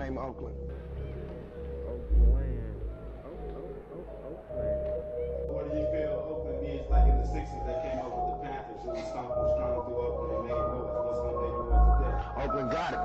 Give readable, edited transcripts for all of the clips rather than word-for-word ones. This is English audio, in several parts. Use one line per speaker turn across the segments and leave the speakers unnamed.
named Oakland.
What do you feel Oakland means like in the 60s? They came up with the Panthers who was stomping strong through Oakland and made noise. What's going to make noise today?
Oakland got it.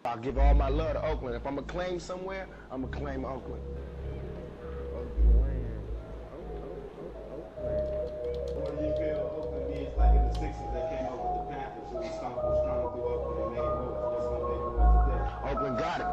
I give all my love to Oakland. If I'm gonna claim somewhere, I'm gonna claim Oakland.
What do you feel Oakland is like in the 60s? They came up with the Panthers who was stomping strong through Oakland and made noise. What's gonna make noise today?
Oakland got it.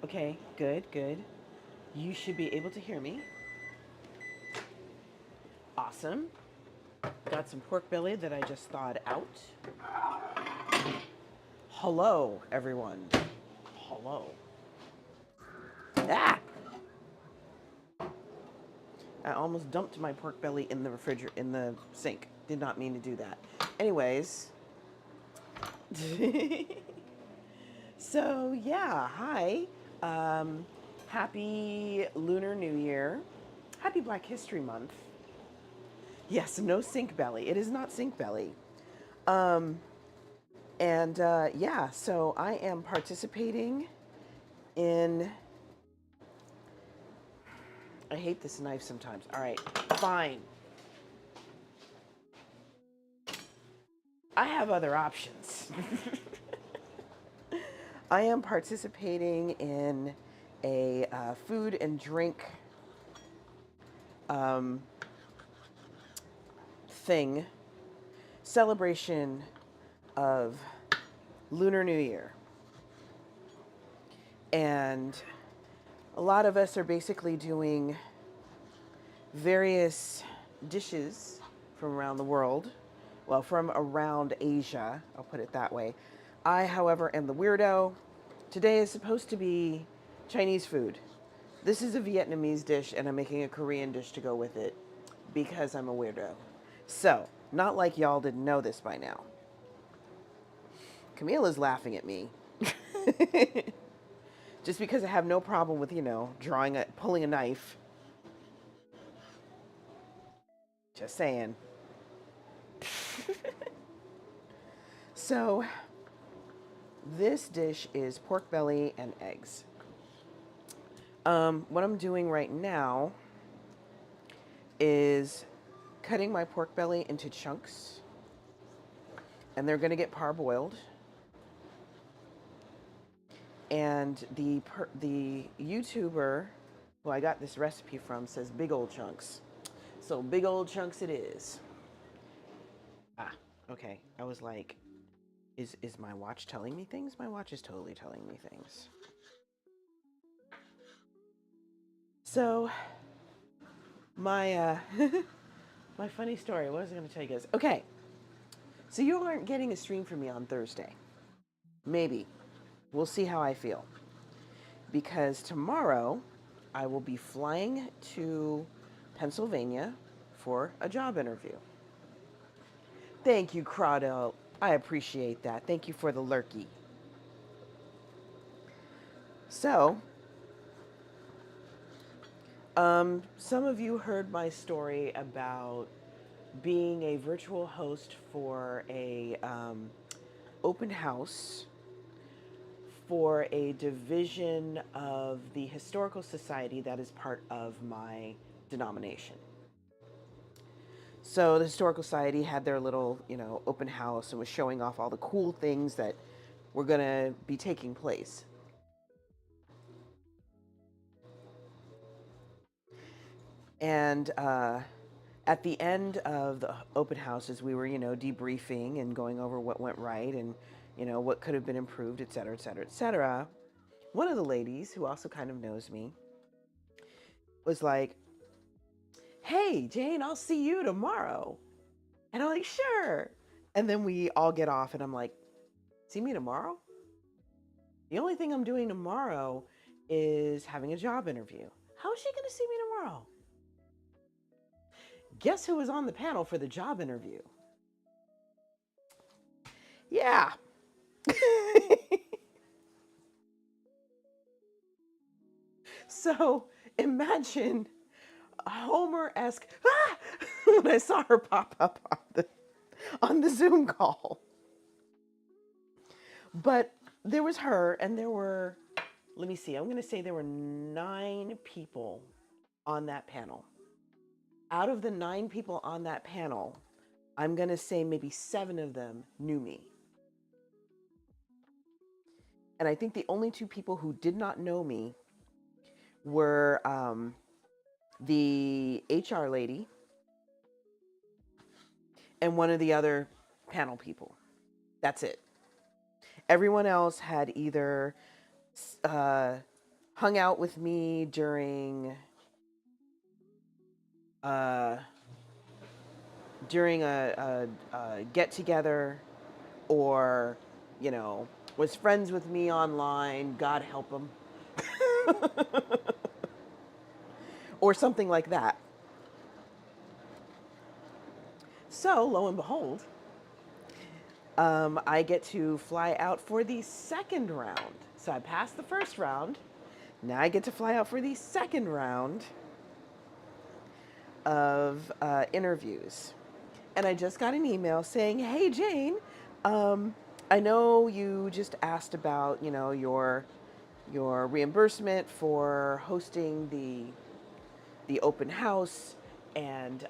Okay, good. You should be able to hear me. Awesome. Got some pork belly that I just thawed out. Hello, everyone. Hello. Ah! I almost dumped my pork belly in the in the sink. Did not mean to do that. Anyways. So yeah, hi. Happy Lunar New Year. Happy Black History Month. Yes, no sink belly. It is not sink belly. Yeah, so I am participating in I hate this knife sometimes. All right, fine. I have other options. I am participating in a food and drink thing, celebration of Lunar New Year. And a lot of us are basically doing various dishes from around the world. Well, from around Asia, I'll put it that way. I, however, am the weirdo. Today is supposed to be Chinese food. This is a Vietnamese dish, and I'm making a Korean dish to go with it because I'm a weirdo. So, not like y'all didn't know this by now. Camila's laughing at me. Just because I have no problem with, pulling a knife. Just saying. So, this dish is pork belly and eggs. What I'm doing right now is cutting my pork belly into chunks, and they're going to get parboiled. And the YouTuber who I got this recipe from says big old chunks. So big old chunks it is. Ah, okay. I was like, is my watch telling me things? My watch is totally telling me things. So my my funny story, what was I going to tell you guys? Okay. So you aren't getting a stream from me on Thursday. Maybe. We'll see how I feel. Because tomorrow I will be flying to Pennsylvania for a job interview. Thank you, Crowdell. I appreciate that. Thank you for the lurky. So, some of you heard my story about being a virtual host for a open house for a division of the Historical Society that is part of my denomination. So the Historical Society had their little, open house and was showing off all the cool things that were going to be taking place. And at the end of the open houses, we were, debriefing and going over what went right and, what could have been improved, et cetera, et cetera, et cetera. One of the ladies, who also kind of knows me, was like, hey, Jane, I'll see you tomorrow. And I'm like, sure. And then we all get off and I'm like, see me tomorrow? The only thing I'm doing tomorrow is having a job interview. How is she going to see me tomorrow? Guess who was on the panel for the job interview? Yeah. So imagine Homer-esque when I saw her pop up on the Zoom call. But there was her, and there were, let me see, I'm going to say there were 9 people on that panel. Out of the 9 people on that panel, I'm going to say maybe 7 of them knew me. And I think the only 2 people who did not know me were the HR lady and one of the other panel people. That's it. Everyone else had either hung out with me during a get together, or was friends with me online. God help them, or something like that. So lo and behold, I get to fly out for the second round. So I passed the first round. Now I get to fly out for the second round of interviews. And I just got an email saying, hey, Jane, I know you just asked about, your reimbursement for hosting the open house, and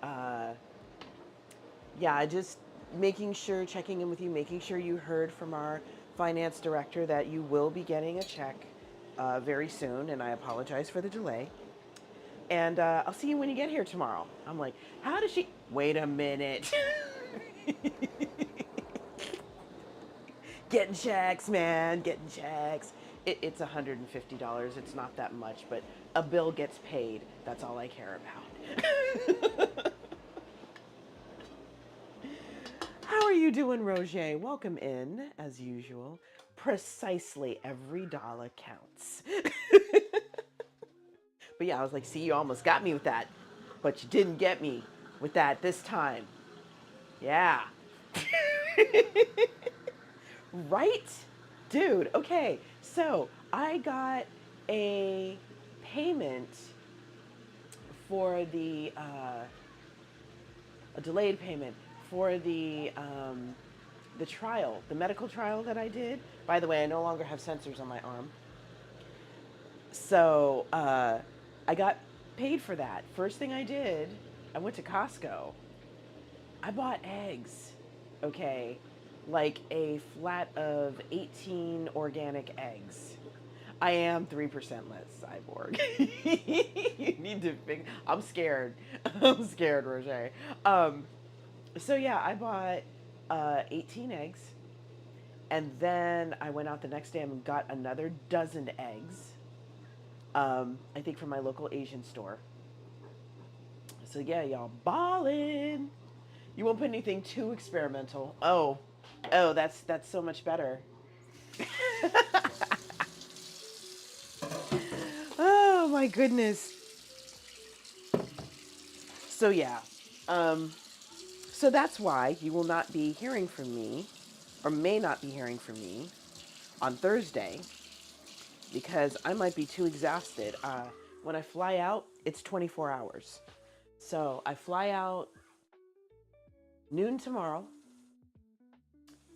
yeah, just making sure, checking in with you, making sure you heard from our finance director that you will be getting a check very soon, and I apologize for the delay. And I'll see you when you get here tomorrow. I'm like, how does she? Wait a minute. Getting checks, man, getting checks. It's $150. It's not that much, but a bill gets paid. That's all I care about. How are you doing, Roger? Welcome in, as usual. Precisely every dollar counts. But yeah, I was like, see, you almost got me with that, but you didn't get me with that this time. Yeah. Right? Dude, okay. So I got a payment for a delayed payment for the trial, the medical trial that I did. By the way, I no longer have sensors on my arm. So I got paid for that. First thing I did, I went to Costco. I bought eggs, okay? Like a flat of 18 organic eggs. I am 3% less cyborg. You need to fix. I'm scared. I'm scared, Roger. So yeah, I bought 18 eggs, and then I went out the next day and got another dozen eggs. I think from my local Asian store. So yeah, y'all ballin'. You won't put anything too experimental. Oh, that's so much better. Oh my goodness. So yeah, um, so that's why you will not be hearing from me, or may not be hearing from me on Thursday, because I might be too exhausted. When I fly out, it's 24 hours. So I fly out noon tomorrow,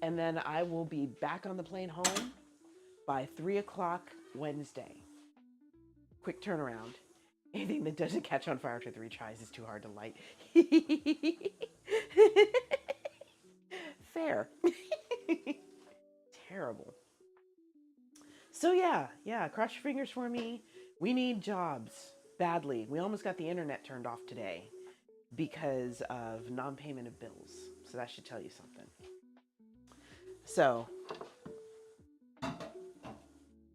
and then I will be back on the plane home by 3 o'clock Wednesday. Quick turnaround. Anything that doesn't catch on fire after 3 tries is too hard to light. Fair. Terrible. So yeah, cross your fingers for me. We need jobs badly. We almost got the internet turned off today because of non-payment of bills. So that should tell you something. So,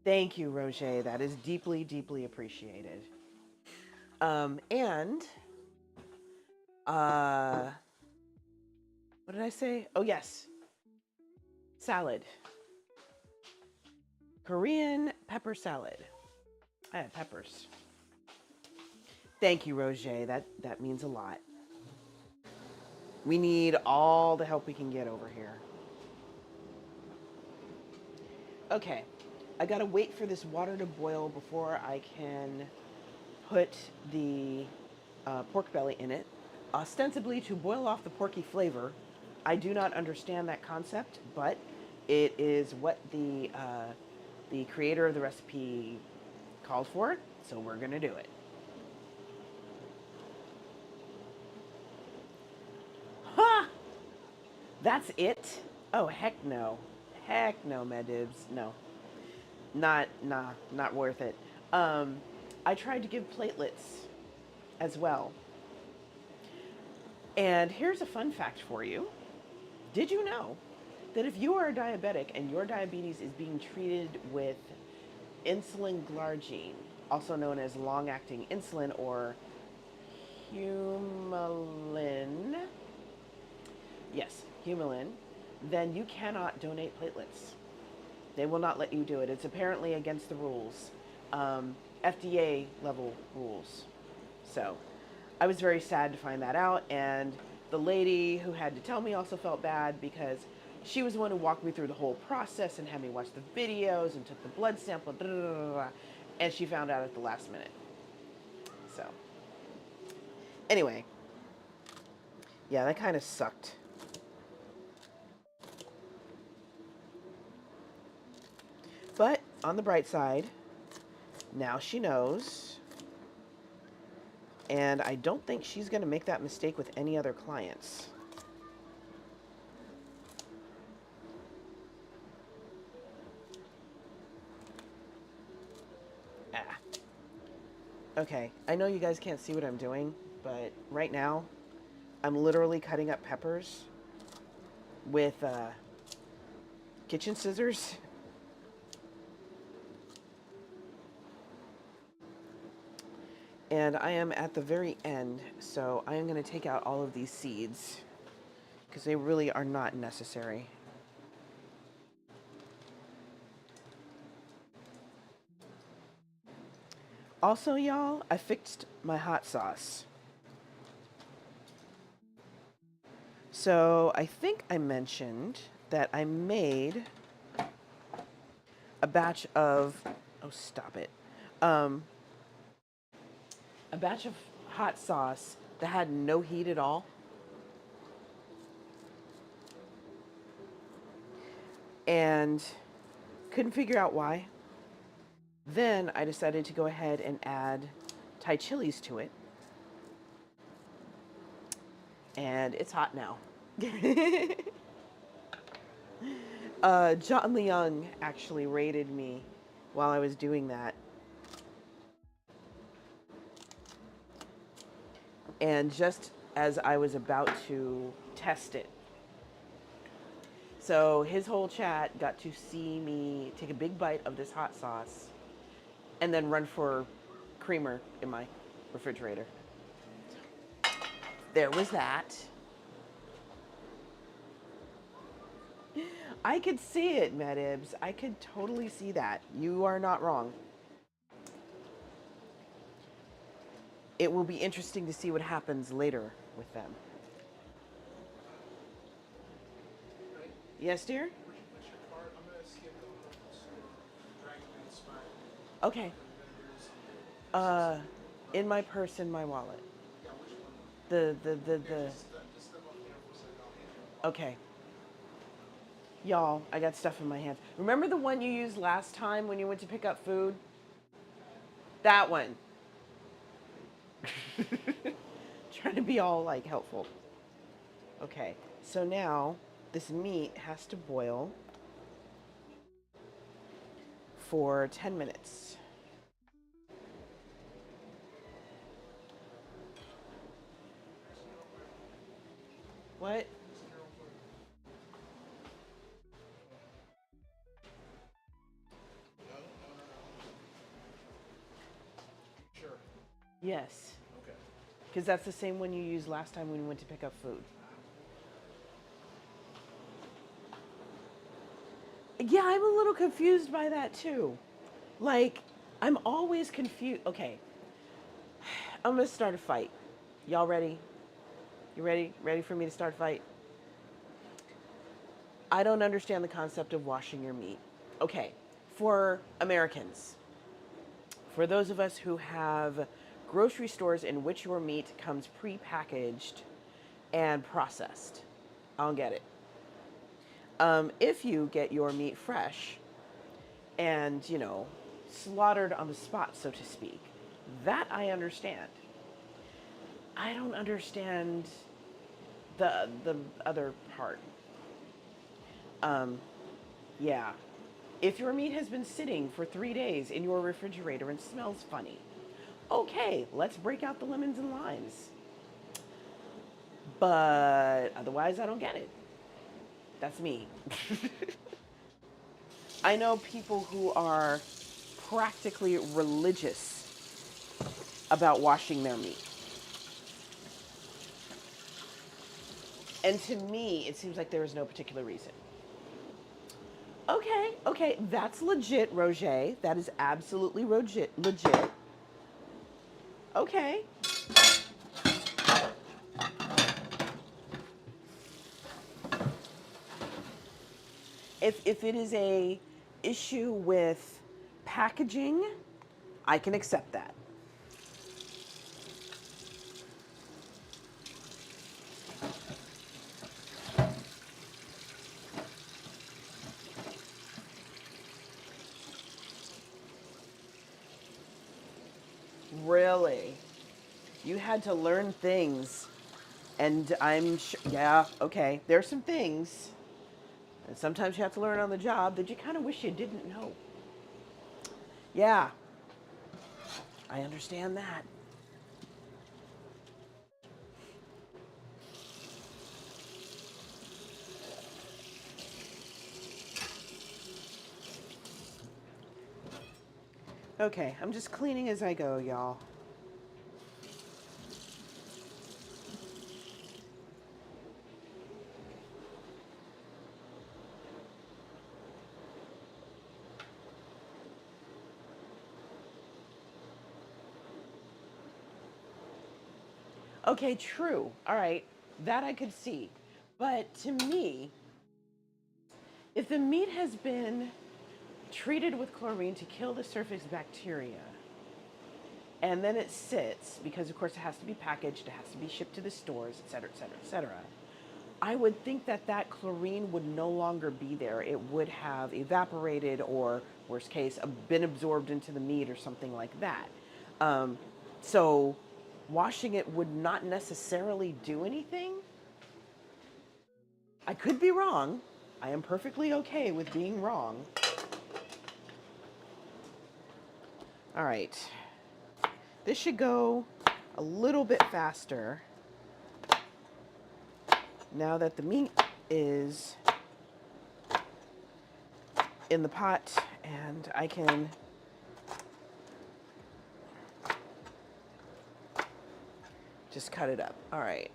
thank you, Roger. That is deeply, deeply appreciated. And what did I say? Oh yes, salad. Korean pepper salad. I had peppers. Thank you, Roger. That means a lot. We need all the help we can get over here. Okay, I gotta wait for this water to boil before I can put the pork belly in it, ostensibly to boil off the porky flavor. I do not understand that concept, but it is what the creator of the recipe called for, so we're gonna do it. Ha! That's it? Oh, heck no. Heck no, Medibs. No. Not worth it. I tried to give platelets as well. And here's a fun fact for you. Did you know that if you are a diabetic and your diabetes is being treated with insulin glargine, also known as long-acting insulin or Humulin, yes, Humulin, then you cannot donate platelets. They will not let you do it. It's apparently against the rules, FDA level rules. So I was very sad to find that out, and the lady who had to tell me also felt bad because she was the one who walked me through the whole process and had me watch the videos and took the blood sample, and she found out at the last minute. So anyway, yeah, that kind of sucked. But on the bright side, now she knows And I don't think she's going to make that mistake with any other clients. Ah. Okay, I know you guys can't see what I'm doing, but right now, I'm literally cutting up peppers with kitchen scissors. And I am at the very end, so I am going to take out all of these seeds because they really are not necessary. Also, y'all, I fixed my hot sauce. So I think I mentioned that I made a batch of, oh, stop it. A batch of hot sauce that had no heat at all. And couldn't figure out why. Then I decided to go ahead and add Thai chilies to it. And it's hot now. John Leung actually rated me while I was doing that. And just as I was about to test it, so his whole chat got to see me take a big bite of this hot sauce and then run for creamer in my refrigerator. There was that. I could see it, Medibs. I could totally see that. You are not wrong. It will be interesting to see what happens later with them. Yes, dear? Okay. In my purse, in my wallet. The. Okay. Y'all, I got stuff in my hands. Remember the one you used last time when you went to pick up food? That one. Trying to be all like helpful. Okay, so now this meat has to boil for 10 minutes. What?
Sure.
Yes.
Okay.
Because that's the same one you used last time when we went to pick up food. Yeah, I'm a little confused by that too. Like, I'm always confused. Okay, I'm gonna start a fight. Y'all ready? You ready? Ready for me to start a fight? I don't understand the concept of washing your meat. Okay, for Americans, for those of us who have grocery stores in which your meat comes pre-packaged and processed, I don't get it. If you get your meat fresh and, slaughtered on the spot, so to speak, that I understand. I don't understand the other part. Yeah. If your meat has been sitting for 3 days in your refrigerator and smells funny, okay, let's break out the lemons and limes. But otherwise, I don't get it. That's me. I know people who are practically religious about washing their meat. And to me, it seems like there is no particular reason. Okay, that's legit, Roger. That is absolutely legit. Okay. If it is a issue with packaging, I can accept that. Really? You had to learn things. And I'm sure, yeah, okay, there's some things. And sometimes you have to learn on the job that you kind of wish you didn't know. Yeah, I understand that. Okay, I'm just cleaning as I go, y'all. Okay, true. All right, that I could see. But to me, if the meat has been treated with chlorine to kill the surface bacteria, and then it sits, because of course it has to be packaged, it has to be shipped to the stores, et cetera, et cetera, et cetera, I would think that that chlorine would no longer be there. It would have evaporated or, worst case, been absorbed into the meat or something like that. Um, so washing it would not necessarily do anything. I could be wrong. I am perfectly okay with being wrong. All right. This should go a little bit faster now that the meat is in the pot and I can just cut it up. All right.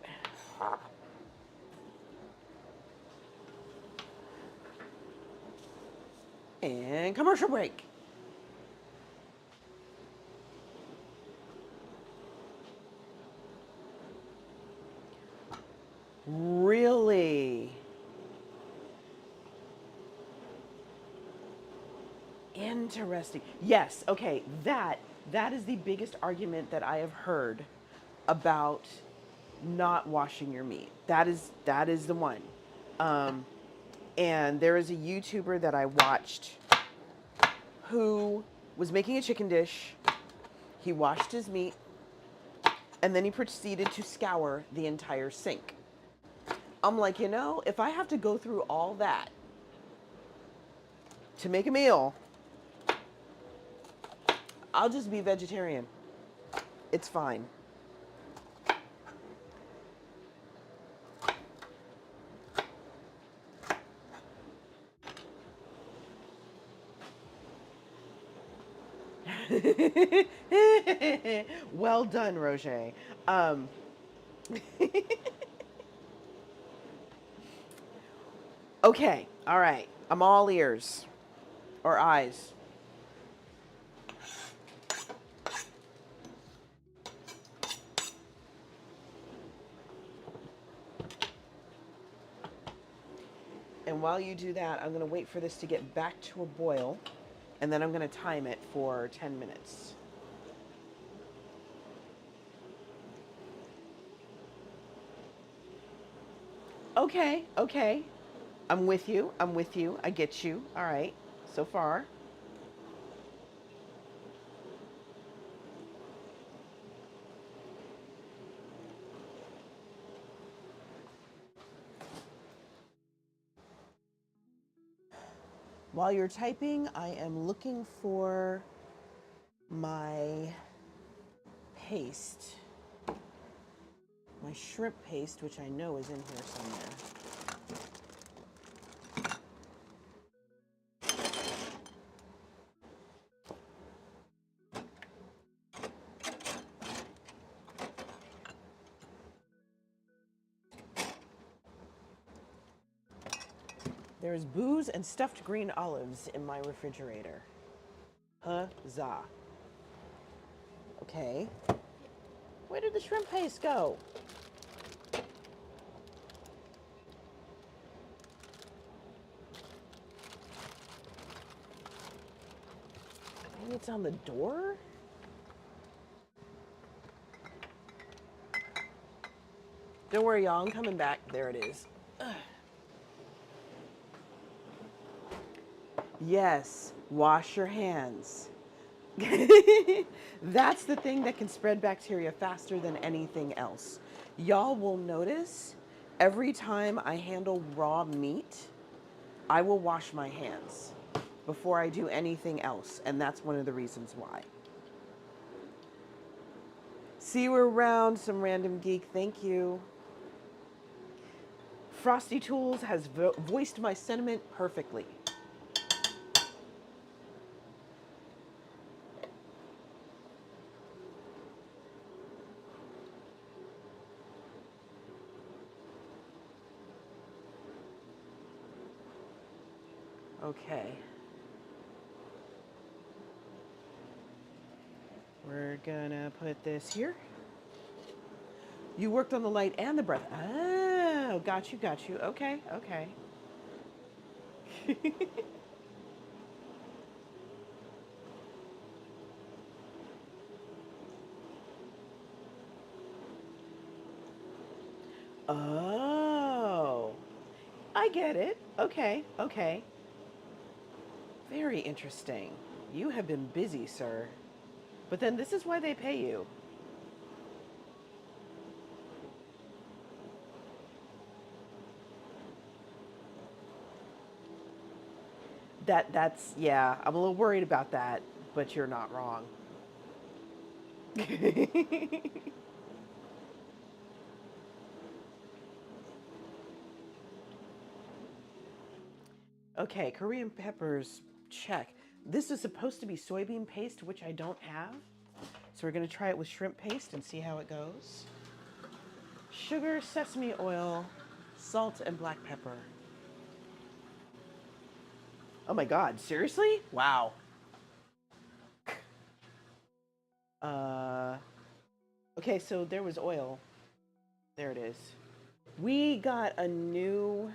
And commercial break. Really? Interesting. Yes, okay. That is the biggest argument that I have heard about not washing your meat. That is the one. Um, and there is a YouTuber that I watched who was making a chicken dish. He washed his meat and then he proceeded to scour the entire sink. I'm like, if I have to go through all that to make a meal, I'll just be vegetarian. It's fine. Well done, Roger. Um, okay, all right. I'm all ears or eyes. And while you do that, I'm going to wait for this to get back to a boil, and then I'm going to time it for 10 minutes. Okay, okay. I'm with you. I'm with you. I get you. All right. So far. While you're typing, I am looking for my paste. My shrimp paste, which I know is in here somewhere. There's booze and stuffed green olives in my refrigerator. Huzzah. Okay. Where did the shrimp paste go? Maybe it's on the door? Don't worry, y'all. I'm coming back. There it is. Ugh. Yes, wash your hands. That's the thing that can spread bacteria faster than anything else. Y'all will notice every time I handle raw meat, I will wash my hands before I do anything else. And that's one of the reasons why. See you around, some random geek. Thank you. Frosty Tools has voiced my sentiment perfectly. Okay. We're gonna put this here. You worked on the light and the breath. Oh, got you, got you. Okay, okay. Oh, I get it. Okay, okay. Very interesting. You have been busy, sir. But then this is why they pay you. That's yeah, I'm a little worried about that, but you're not wrong. Okay, Korean peppers, check. This is supposed to be soybean paste, which I don't have. So we're gonna try it with shrimp paste and see how it goes. Sugar, sesame oil, salt, and black pepper. Oh my God, seriously? Wow. Uh, okay, so there was oil. There it is. We got a new,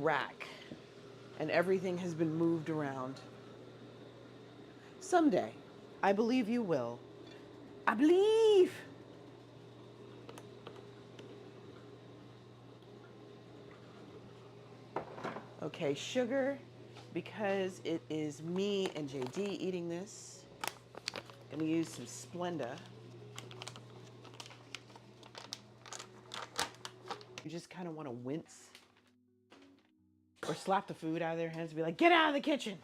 rack, and everything has been moved around. Someday, I believe you will. I believe. Okay, sugar, because it is me and JD eating this. Gonna use some Splenda. You just kind of want to wince or slap the food out of their hands and be like, get out of the kitchen.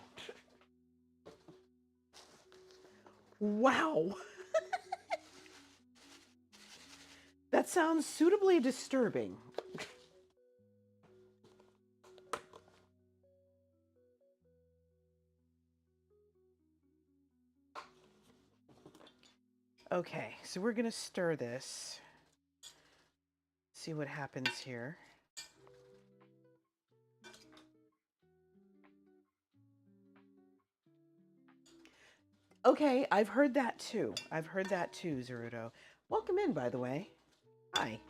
Wow. That sounds suitably disturbing. Okay, so we're gonna stir this. See what happens here. Okay, I've heard that too. I've heard that too, Zerudo. Welcome in, by the way. Hi.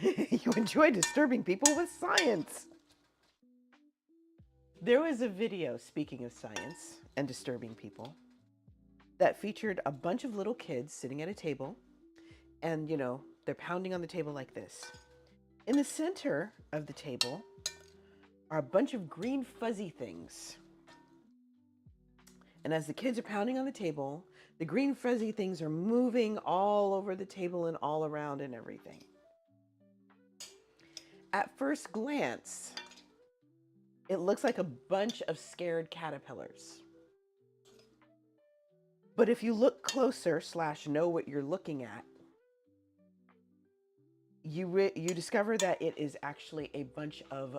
You enjoy disturbing people with science. There was a video, speaking of science and disturbing people, that featured a bunch of little kids sitting at a table, and, you know, they're pounding on the table like this. In the center of the table are a bunch of green fuzzy things. And as the kids are pounding on the table, the green fuzzy things are moving all over the table and all around and everything. At first glance, it looks like a bunch of scared caterpillars. But if you look closer / know what you're looking at, you discover that it is actually a bunch of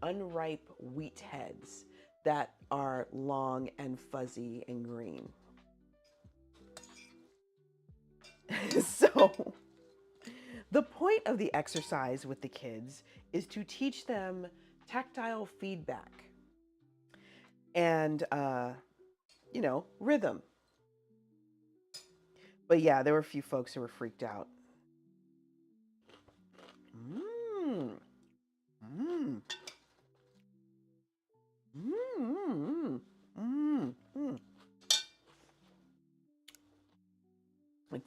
unripe wheat heads that are long and fuzzy and green. So the point of the exercise with the kids is to teach them tactile feedback and, you know, rhythm. But yeah, there were a few folks who were freaked out. Mmm. Mmm.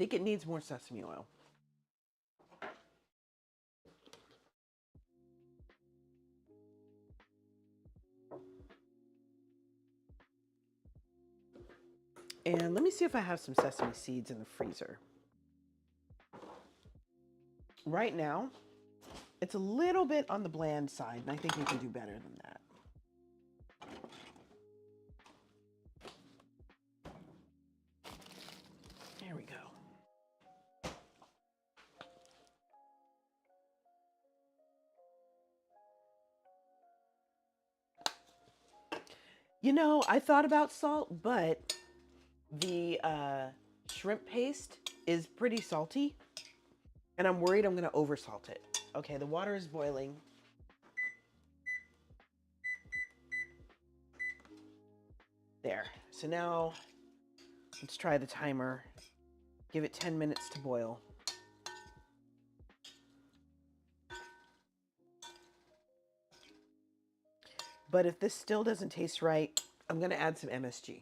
think it needs more sesame oil. And let me see if I have some sesame seeds in the freezer. Right now, it's a little bit on the bland side, and I think you can do better than that. There we go. You know, I thought about salt, but the shrimp paste is pretty salty, and I'm worried I'm going to oversalt it. Okay, the water is boiling. There. So now let's try the timer. Give it 10 minutes to boil. But if this still doesn't taste right, I'm going to add some MSG.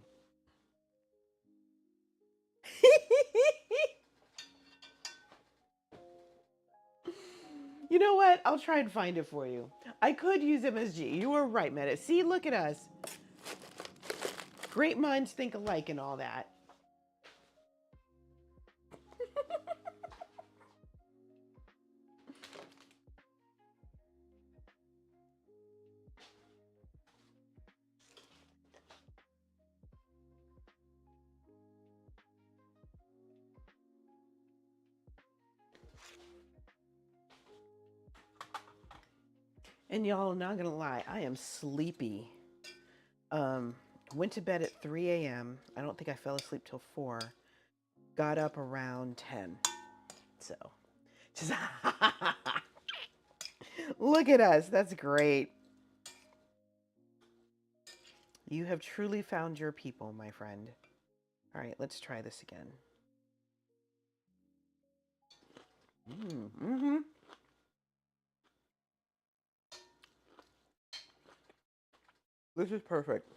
You know what? I'll try and find it for you. I could use MSG. You were right, Meta. See, look at us. Great minds think alike and all that. And y'all, not gonna lie, I am sleepy. Went to bed at 3 a.m. I don't think I fell asleep till 4. Got up around 10. So, just look at us. That's great. You have truly found your people, my friend. All right, let's try this again. Mm-hmm. This is perfect.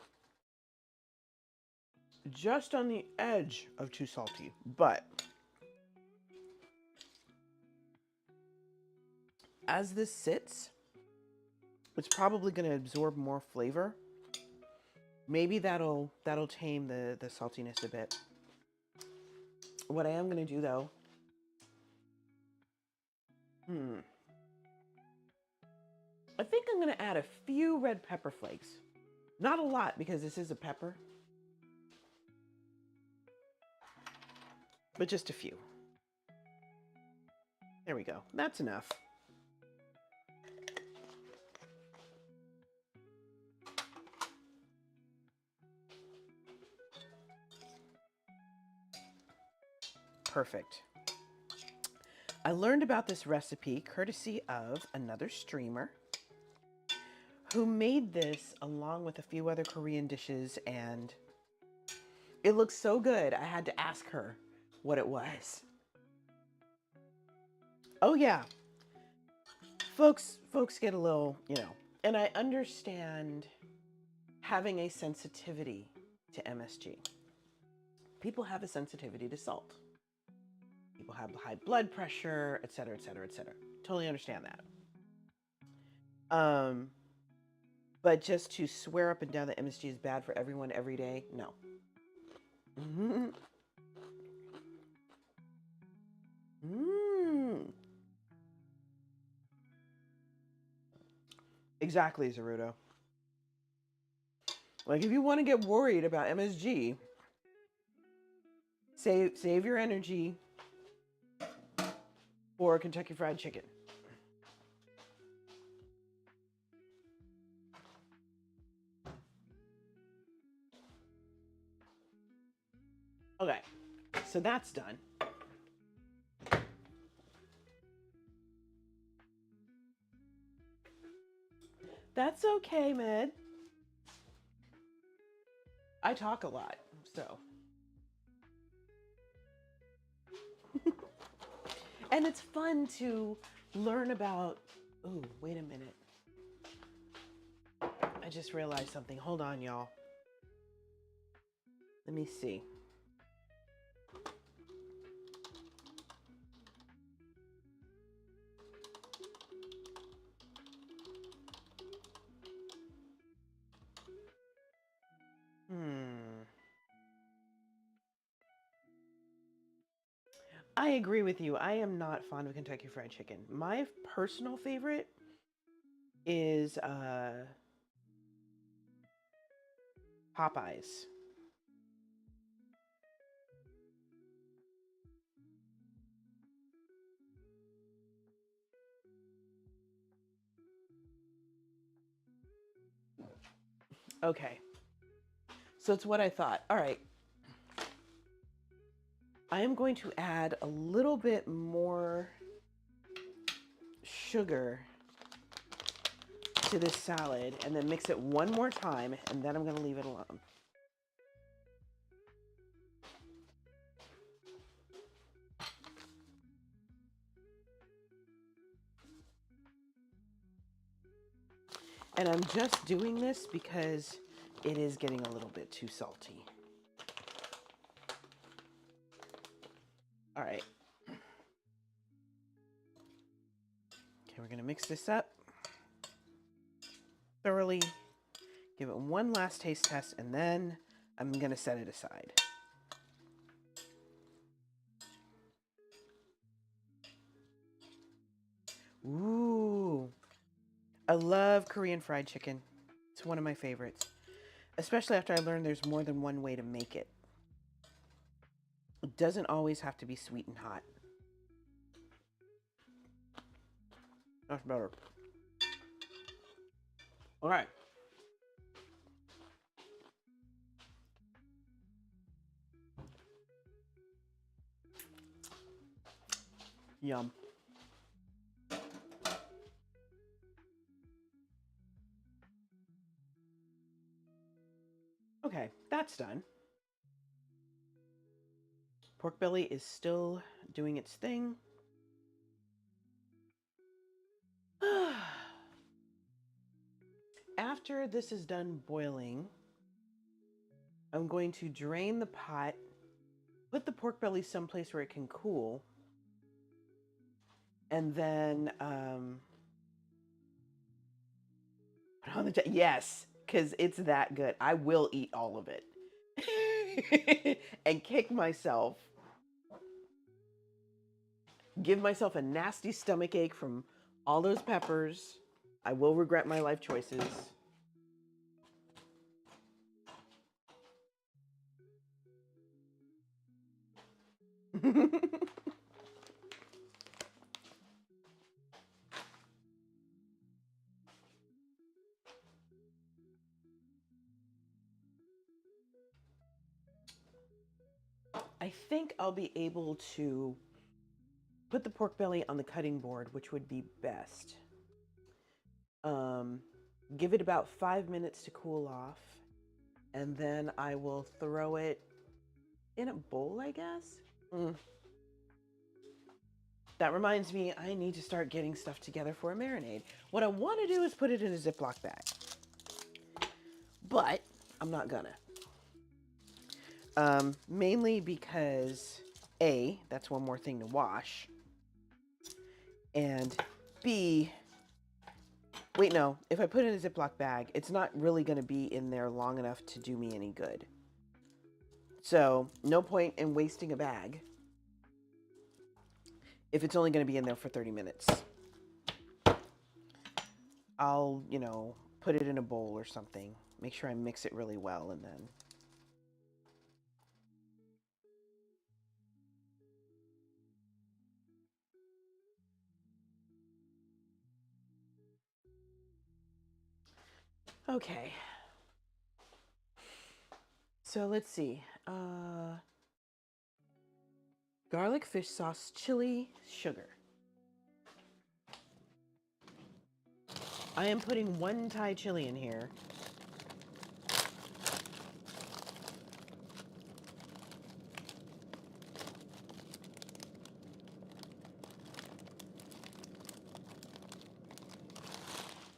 Just on the edge of too salty, but as this sits, it's probably going to absorb more flavor. Maybe that'll tame the saltiness a bit. What I am going to do though, I think I'm going to add a few red pepper flakes. Not a lot because this is a pepper, but just a few. There we go. That's enough. Perfect. I learned about this recipe courtesy of another streamer who made this along with a few other Korean dishes, and it looks so good. I had to ask her what it was. Oh yeah. Folks get a little, and I understand having a sensitivity to MSG. People have a sensitivity to salt. People have high blood pressure, et cetera, et cetera, et cetera. Totally understand that. But just to swear up and down that MSG is bad for everyone every day, no. Exactly, Zerudo. Like, if you want to get worried about MSG, save your energy for Kentucky Fried Chicken. Okay, so that's done. That's okay, Med. I talk a lot, so. And it's fun to learn about, ooh, wait a minute. I just realized something. Hold on, y'all. Let me see. I agree with you. I am not fond of Kentucky Fried Chicken. My personal favorite is Popeyes. Okay. So it's what I thought. All right. I am going to add a little bit more sugar to this salad and then mix it one more time, and then I'm going to leave it alone. And I'm just doing this because it is getting a little bit too salty. All right. Okay, we're going to mix this up thoroughly, give it one last taste test, and then I'm going to set it aside. Ooh, I love Korean fried chicken. It's one of my favorites, especially after I learned there's more than one way to make it. It doesn't always have to be sweet and hot. That's better. All right. Yum. Okay, that's done. Pork belly is still doing its thing. After this is done boiling, I'm going to drain the pot, put the pork belly someplace where it can cool, and then put it on the yes, because it's that good. I will eat all of it and kick myself, give myself a nasty stomach ache from all those peppers. I will regret my life choices. I think I'll be able to put the pork belly on the cutting board, which would be best. Give it about 5 minutes to cool off, and then I will throw it in a bowl, I guess. That reminds me, I need to start getting stuff together for a marinade. What I want to do is put it in a Ziploc bag, but I'm not gonna. Mainly because A, that's one more thing to wash, and B, wait, no, if I put it in a Ziploc bag, it's not really going to be in there long enough to do me any good. So, no point in wasting a bag if it's only going to be in there for 30 minutes. I'll, put it in a bowl or something. Make sure I mix it really well, and then okay. So let's see. Garlic fish sauce, chili, sugar. I am putting 1 Thai chili in here.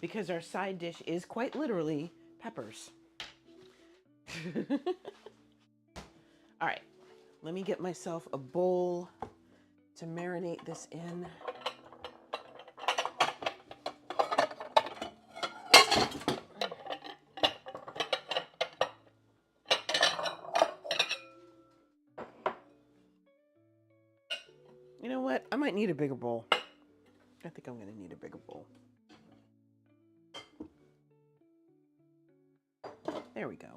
Because our side dish is quite literally peppers. All right, let me get myself a bowl to marinate this in. might need a bigger bowl. I think I'm going to need a bigger bowl. There we go.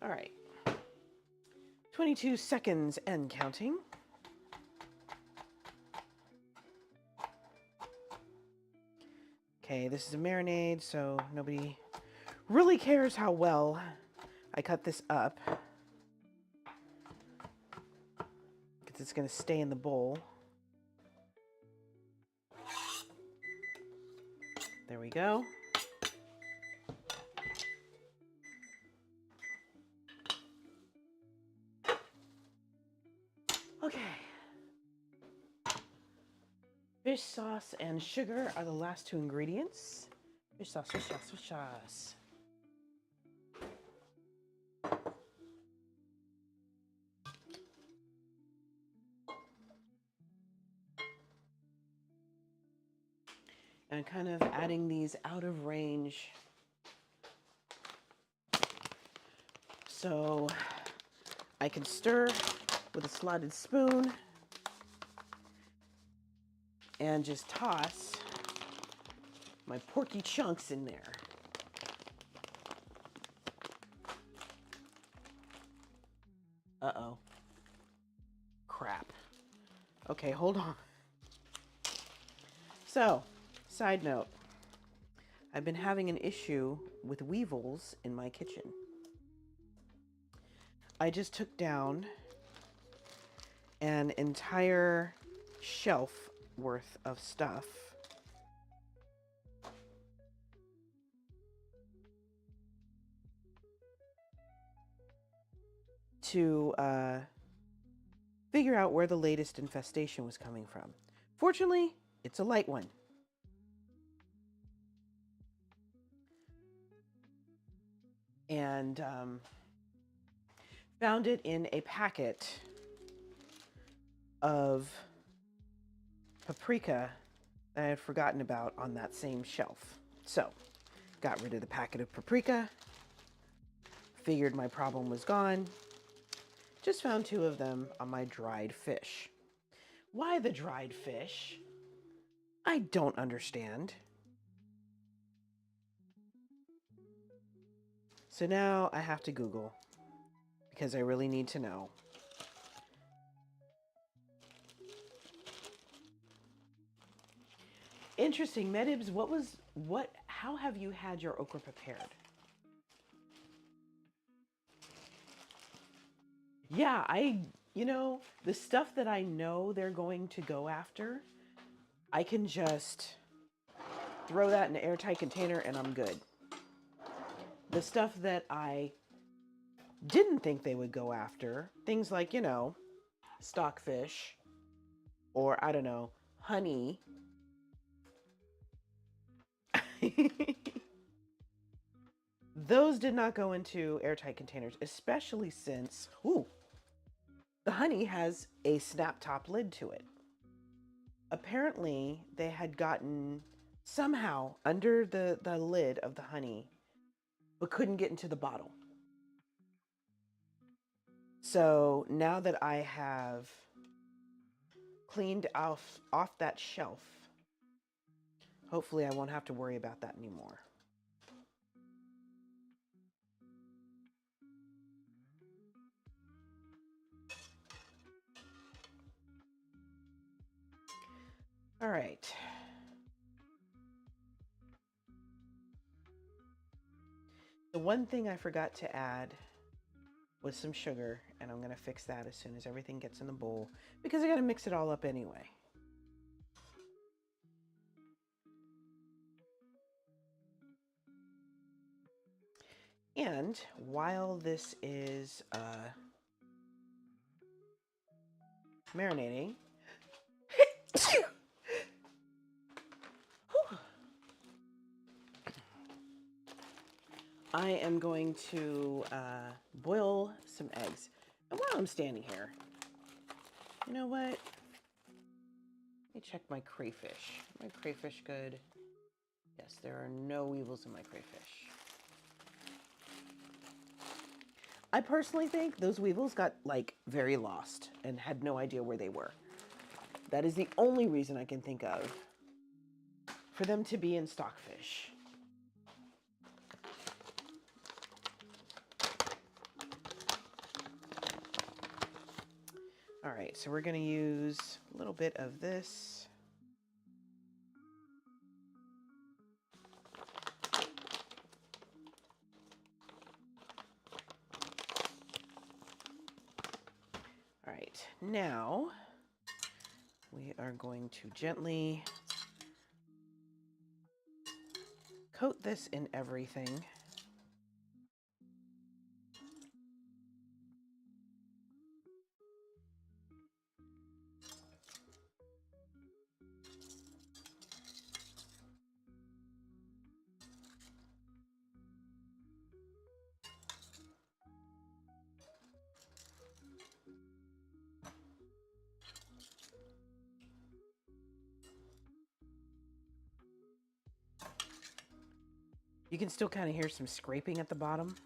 All right. 22 seconds and counting. Okay, this is a marinade, so nobody really cares how well I cut this up, because it's going to stay in the bowl. There we go. Okay. Fish sauce and sugar are the last two ingredients. Fish sauce, fish sauce, fish sauce. And kind of adding these out of range. So I can stir with a slotted spoon and just toss my porky chunks in there. Uh-oh. Crap. Okay, hold on. So, side note, I've been having an issue with weevils in my kitchen. I just took down an entire shelf worth of stuff to figure out where the latest infestation was coming from. Fortunately, it's a light one. And found it in a packet of paprika that I had forgotten about on that same shelf. So, got rid of the packet of paprika, figured my problem was gone, just found 2 of them on my dried fish. Why the dried fish? I don't understand. So now I have to Google, because I really need to know. Interesting. Medibs, how have you had your okra prepared? Yeah, the stuff that I know they're going to go after, I can just throw that in an airtight container and I'm good. The stuff that I didn't think they would go after, things like, stockfish, or I don't know, honey. Those did not go into airtight containers, especially since, the honey has a snap top lid to it. Apparently, they had gotten somehow under the lid of the honey, but couldn't get into the bottle. So now that I have cleaned off that shelf, hopefully I won't have to worry about that anymore. All right. The one thing I forgot to add was some sugar, and I'm going to fix that as soon as everything gets in the bowl, because I got to mix it all up anyway. And while this is marinating, I am going to boil some eggs. And while I'm standing here, you know what? Let me check my crayfish. My crayfish good? Yes, there are no weevils in my crayfish. I personally think those weevils got like very lost and had no idea where they were. That is the only reason I can think of for them to be in stockfish. All right, so we're going to use a little bit of this. All right, now we are going to gently coat this in everything. You can still kind of hear some scraping at the bottom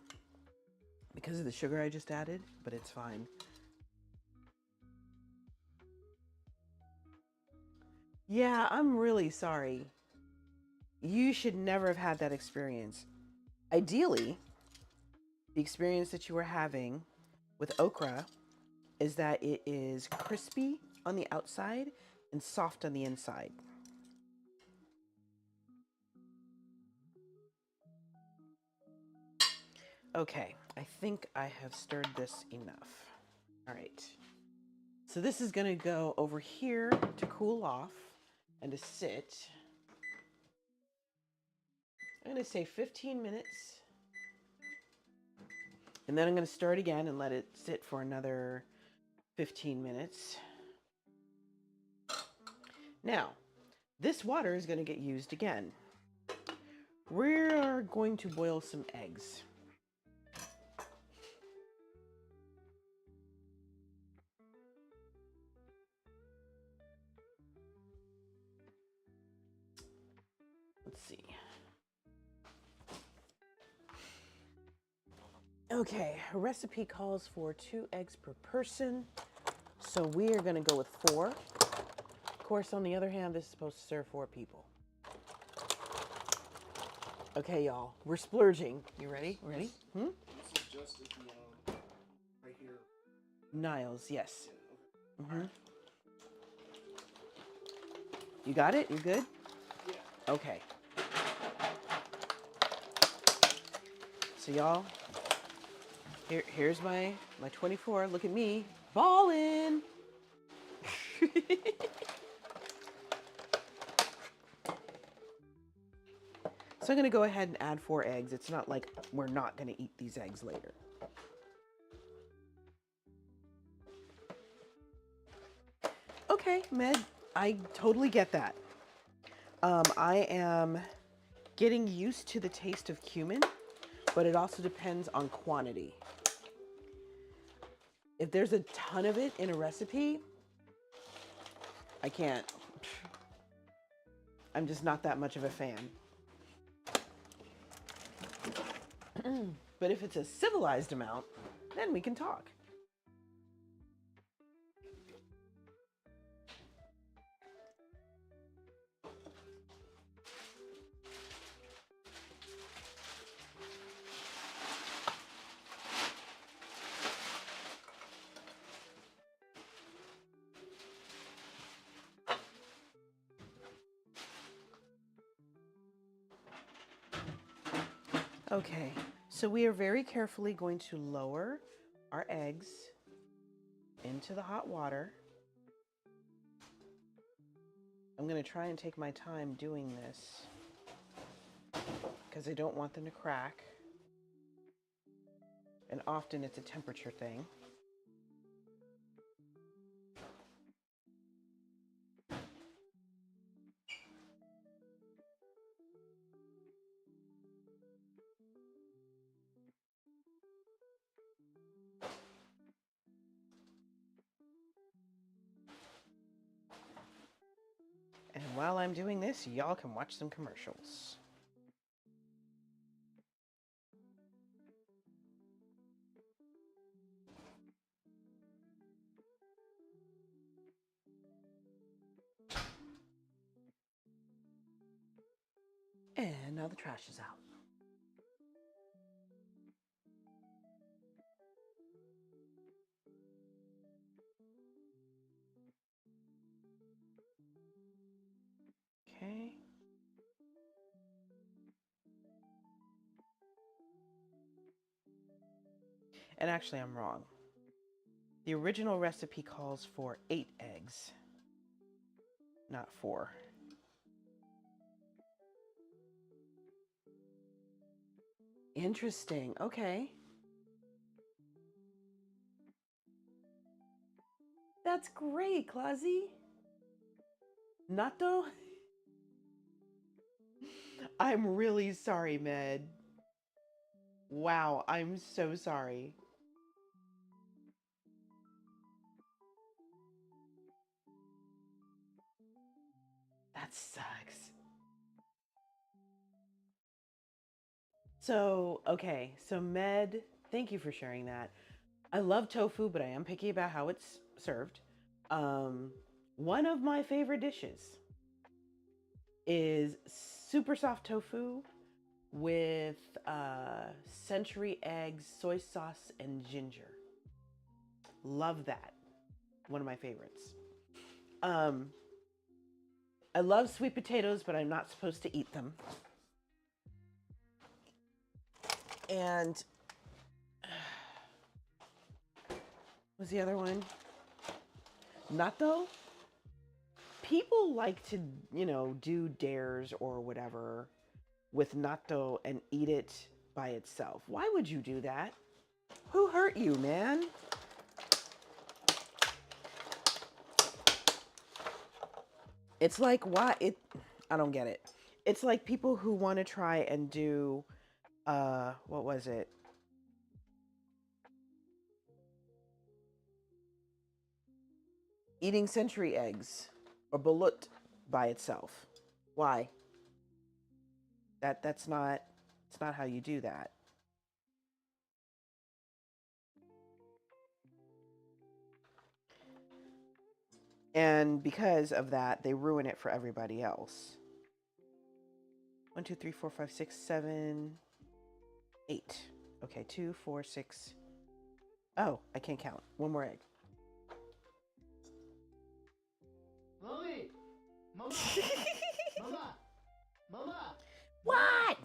because of the sugar I just added, but it's fine. Yeah, I'm really sorry. You should never have had that experience. Ideally, the experience that you were having with okra is that it is crispy on the outside and soft on the inside. Okay, I think I have stirred this enough. All right. So this is going to go over here to cool off and to sit. I'm going to say 15 minutes. And then I'm going to stir it again and let it sit for another 15 minutes. Now, this water is going to get used again. We're going to boil some eggs. Let's see. Okay, a recipe calls for 2 eggs per person, so we are going to go with 4. Of course, on the other hand, this is supposed to serve 4 people. Okay, y'all, we're splurging. You ready? Ready?
This is just at the, right here.
Niles, yes.
Yeah, okay.
You got it? You good?
Yeah.
Okay. So y'all, here's my 24. Look at me, ballin'. So I'm gonna go ahead and add 4 eggs. It's not like we're not gonna eat these eggs later. Okay, Med, I totally get that. I am getting used to the taste of cumin, but it also depends on quantity. If there's a ton of it in a recipe, I can't. I'm just not that much of a fan. But if it's a civilized amount, then we can talk. Okay, so we are very carefully going to lower our eggs into the hot water. I'm going to try and take my time doing this because I don't want them to crack. And often it's a temperature thing. And while I'm doing this, y'all can watch some commercials. And now the trash is out. Okay. And actually, I'm wrong. The original recipe calls for 8 eggs, not 4. Interesting. Okay. That's great, Clausy. Natto? I'm really sorry, Med. Wow, I'm so sorry. That sucks. So, okay. So, Med, thank you for sharing that. I love tofu, but I am picky about how it's served. One of my favorite dishes is super soft tofu with century eggs, soy sauce, and ginger. Love that. One of my favorites. I love sweet potatoes, but I'm not supposed to eat them. And what's the other one? Natto. People like to, do dares or whatever with natto and eat it by itself. Why would you do that? Who hurt you, man? It's like, why? I don't get it. It's like people who want to try and do, what was it? Eating century eggs or balut by itself. Why? It's not how you do that. And because of that, they ruin it for everybody else. 1, 2, 3, 4, 5, 6, 7, 8. Okay, 2, 4, 6. Oh, I can't count. One more egg.
Mommy! Mama! Mama! Mama!
What?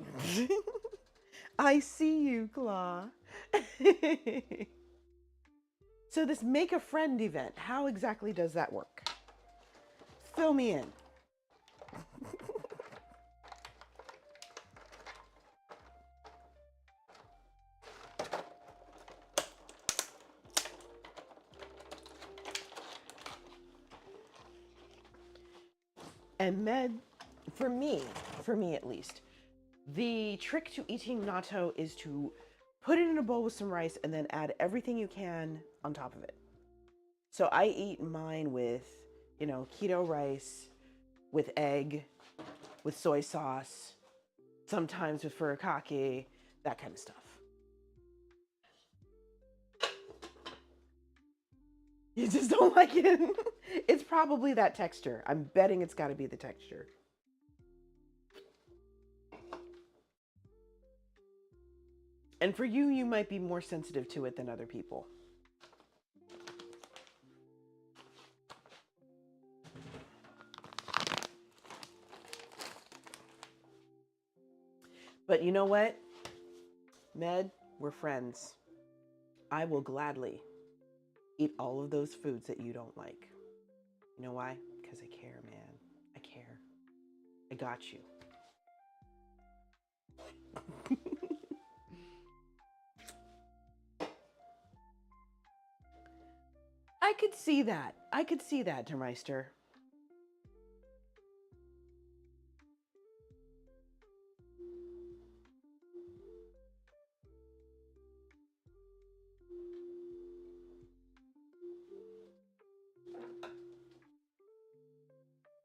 I see you, Claw. So this Make a Friend event, how exactly does that work? Fill me in. And Med, for me at least, the trick to eating natto is to put it in a bowl with some rice and then add everything you can on top of it. So I eat mine with, keto rice, with egg, with soy sauce, sometimes with furikake, that kind of stuff. You just don't like it? It's probably that texture. I'm betting it's got to be the texture. And for you, you might be more sensitive to it than other people. But you know what? Med, we're friends. I will gladly eat all of those foods that you don't like. You know why? Because I care, man. I care. I got you. I could see that. Termeister.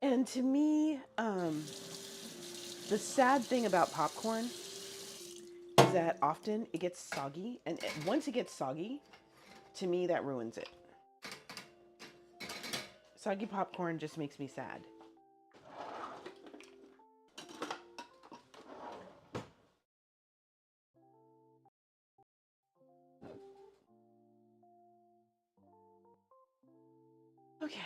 And to me, the sad thing about popcorn is that often it gets soggy. And once it gets soggy, to me, that ruins it. Soggy popcorn just makes me sad. Okay.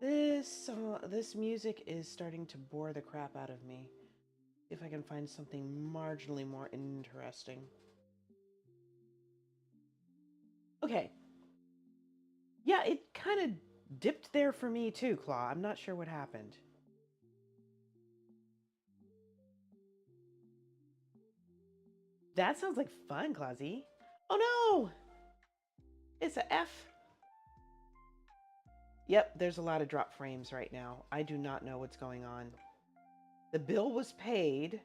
This music is starting to bore the crap out of me. See if I can find something marginally more interesting. Okay. Yeah, it kind of dipped there for me too, Claw. I'm not sure what happened. That sounds like fun, Clausy. Oh no! It's a F. Yep, there's a lot of drop frames right now. I do not know what's going on. The bill was paid.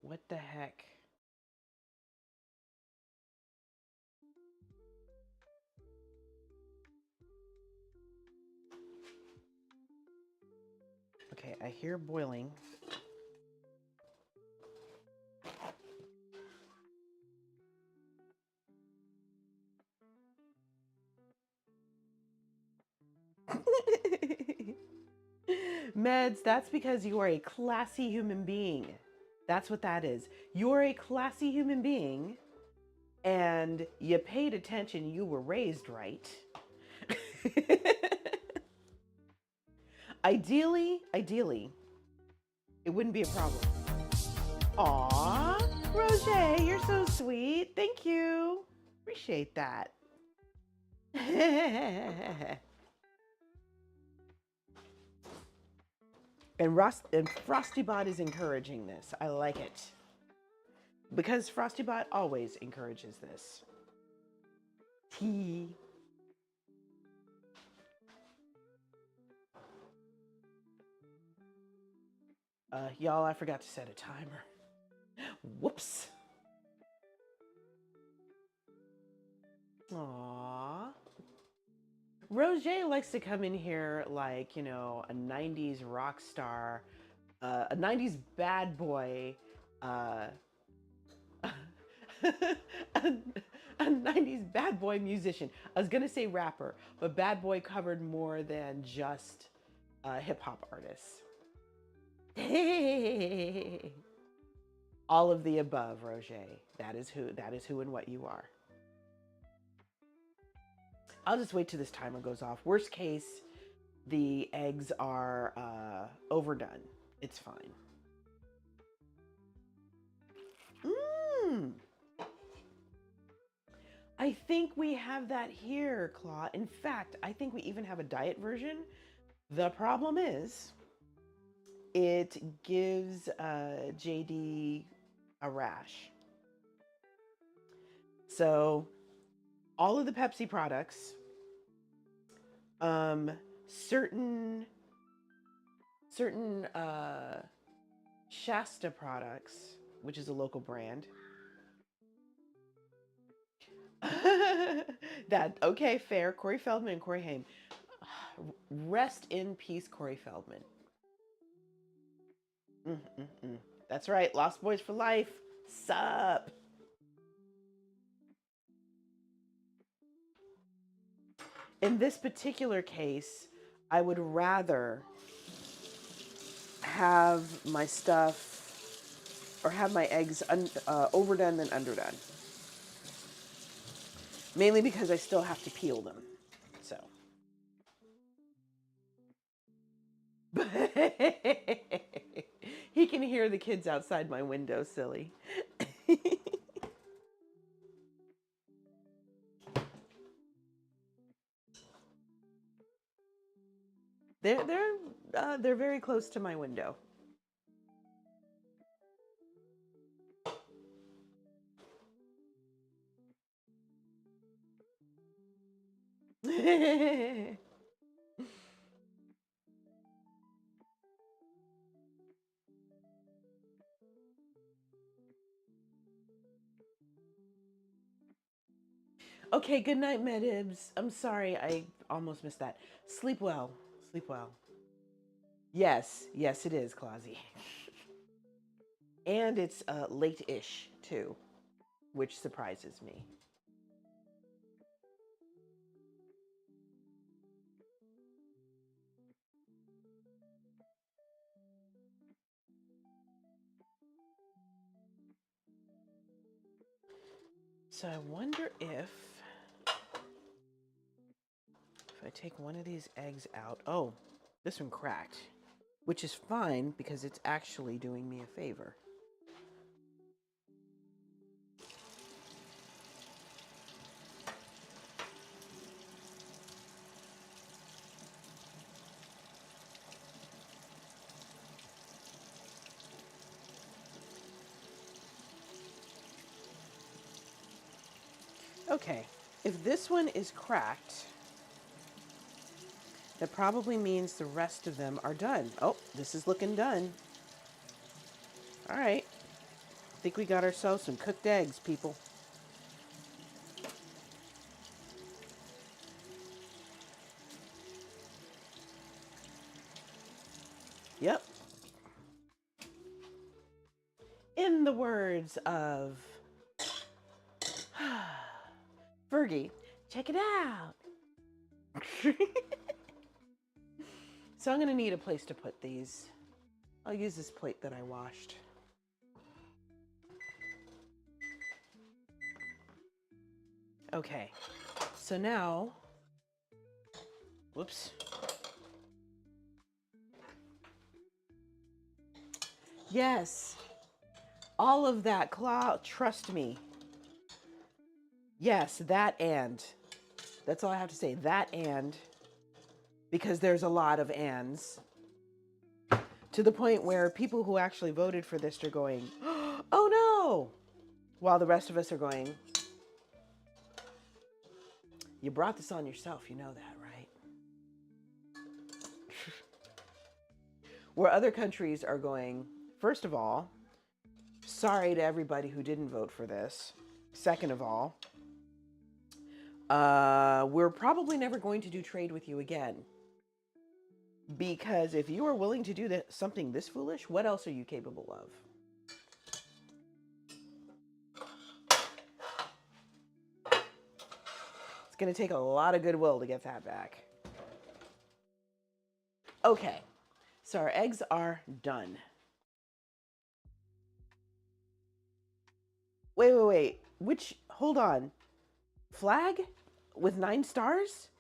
What the heck? Okay, I hear boiling. Meds, that's because you are a classy human being. That's what that is. You're a classy human being and you paid attention. You were raised right. Ideally, it wouldn't be a problem. Aw, Roger, you're so sweet. Thank you. Appreciate that. And FrostyBot is encouraging this. I like it. Because FrostyBot always encourages this. Tea. Y'all, I forgot to set a timer. Whoops. Aww. Roger likes to come in here like, you know, a 90s rock star, a 90s bad boy, a 90s bad boy musician. I was going to say rapper, but bad boy covered more than just hip hop artists. All of the above, Roger. That is who and what you are. I'll just wait till this timer goes off. Worst case, the eggs are overdone. It's fine. I think we have that here, Claw. In fact, I think we even have a diet version. The problem is, it gives JD a rash. So, all of the Pepsi products, certain Shasta products, which is a local brand. Okay, fair. Corey Feldman and Corey Haim. Rest in peace, Corey Feldman. That's right. Lost Boys for life. Sup? In this particular case, I would rather have my stuff or have my eggs overdone than underdone. Mainly because I still have to peel them. So. He can hear the kids outside my window, silly. They're very close to my window. Okay, good night, Medibs. I'm sorry, I almost missed that. Sleep well. Sleep well. Yes, it is, Clausy. And it's late-ish, too, which surprises me. So I wonder if I take one of these eggs out. Oh, this one cracked, which is fine because it's actually doing me a favor. Okay, if this one is cracked, that probably means the rest of them are done. Oh, this is looking done. All right. I think we got ourselves some cooked eggs, people. Yep. In the words of Fergie, check it out. So I'm going to need a place to put these. I'll use this plate that I washed. Okay, so now, whoops. Yes, all of that, Claw, trust me. Yes, that and. That's all I have to say, that and. Because there's a lot of ands. To the point where people who actually voted for this are going, oh no! While the rest of us are going, you brought this on yourself, you know that, right? Where other countries are going, first of all, sorry to everybody who didn't vote for this. Second of all, we're probably never going to do trade with you again. Because if you are willing to do something this foolish, what else are you capable of? It's going to take a lot of goodwill to get that back. Okay, so our eggs are done. Wait. Hold on. Flag with 9 stars?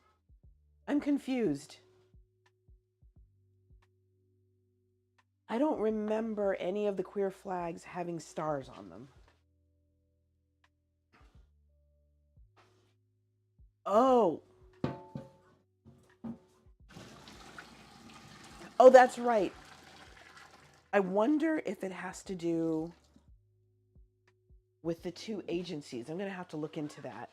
I'm confused. I don't remember any of the queer flags having stars on them. Oh. Oh, that's right. I wonder if it has to do with the 2 agencies. I'm going to have to look into that.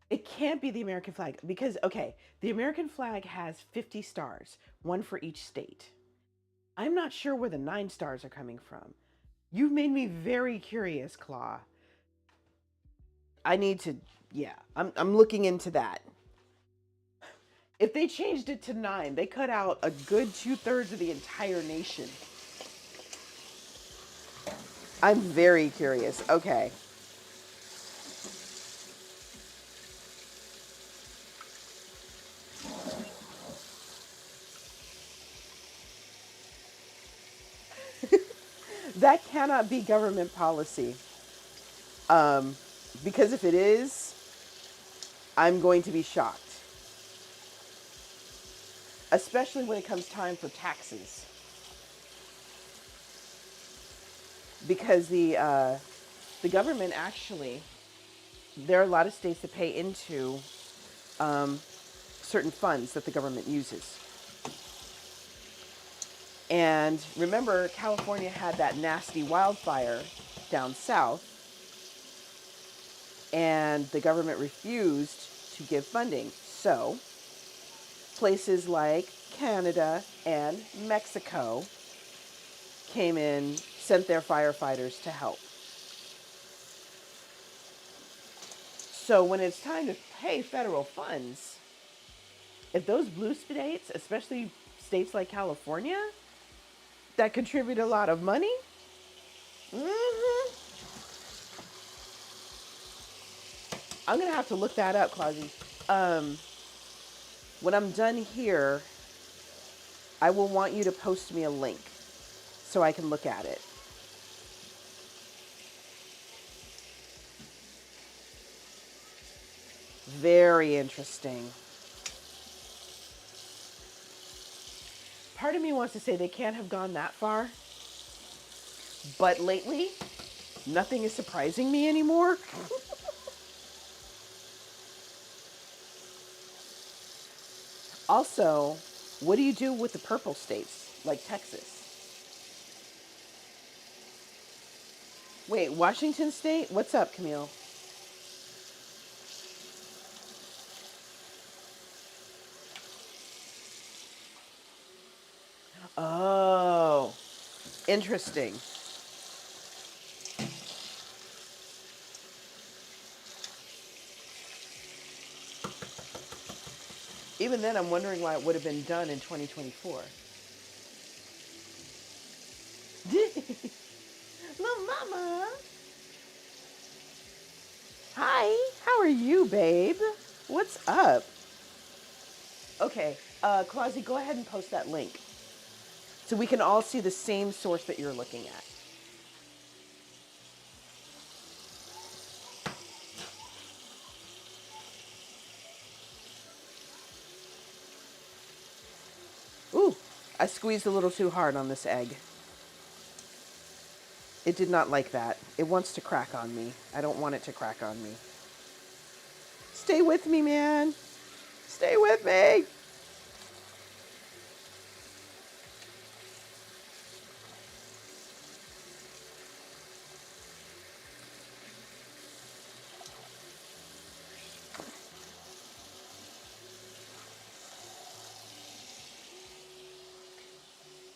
It can't be the American flag because, okay, the American flag has 50 stars, 1 for each state. I'm not sure where the 9 stars are coming from. You've made me very curious, Claw. I need to, yeah, I'm looking into that. If they changed it to 9, they cut out a good 2/3 of the entire nation. I'm very curious. Okay. That cannot be government policy. Because if it is, I'm going to be shocked. Especially when it comes time for taxes. Because the government actually, there are a lot of states that pay into certain funds that the government uses. And remember, California had that nasty wildfire down south, and the government refused to give funding. So, places like Canada and Mexico came in, sent their firefighters to help. So when it's time to pay federal funds, if those blue states, especially states like California, that contribute a lot of money, I'm going to have to look that up, Clausy. When I'm done here, I will want you to post me a link so I can look at it. Very interesting. Part of me wants to say they can't have gone that far, but lately, nothing is surprising me anymore. Also, what do you do with the purple states, like Texas? Wait, Washington State? What's up, Camille? Oh, interesting. Even then, I'm wondering why it would have been done in 2024. Little mama. Hi, how are you, babe? What's up? Okay, Clausy, go ahead and post that link so we can all see the same source that you're looking at. Ooh, I squeezed a little too hard on this egg. It did not like that. It wants to crack on me. I don't want it to crack on me. Stay with me, man. Stay with me.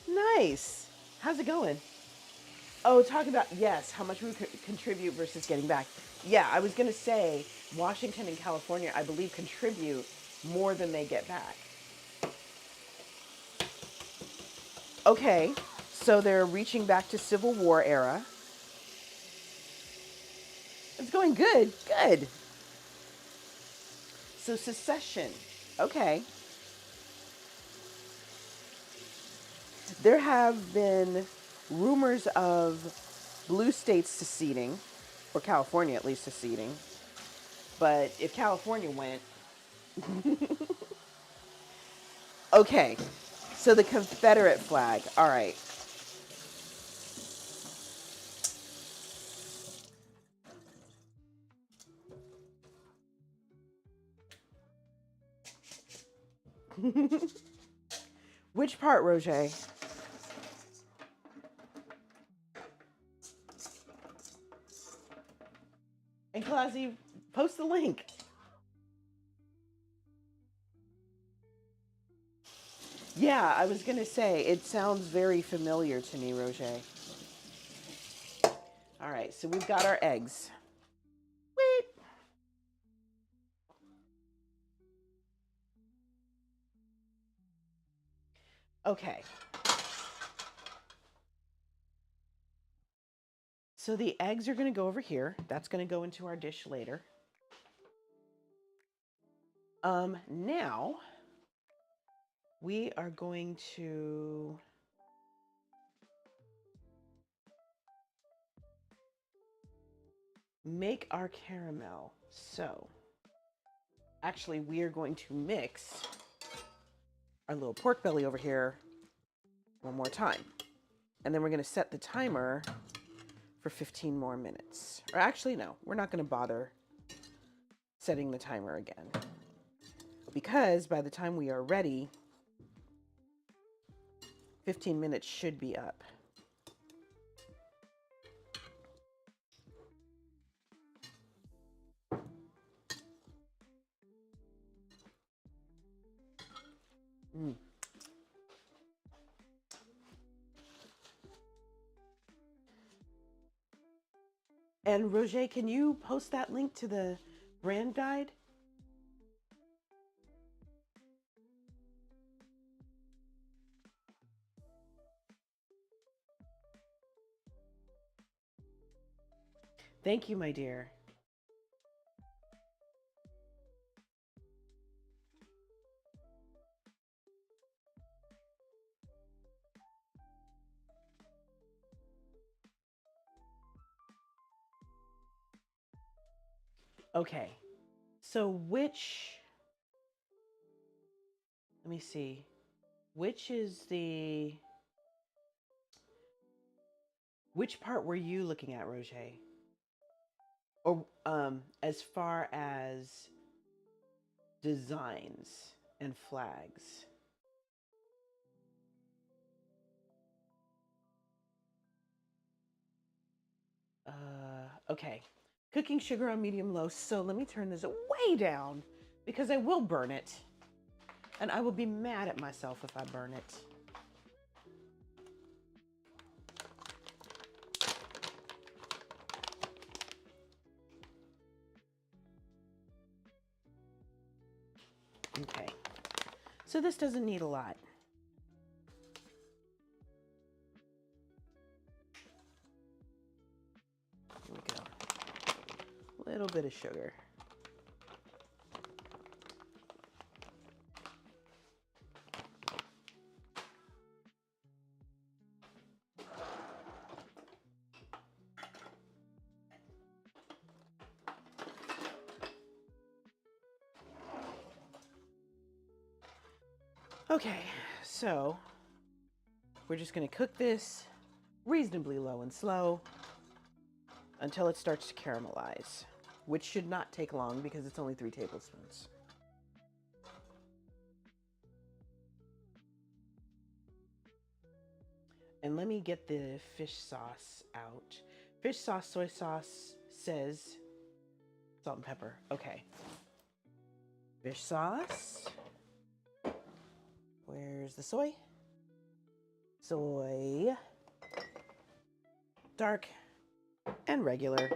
Nice. How's it going? Oh, talking about, yes, how much we contribute versus getting back. Yeah, I was going to say Washington and California, I believe, contribute more than they get back. Okay, so they're reaching back to Civil War era. It's going good, good. So secession, okay. There have been rumors of blue states seceding, or California at least seceding. But if California went, okay. So the Confederate flag, all right. Which part, Roger? And Clausy, post the link. Yeah, I was gonna say, it sounds very familiar to me, Roger. All right, so we've got our eggs. Wait. Okay. So the eggs are gonna go over here. That's gonna go into our dish later. Now we are going to make our caramel. So actually we are going to mix our little pork belly over here one more time. And then we're going to set the timer for 15 more minutes. Or actually, no, we're not going to bother setting the timer again. Because by the time we are ready, 15 minutes should be up. Mm. And Roger, can you post that link to the brand guide? Thank you, my dear. Okay, So let me see, which part were you looking at, Roger? Or as far as designs and flags? Okay. Cooking sugar on medium low. So let me turn this way down because I will burn it. And I will be mad at myself if I burn it. Okay. So this doesn't need a lot. Here we go. A little bit of sugar. Okay, so we're just going to cook this reasonably low and slow until it starts to caramelize, which should not take long because it's only 3 tablespoons. And let me get the fish sauce out. Fish sauce, soy sauce says salt and pepper. Okay. Fish sauce. Where's the soy? Soy. Dark and regular.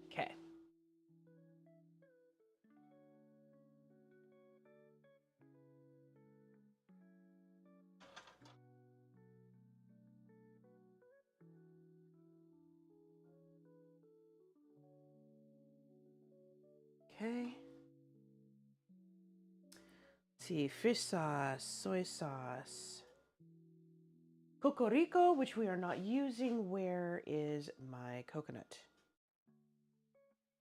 Okay. Okay. Let's see, fish sauce, soy sauce. Cocorico, which we are not using. Where is my coconut?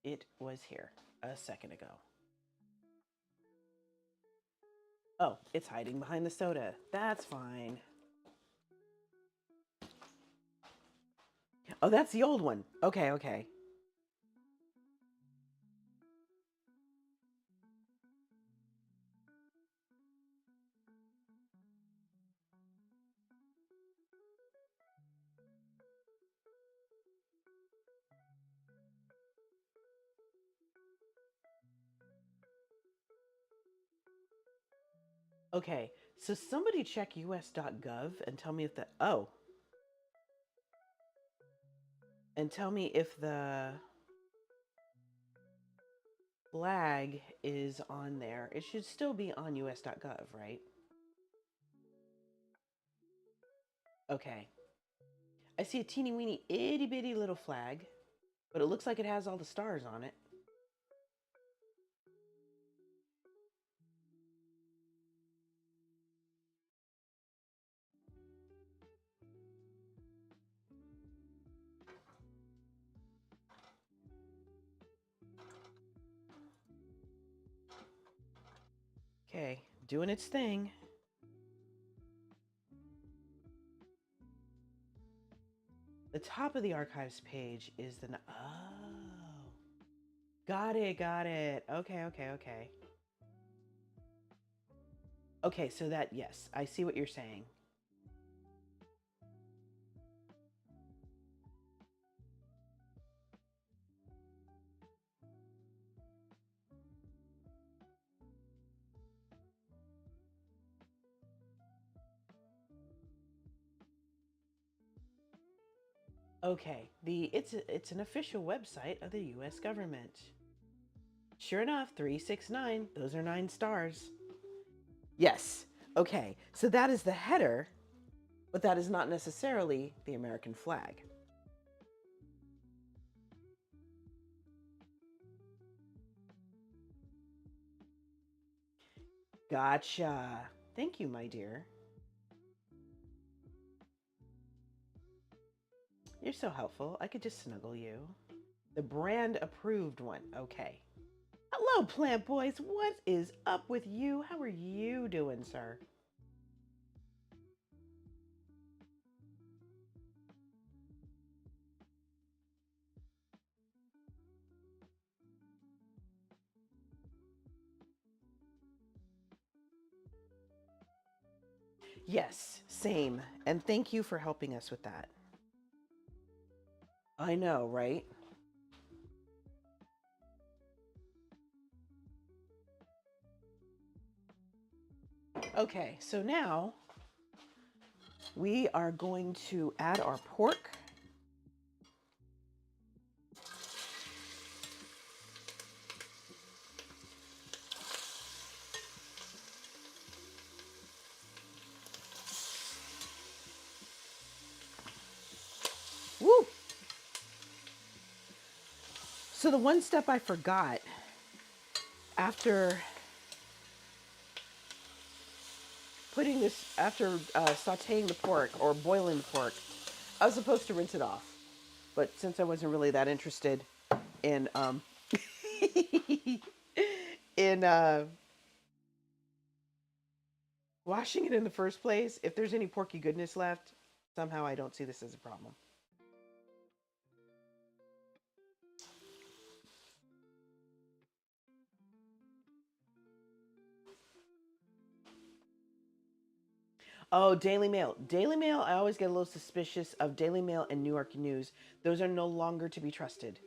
It was here a second ago. Oh, it's hiding behind the soda. That's fine. Oh, that's the old one. Okay, okay. Okay, so somebody check us.gov and tell me if and tell me if the flag is on there. It should still be on us.gov, right? Okay. I see a teeny weeny itty bitty little flag, but it looks like it has all the stars on it. Okay, doing its thing. The top of the archives page is oh. Got it, got it. Okay, okay, okay. Okay, so that, yes, I see what you're saying. Okay, it's an official website of the US government. Sure enough, 369, those are 9 stars. Yes. Okay, so that is the header, but that is not necessarily the American flag. Gotcha. Thank you, my dear. You're so helpful. I could just snuggle you. The brand approved one. Okay. Hello, plant boys. What is up with you? How are you doing, sir? Yes, same. And thank you for helping us with that. I know, right? Okay, so now we are going to add our pork. Woo! So the one step I forgot after sauteing the pork or boiling the pork, I was supposed to rinse it off. But since I wasn't really that interested in in washing it in the first place, if there's any porky goodness left, somehow I don't see this as a problem. Oh, Daily Mail. Daily Mail, I always get a little suspicious of Daily Mail and New York News. Those are no longer to be trusted.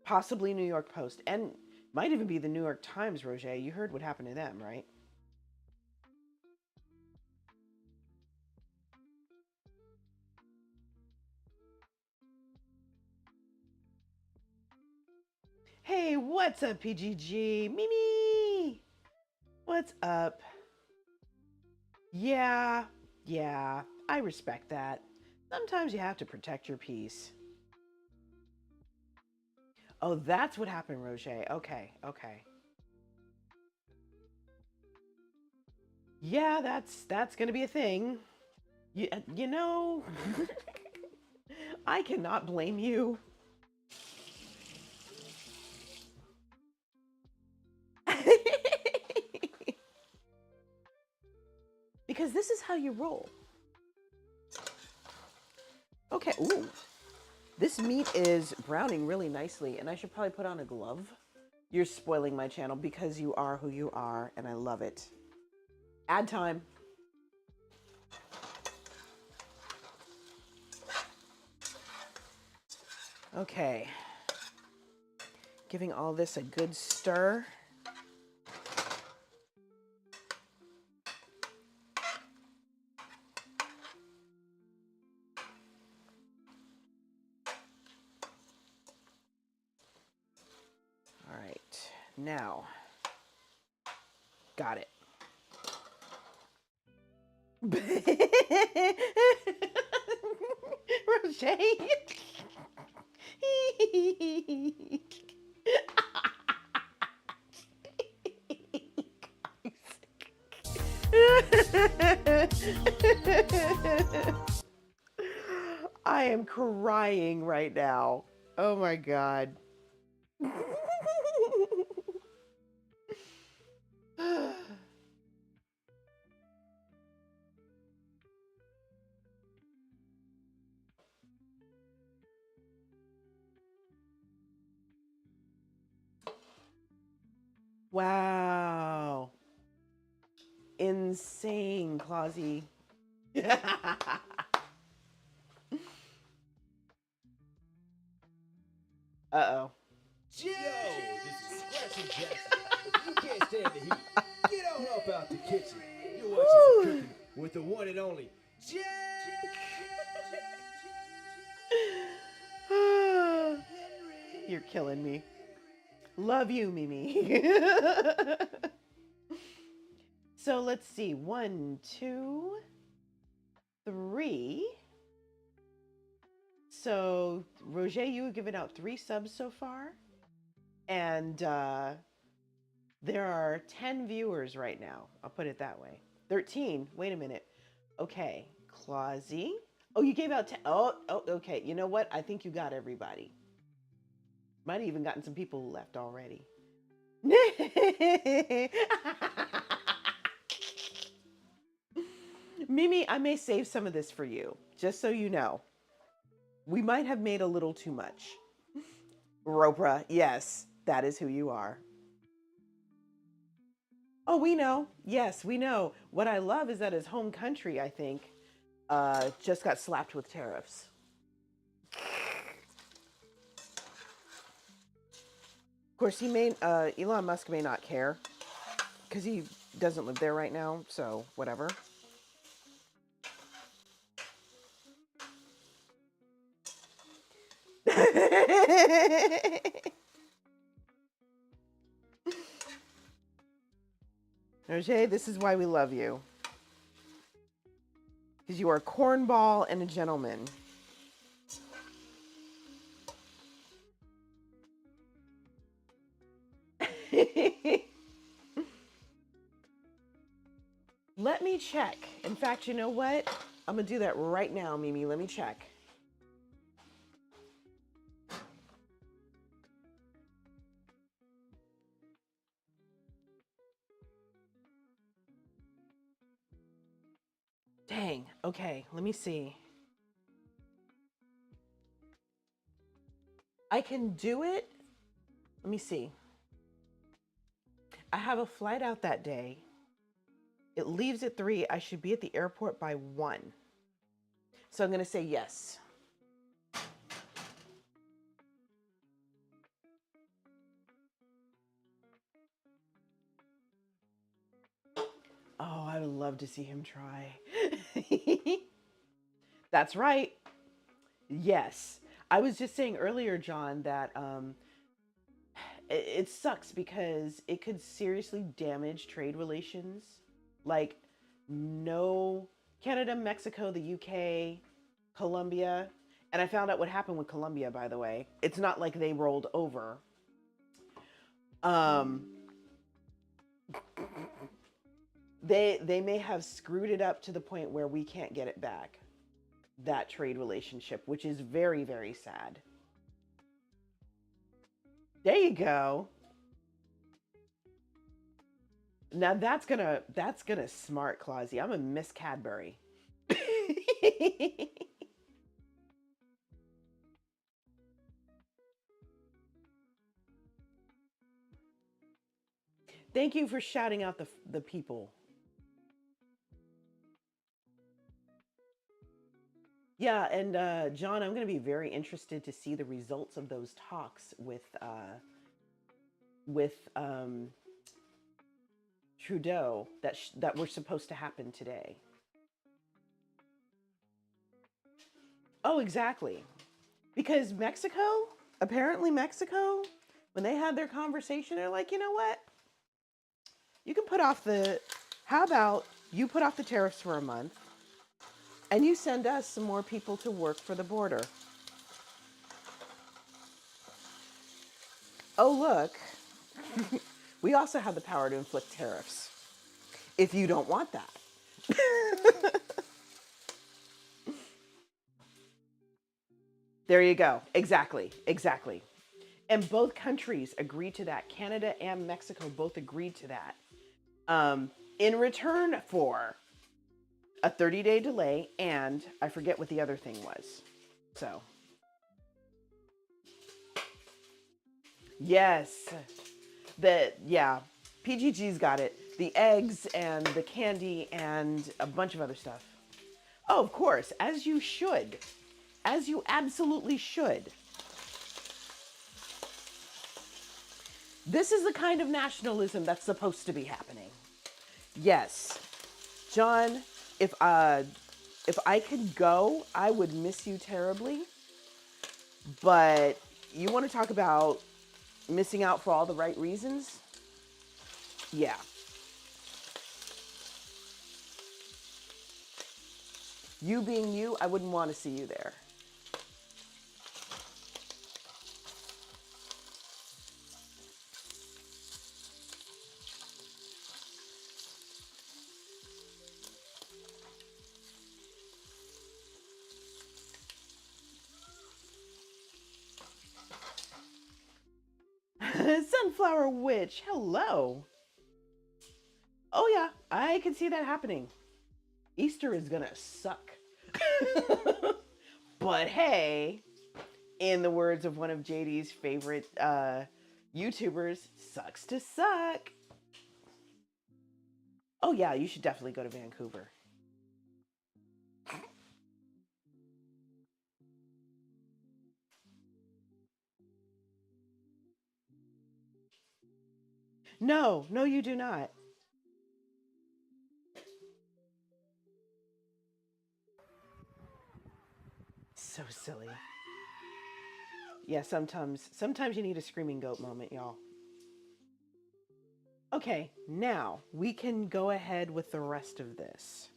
Possibly New York Post. And might even be the New York Times, Roger. You heard what happened to them, right? Hey, what's up, PGG? Mimi! What's up? Yeah, I respect that. Sometimes you have to protect your peace. Oh, that's what happened, Roger. Okay. Yeah, that's gonna be a thing. You know, I cannot blame you. Because this is how you roll. Okay, ooh. This meat is browning really nicely, and I should probably put on a glove. You're spoiling my channel because you are who you are, and I love it. Ad time. Okay. Giving all this a good stir. All right. Now, got it. Roger. I am crying right now. Oh my God. Wow. Insane, Clausy. Uh-oh.
Yo, this is Scratchy Jackson. You can't stand the heat. Get on up out the kitchen. You're watching some cooking with the one and only
You're killing me. Love you, Mimi. So let's see. 1, 2, 3. So, Roger, you have given out 3 subs so far. And there are 10 viewers right now. I'll put it that way. 13. Wait a minute. Okay. Clausy. Oh, you gave out 10. Oh, okay. You know what? I think you got everybody. Might have even gotten some people who left already. Mimi, I may save some of this for you, just so you know. We might have made a little too much. Ropra, yes, that is who you are. Oh, we know. Yes, we know. What I love is that his home country, I think, just got slapped with tariffs. Of course, Elon Musk may not care because he doesn't live there right now, so whatever. Roger, this is why we love you. Because you are a cornball and a gentleman. Let me check. In fact, you know what? I'm going to do that right now, Mimi. Let me check. Dang. Okay, let me see. I can do it. Let me see. I have a flight out that day. It leaves at 3. I should be at the airport by 1. So I'm going to say yes. Oh, I would love to see him try. That's right. Yes. I was just saying earlier, John, that it sucks because it could seriously damage trade relations. Like, no, Canada, Mexico, the UK, Colombia. And I found out what happened with Colombia, by the way. It's not like they rolled over. They may have screwed it up to the point where we can't get it back. That trade relationship, which is very, very sad. There you go. Now that's gonna smart Clausy. I'm a Miss Cadbury. Thank you for shouting out the people. Yeah, and John, I'm going to be very interested to see the results of those talks with Trudeau that were supposed to happen today. Oh, exactly. Because apparently Mexico, when they had their conversation, they're like, you know what? You can how about you put off the tariffs for a month and you send us some more people to work for the border. Oh, look, we also have the power to inflict tariffs if you don't want that. There you go. Exactly. And both countries agreed to that. Canada and Mexico both agreed to that. In return for a 30-day delay, and I forget what the other thing was. So, yes, PGG's got it. The eggs and the candy and a bunch of other stuff. Oh, of course, as you should. As you absolutely should. This is the kind of nationalism that's supposed to be happening. Yes. John, if I could go, I would miss you terribly. But you want to talk about missing out for all the right reasons? Yeah. You being you, I wouldn't want to see you there. Sunflower Witch, hello. Oh yeah, I can see that happening. Easter is gonna suck. But hey, in the words of one of JD's favorite YouTubers, sucks to suck. Oh yeah, you should definitely go to Vancouver. No, no, you do not. So silly. Yeah, sometimes you need a screaming goat moment, y'all. Okay, now we can go ahead with the rest of this.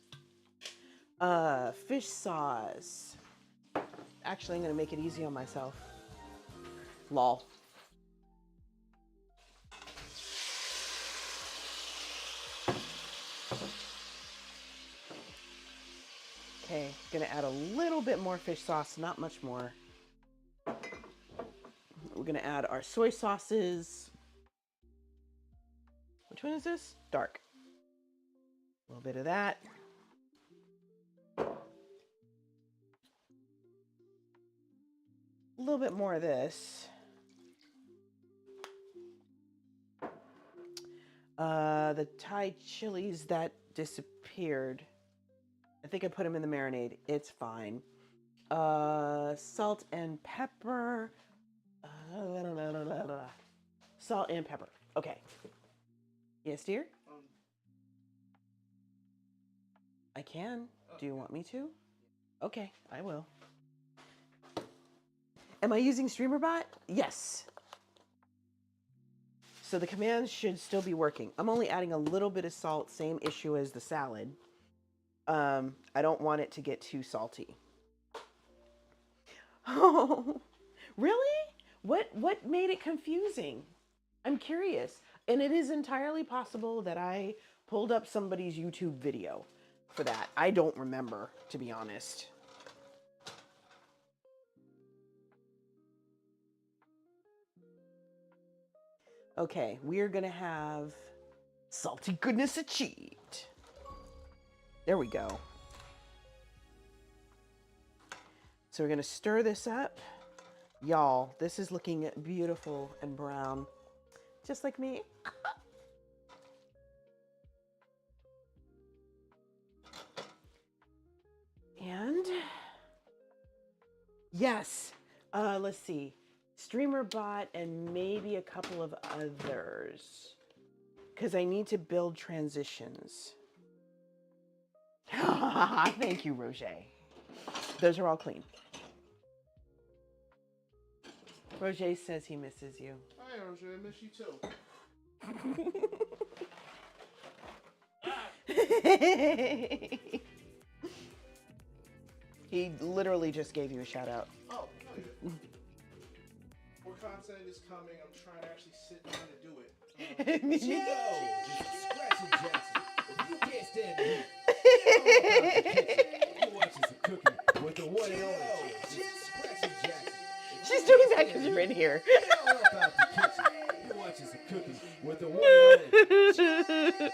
Fish sauce. Actually, I'm gonna make it easy on myself. Lol. Okay, gonna add a little bit more fish sauce, not much more. We're gonna add our soy sauces. Which one is this? Dark. A little bit of that. A little bit more of this. The Thai chilies that disappeared. I think I put them in the marinade. It's fine. Salt and pepper. Salt and pepper. Okay. Yes, dear? I can. Do you want me to? Okay, I will. Am I using StreamerBot? Yes. So the commands should still be working. I'm only adding a little bit of salt, same issue as the salad. I don't want it to get too salty. Oh, really? What made it confusing? I'm curious. And it is entirely possible that I pulled up somebody's YouTube video for that. I don't remember, to be honest. Okay, we're gonna have salty goodness achieved. There we go. So we're gonna stir this up. Y'all, this is looking beautiful and brown, just like me. And yes, let's see. StreamerBot and maybe a couple of others, because I need to build transitions. Thank you, Roger. Those are all clean. Roger says he misses you.
Hi, Roger. I miss you too.
He literally just gave you a shout out.
Oh, no, more content is coming. I'm trying to actually sit down and do it.
Yo, this is Scratching Jackson. If you can't stand the heat, you're watching some cooking with the one and only. This is Scratching Jackson.
She's doing that because you're in here.
Get all up out the kitchen. You're watching some cooking with the one and only.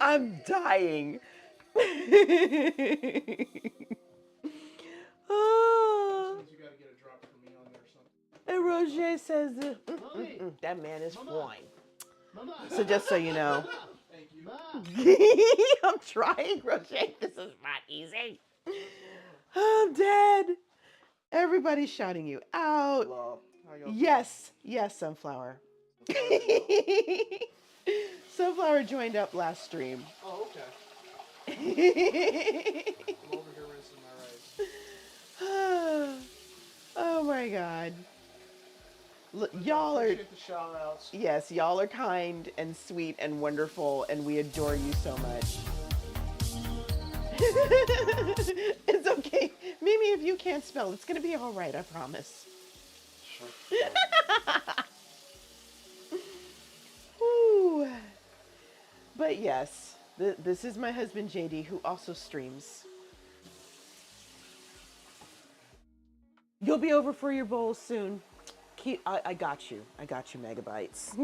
I'm dying. Oh.
You gotta get a drop for me on there or something.
And Roger says, that man is fine. So just so you know.
Thank you.
I'm trying, Roger. This is not easy. I'm dead. Everybody's shouting you out.
Hello. How y'all
Yes, yes, Sunflower. Sunflower joined up last stream.
doing? Oh, okay. I'm over here rinsing my rice.
Oh my God. Look, y'all are,
Appreciate the shout outs.
yes, y'all are kind and sweet and wonderful, and we adore you so much. It's okay. Mimi, if you can't spell, it's going to be all right, I promise.
Sure.
Whew. But yes, this is my husband, JD, who also streams. You'll be over for your bowl soon. I got you. I got you, megabytes.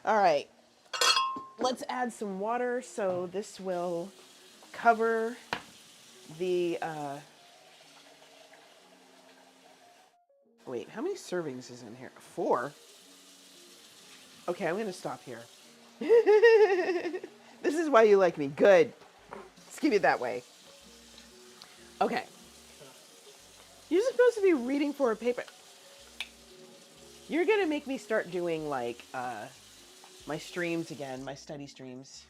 All right. Let's add some water so this will cover the... Wait, how many servings is in here? 4? Okay, I'm going to stop here. This is why you like me. Good. Let's keep it that way. Okay. You're supposed to be reading for a paper. You're going to make me start doing, like, my streams again, my study streams.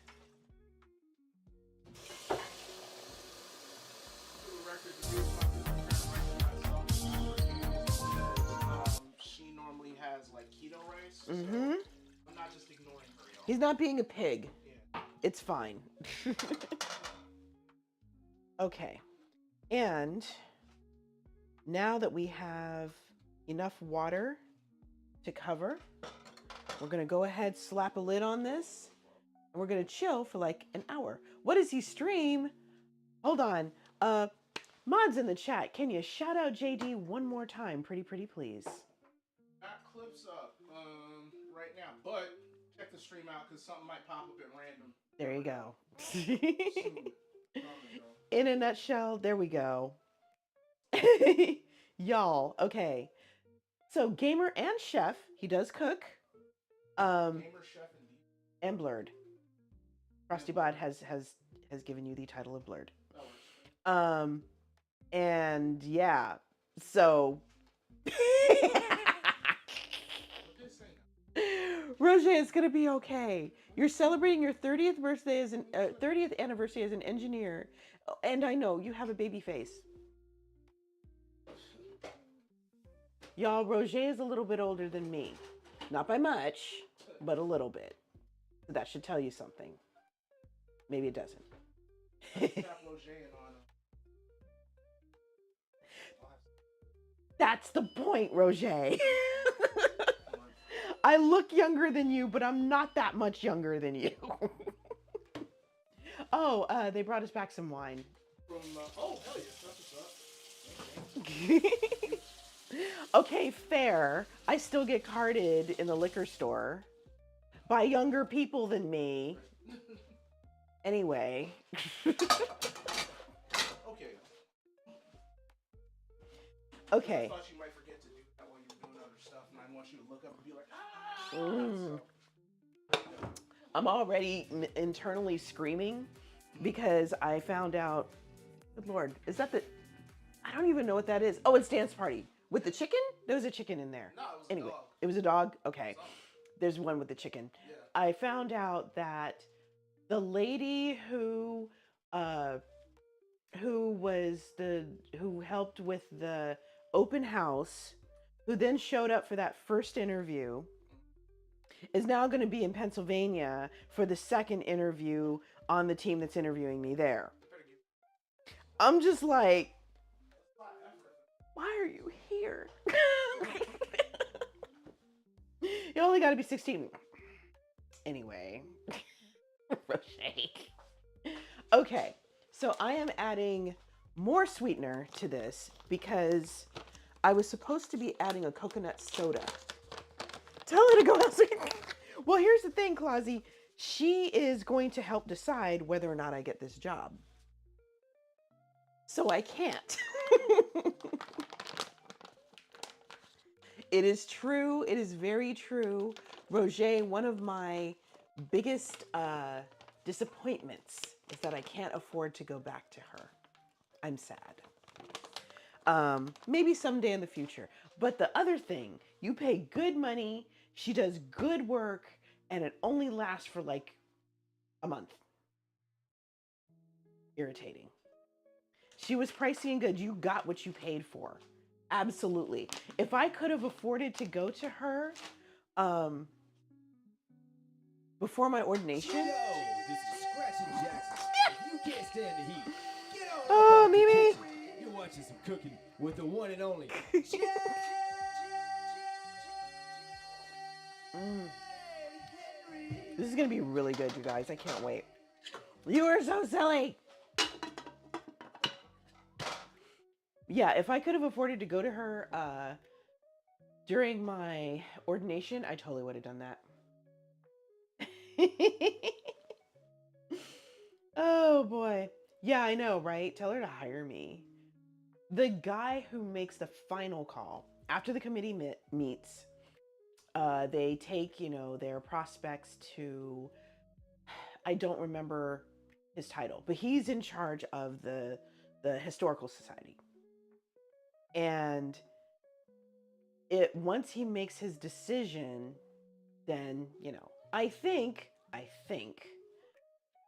She normally has like keto rice.
Mm-hmm.
So I'm not just ignoring her, y'all.
He's not being a pig.
Yeah.
It's fine. Okay. And now that we have enough water to cover, we're going to go ahead, slap a lid on this, and we're going to chill for like an hour. What does he stream? Hold on. Mods in the chat, can you shout out JD one more time? Pretty please.
That clips up right now, but check the stream out because something might pop up at random.
There you go.
Soon.
In a nutshell, there we go. Y'all, okay. So gamer and chef, he does cook.
Gamer, chef,
And blurred. FrostyBot has given you the title of blurred. And yeah, so Roger, it's gonna be okay. You're celebrating your 30th birthday as 30th anniversary as an engineer, and I know you have a baby face. Y'all, Roger is a little bit older than me, not by much, but a little bit. That should tell you something. Maybe it doesn't. That's the point, Roger. I look younger than you, but I'm not that much younger than you. Oh, they brought us back some wine.
From, oh, hell yeah, that's what's up.
Okay, fair. I still get carded in the liquor store by younger people than me. Anyway. Okay.
I thought you might forget to do that while you're doing other stuff, and I want you to look up and be like,
I'm already internally screaming because I found out, good Lord, is that the, I don't even know what that is. Oh, it's dance party. With the chicken? There was a chicken in there.
No, it was
anyway,
a dog.
It was a dog? Okay. There's one with the chicken.
Yeah.
I found out that the lady who helped with the open house, who then showed up for that first interview, is now going to be in Pennsylvania for the second interview on the team that's interviewing me there. I'm just like, why are you here? You only got to be 16. Anyway. Okay, so I am adding more sweetener to this because I was supposed to be adding a coconut soda. Tell her to go outside. Well, here's the thing, Clausy. She is going to help decide whether or not I get this job. So I can't. It is true. It is very true. Roger, one of my biggest disappointments is that I can't afford to go back to her. I'm sad. Maybe someday in the future. But the other thing, you pay good money, she does good work, and it only lasts for like a month. Irritating. She was pricey and good. You got what you paid for. Absolutely. If I could have afforded to go to her before my ordination.
Yo, this is Scratching Jackson. If you can't stand the heat, get on
Oh,
up out the
Mimi.
kitchen. You're watching some cooking with the one and only.
This is going to be really good, you guys. I can't wait. You are so silly. Yeah, if I could have afforded to go to her during my ordination, I totally would have done that. Oh boy. Yeah, I know, right? Tell her to hire me. The guy who makes the final call after the committee meets, they take, their prospects to, I don't remember his title, but he's in charge of the historical society. And once he makes his decision, then, I think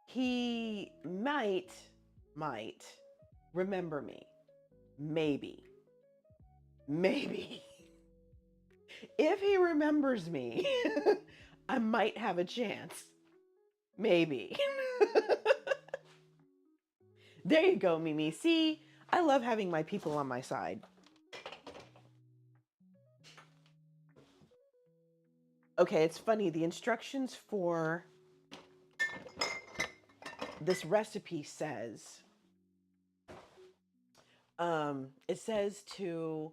he might remember me. Maybe. If he remembers me, I might have a chance. Maybe. There you go, Mimi. See, I love having my people on my side. Okay, it's funny. The instructions for this recipe says, it says to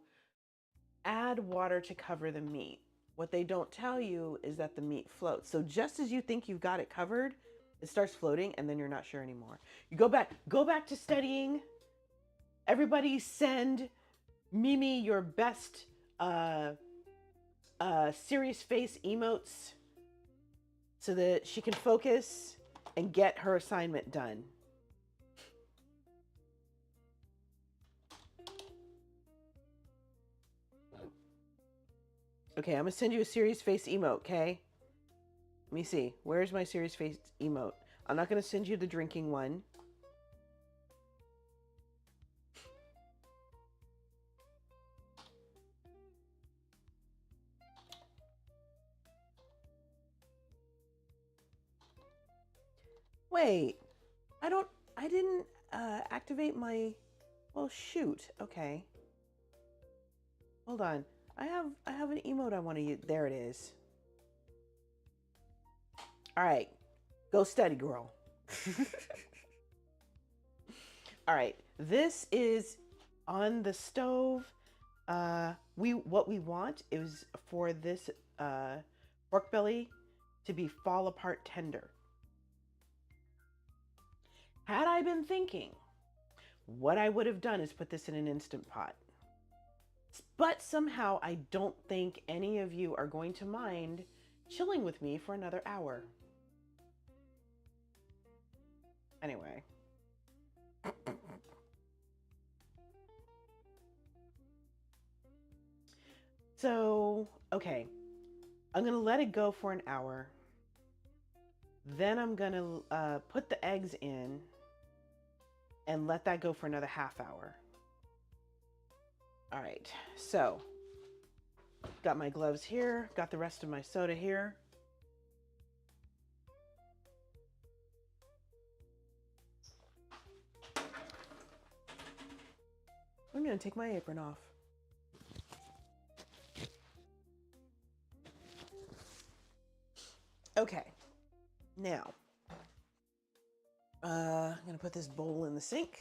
add water to cover the meat. What they don't tell you is that the meat floats. So just as you think you've got it covered, it starts floating, and then you're not sure anymore. You go back to studying. Everybody send Mimi your best serious face emotes so that she can focus and get her assignment done. Okay, I'm gonna send you a serious face emote, okay? Let me see. Where's my serious face emote? I'm not gonna send you the drinking one. Wait, I didn't activate my, well, shoot. Okay. Hold on. I have an emote I want to use. There it is. All right. Go study, girl. All right. This is on the stove. What we want is for this pork belly to be fall apart tender. Had I been thinking, what I would have done is put this in an Instant Pot. But somehow I don't think any of you are going to mind chilling with me for another hour. Anyway. So, okay. I'm going to let it go for an hour. Then I'm going to put the eggs in and let that go for another half hour. All right, so got my gloves here, got the rest of my soda here. I'm gonna take my apron off. Okay, now, I'm gonna put this bowl in the sink.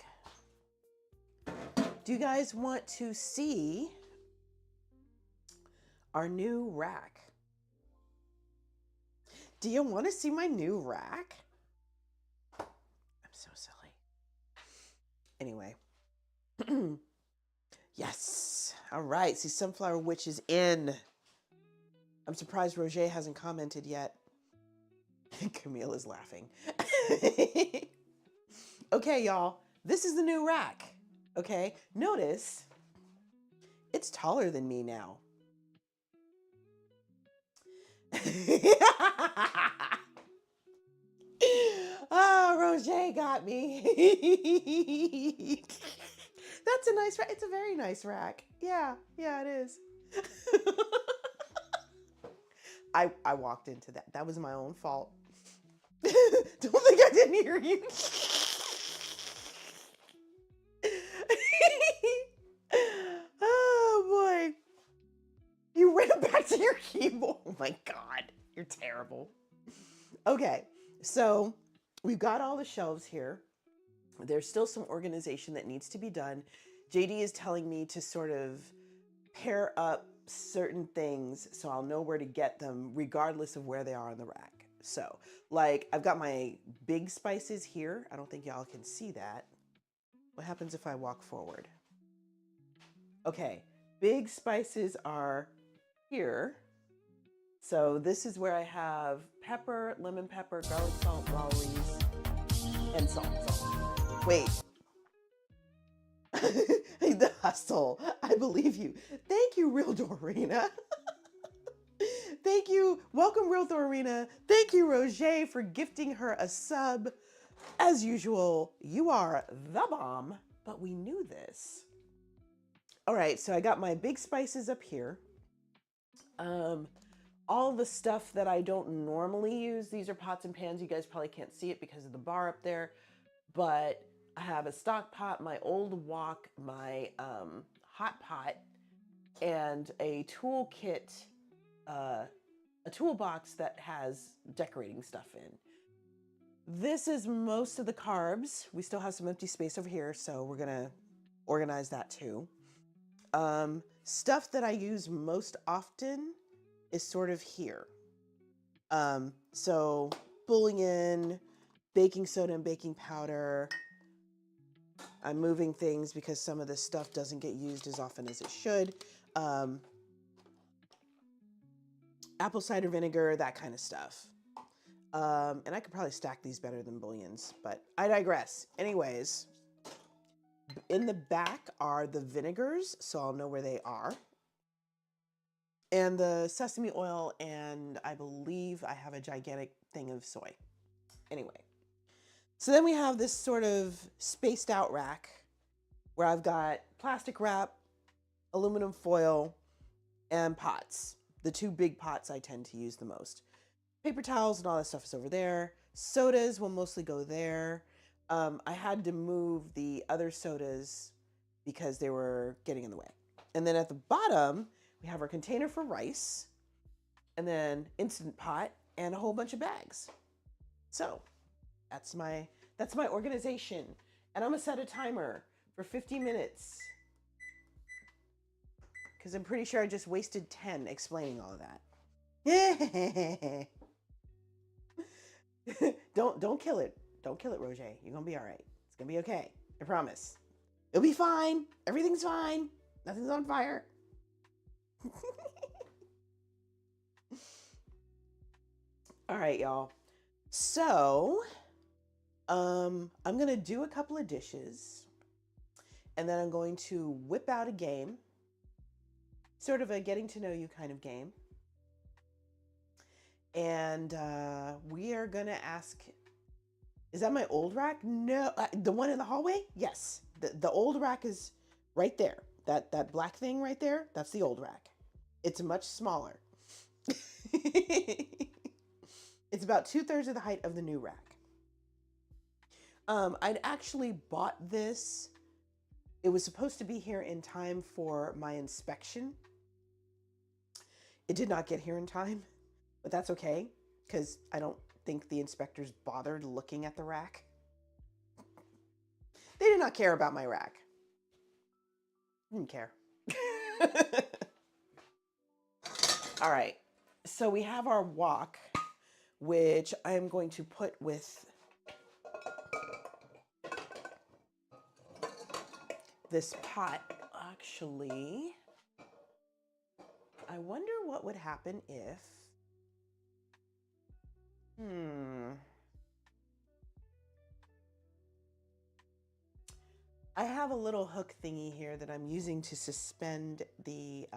Do you guys want to see our new rack? Do you want to see my new rack? I'm so silly. Anyway. Yes. All right. See, Sunflower Witch is in. I'm surprised Roger hasn't commented yet. Camille is laughing. Okay, y'all. This is the new rack. Okay, notice it's taller than me now. Oh, Roger got me. That's a nice rack. It's a very nice rack. Yeah, it is. I walked into that. That was my own fault. Don't think I didn't hear you. Oh boy. You ran back to your keyboard. Oh my God. You're terrible. Okay. So we've got all the shelves here. There's still some organization that needs to be done. JD is telling me to sort of pair up certain things so I'll know where to get them regardless of where they are on the rack. So, like, I've got my big spices here. I don't think y'all can see that. What happens if I walk forward? Okay, big spices are here. So this is where I have pepper, lemon pepper, garlic salt, lollies, and salt. Wait. The hustle. I believe you. Thank you, Real Dorina. Thank you. Welcome, Real Dorina. Thank you, Roger, for gifting her a sub. As usual, you are the bomb, but we knew this. All right, so I got my big spices up here. All the stuff that I don't normally use, these are pots and pans. You guys probably can't see it because of the bar up there, but I have a stock pot, my old wok, my hot pot, and a toolkit, a toolbox that has decorating stuff in. This is most of the carbs. We still have some empty space over here, so we're gonna organize that too. Stuff that I use most often is sort of here. So bouillon, baking soda and baking powder. I'm moving things because some of this stuff doesn't get used as often as it should. Apple cider vinegar, that kind of stuff. And I could probably stack these better than bouillons, but I digress. Anyways, in the back are the vinegars, so I'll know where they are. And the sesame oil, and I believe I have a gigantic thing of soy. Anyway, so then we have this sort of spaced out rack where I've got plastic wrap, aluminum foil, and pots. The two big pots I tend to use the most. Paper towels and all that stuff is over there. Sodas will mostly go there. I had to move the other sodas because they were getting in the way. And then at the bottom, we have our container for rice, and then Instant Pot, and a whole bunch of bags. So that's my organization. And I'm gonna set a timer for 50 minutes because I'm pretty sure I just wasted 10 explaining all of that. Don't kill it. Don't kill it, Roger. You're gonna be all right. It's gonna be okay. I promise. It'll be fine. Everything's fine. Nothing's on fire. All right, y'all. So, I'm gonna do a couple of dishes, and then I'm going to whip out a game, sort of a getting to know you kind of game. And we are gonna ask, is that my old rack? No, the one in the hallway? Yes, the old rack is right there. That black thing right there, that's the old rack. It's much smaller. It's about 2/3 of the height of the new rack. I'd actually bought this. It was supposed to be here in time for my inspection. It did not get here in time, but that's okay, because I don't think the inspectors bothered looking at the rack. They did not care about my rack. Didn't care. All right, so we have our wok, which I am going to put with this pot. Actually, I wonder what would happen if, I have a little hook thingy here that I'm using to suspend the,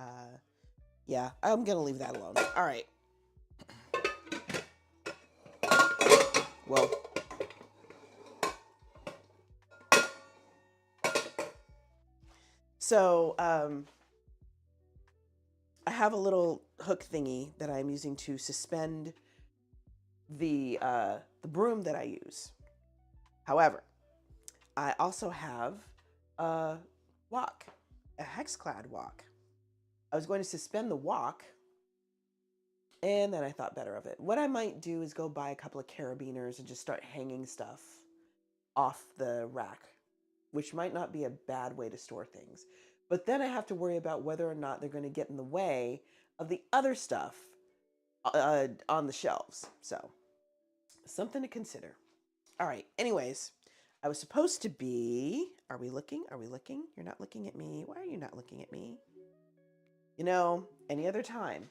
yeah, I'm gonna leave that alone. All right. Well, so I have a little hook thingy that I'm using to suspend the broom that I use. However, I also have a wok, a hex-clad wok. I was going to suspend the wok, and then I thought better of it. What I might do is go buy a couple of carabiners and just start hanging stuff off the rack which might not be a bad way to store things. But then I have to worry about whether or not they're going to get in the way of the other stuff on the shelves. So, something to consider. All right. Anyways, I was supposed to be. Are we looking? Are we looking? You're not looking at me. Why are you not looking at me? You know, any other time.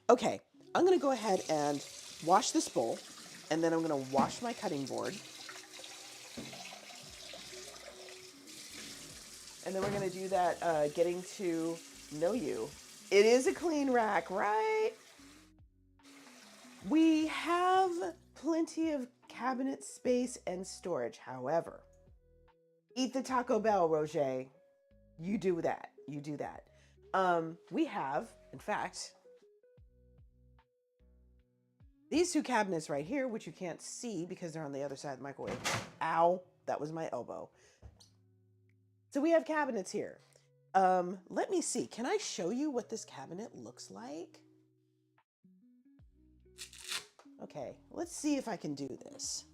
Okay. I'm going to go ahead and wash this bowl. And then I'm going to wash my cutting board. And then we're going to do that getting to know you. It is a clean rack, right? We have plenty of cabinet space and storage. However, eat the Taco Bell, Roger. You do that. You do that. We have, in fact, these two cabinets right here, which you can't see because they're on the other side of the microwave. Ow, that was my elbow. So we have cabinets here. Let me see. Can I show you what this cabinet looks like? Okay, let's see if I can do this.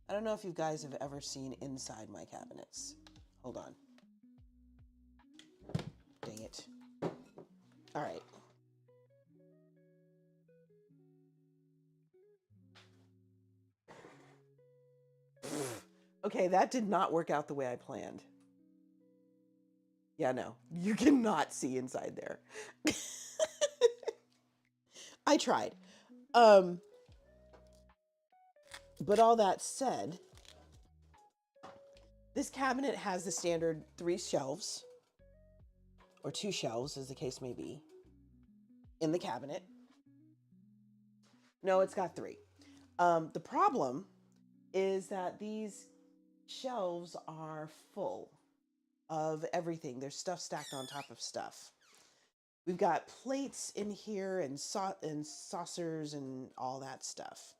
I don't know if you guys have ever seen inside my cabinets. Hold on. Dang it. All right. Okay, that did not work out the way I planned. Yeah, no, you cannot see inside there. I tried. But all that said, this cabinet has the standard 3 shelves, or 2 shelves, as the case may be, in the cabinet. No, it's got 3. The problem is that these shelves are full of everything. There's stuff stacked on top of stuff. We've got plates in here and saucers and all that stuff.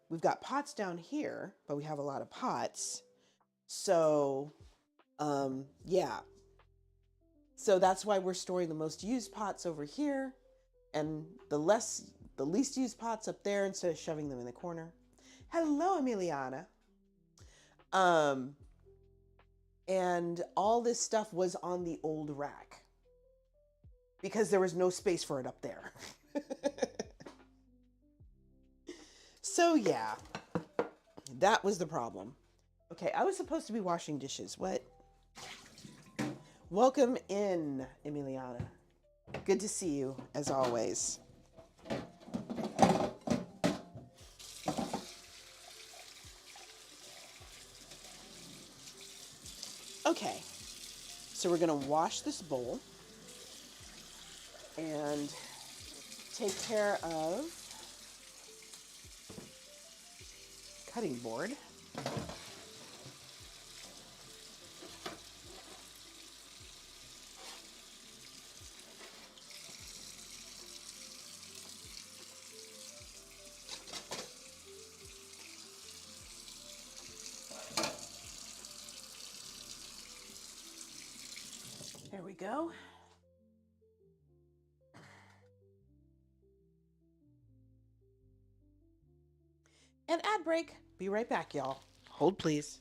We've got pots down here, but we have a lot of pots. So, yeah. So that's why we're storing the most used pots over here and the least used pots up there instead of shoving them in the corner. Hello, Emiliana. And all this stuff was on the old rack because there was no space for it up there. So yeah, that was the problem. Okay, I was supposed to be washing dishes. What? Welcome in, Emiliana. Good to see you, as always. Okay, so we're gonna wash this bowl and take care of cutting board. There we go. And ad break. Be right back, y'all. Hold, please.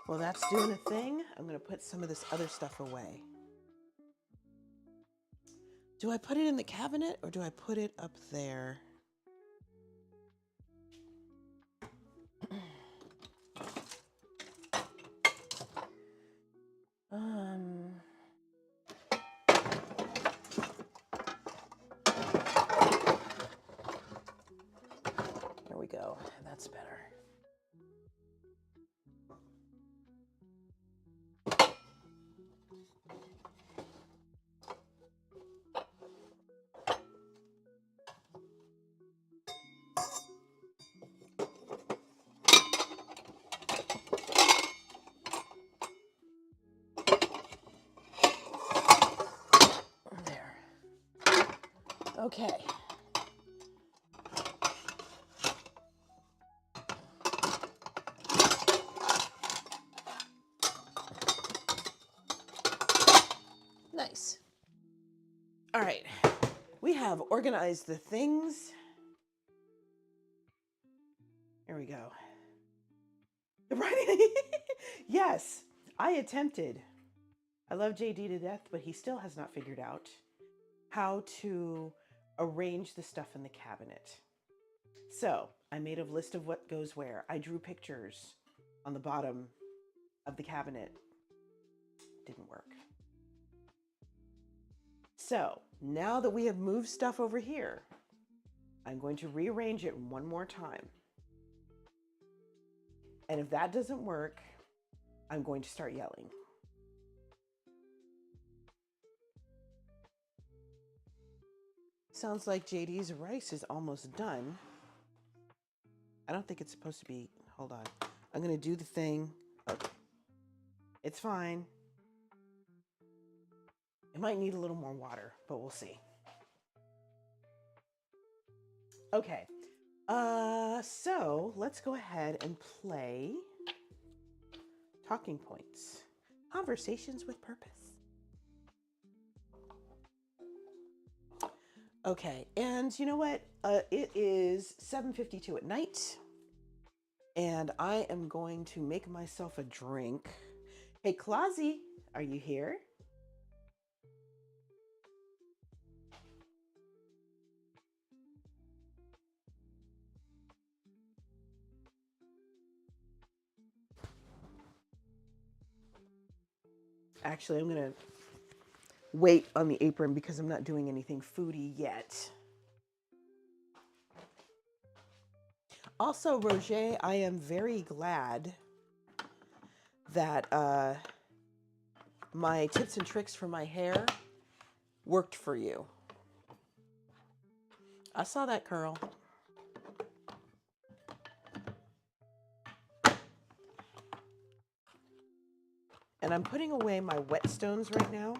Well, that's doing a thing. I'm going to put some of this other stuff away. Do I put it in the cabinet or do I put it up there? That's better. There. Okay. Nice. All right. We have organized the things. Here we go. Right? Yes, I attempted. I love JD to death, but he still has not figured out how to arrange the stuff in the cabinet. So I made a list of what goes where. I drew pictures on the bottom of the cabinet. Didn't work. So now that we have moved stuff over here, I'm going to rearrange it one more time. And if that doesn't work, I'm going to start yelling. Sounds like JD's rice is almost done. I don't think it's supposed to be, hold on. I'm gonna do the thing. Okay. It's fine. It might need a little more water, but we'll see. Okay, so let's go ahead and play Talking Points. Conversations with Purpose. Okay, and you know what? It is 7:52 at night, and I am going to make myself a drink. Hey, Clausy, are you here? Actually, I'm gonna wait on the apron because I'm not doing anything foodie yet. Also, Roger, I am very glad that my tips and tricks for my hair worked for you. I saw that curl. And I'm putting away my whetstones right now.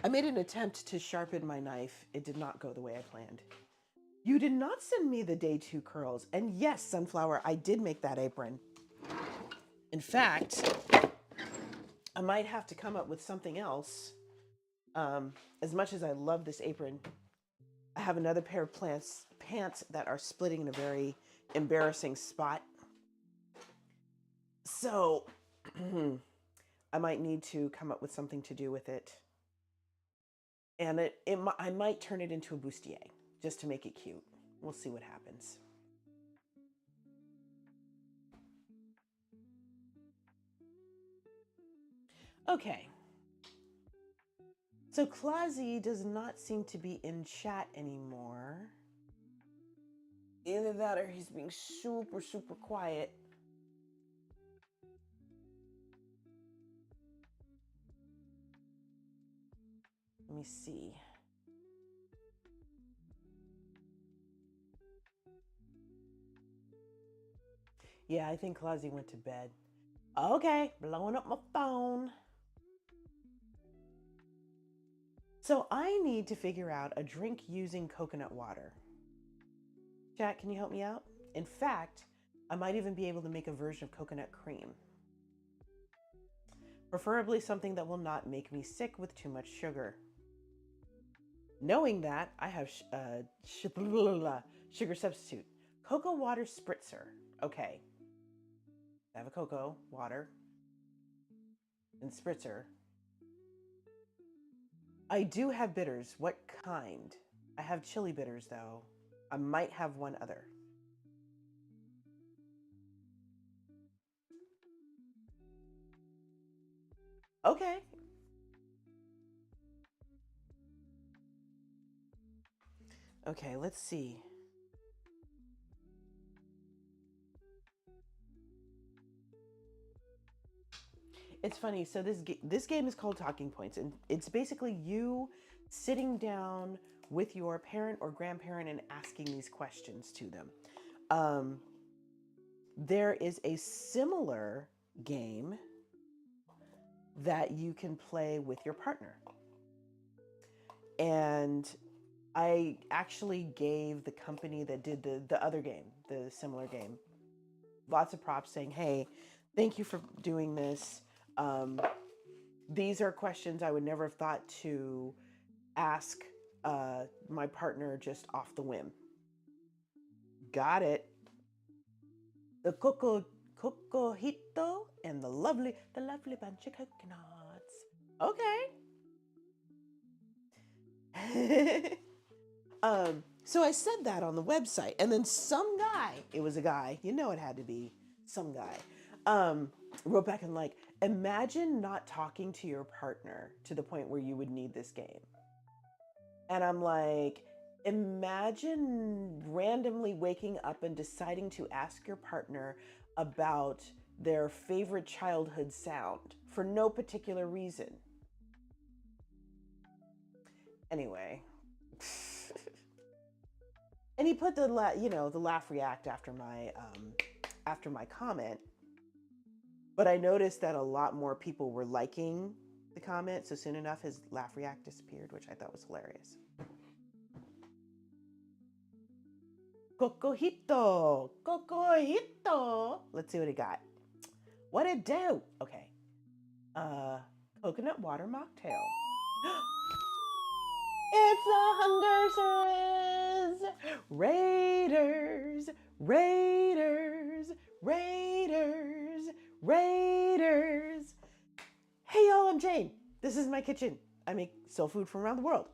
I made an attempt to sharpen my knife. It did not go the way I planned. You did not send me the day 2 curls. And yes, Sunflower, I did make that apron. In fact, I might have to come up with something else. As much as I love this apron, I have another pair of pants that are splitting in a very embarrassing spot. So I might need to come up with something to do with it. And I might turn it into a bustier just to make it cute. We'll see what happens. Okay. So Clausy does not seem to be in chat anymore. Either that or he's being super, super quiet. Let me see. Yeah, I think Clausy went to bed. Okay, blowing up my phone. So I need to figure out a drink using coconut water. Chat, can you help me out? In fact, I might even be able to make a version of coconut cream. Preferably something that will not make me sick with too much sugar. Knowing that, I have sugar substitute. Cocoa water spritzer. Okay. I have a cocoa water and spritzer. I do have bitters. What kind? I have chili bitters, though. I might have one other. Okay. Okay, let's see. It's funny. So this game is called Talking Points, and it's basically you sitting down with your parent or grandparent and asking these questions to them. There is a similar game that you can play with your partner. And I actually gave the company that did the other game, the similar game, lots of props saying, hey, thank you for doing this. These are questions I would never have thought to ask my partner just off the whim. Got it. The cocojito and the lovely bunch of coconuts. Okay. So I said that on the website, and then some guy, it was a guy, you know it had to be some guy, wrote back and like, imagine not talking to your partner to the point where you would need this game. And I'm like, imagine randomly waking up and deciding to ask your partner about their favorite childhood sound for no particular reason. Anyway. And he put the laugh react after my comment. But I noticed that a lot more people were liking the comment, so soon enough his laugh react disappeared, which I thought was hilarious. Cocojito. Let's see what he got. What it do? Okay. Coconut water mocktail. It's the Honduras! Raiders! Hey y'all, I'm Jane. This is my kitchen. I make soul food from around the world.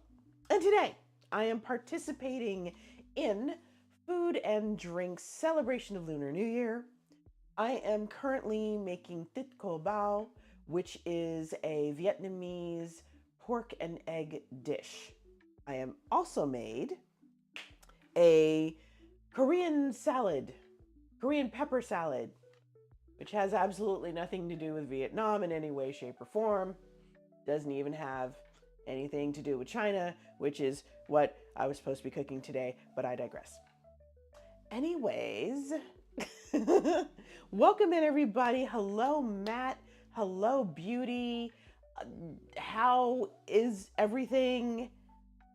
And today, I am participating in Food and Drinks Celebration of Lunar New Year. I am currently making Thit, which is a Vietnamese pork and egg dish. I am also made a Korean pepper salad, which has absolutely nothing to do with Vietnam in any way, shape, or form. Doesn't even have anything to do with China, which is what I was supposed to be cooking today, but I digress. Anyways, welcome in everybody. Hello, Matt. Hello, Beauty. How is everything?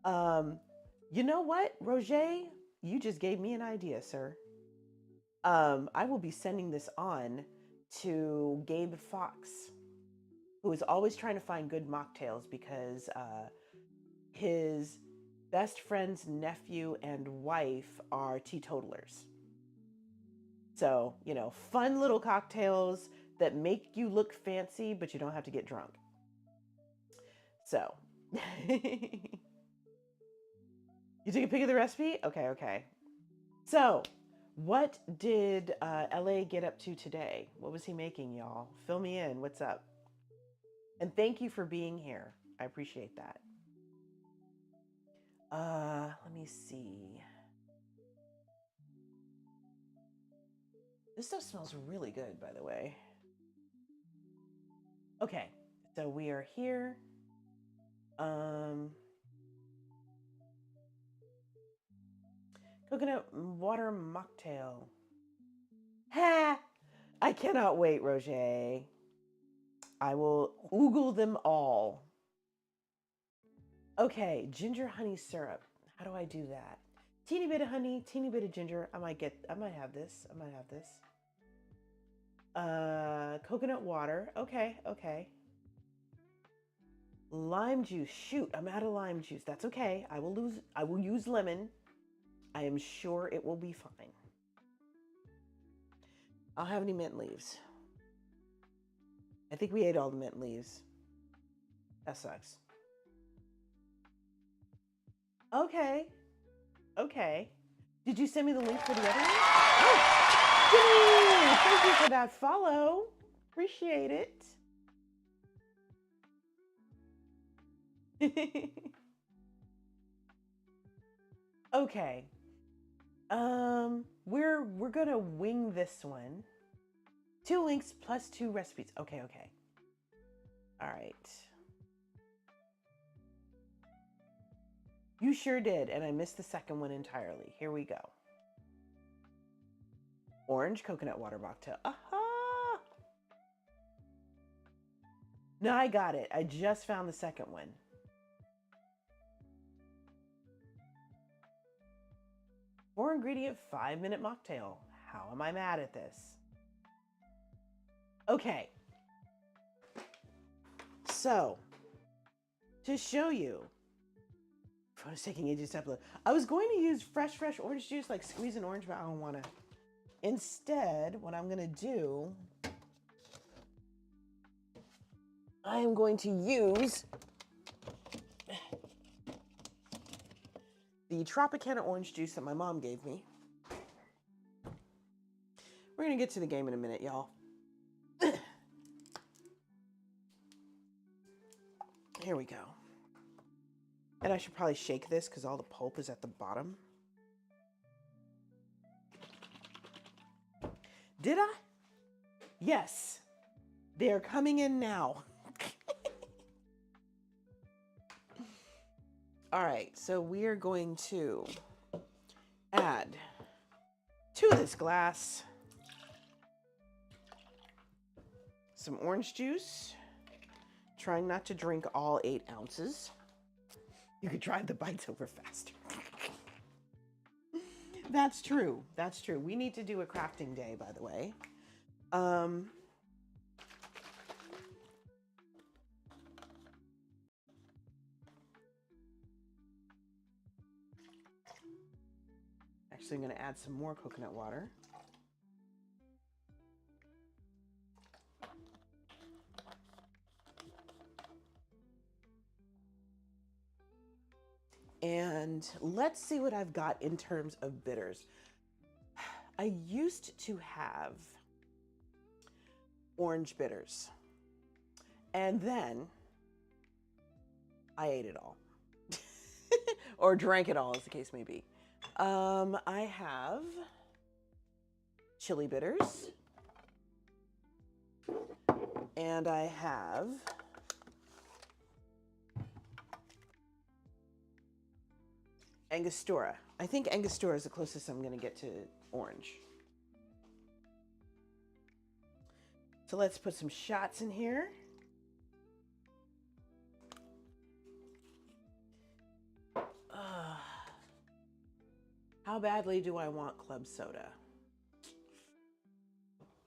You know what, Roger? You just gave me an idea, sir. I will be sending this on to Gabe Fox, who is always trying to find good mocktails because his best friend's nephew and wife are teetotalers. So, fun little cocktails that make you look fancy, but you don't have to get drunk. So, you took a peek at the recipe? Okay. So, what did LA get up to today? What was he making, y'all? Fill me in. What's up? And thank you for being here. I appreciate that. Let me see. This stuff smells really good, by the way. Okay, so we are here. Coconut water mocktail. Ha! I cannot wait, Roger. I will oogle them all. Okay, ginger honey syrup. How do I do that? Teeny bit of honey, teeny bit of ginger. I might have this. Coconut water. Okay. Lime juice. Shoot, I'm out of lime juice. That's okay. I will use lemon. I am sure it will be fine. I'll have any mint leaves. I think we ate all the mint leaves. That sucks. Okay. Did you send me the link for the other one? Oh, Jimmy! Thank you for that follow. Appreciate it. Okay. We're gonna wing this one. 2 links plus 2 recipes. Okay. All right. You sure did, and I missed the second one entirely. Here we go. Orange coconut water mocktail. Aha! No, I got it. I just found the second one. Four ingredient, 5-minute mocktail. How am I mad at this? Okay. So, to show you, phone is taking ages to upload. I was going to use fresh orange juice, like squeeze an orange, but I don't want to. Instead, what I'm going to do, I am going to use the Tropicana orange juice that my mom gave me. We're going to get to the game in a minute, y'all. Here we go. And I should probably shake this because all the pulp is at the bottom. Did I? Yes. They're coming in now. All right, so we are going to add to this glass some orange juice, trying not to drink all 8 ounces. You could drive the bites over faster. That's true. That's true. We need to do a crafting day, by the way. Actually, I'm going to add some more coconut water. And let's see what I've got in terms of bitters. I used to have orange bitters, and then I ate it all. Or drank it all, as the case may be. I have chili bitters, and I have Angostura. I think Angostura is the closest I'm going to get to orange. So let's put some shots in here. How badly do I want club soda?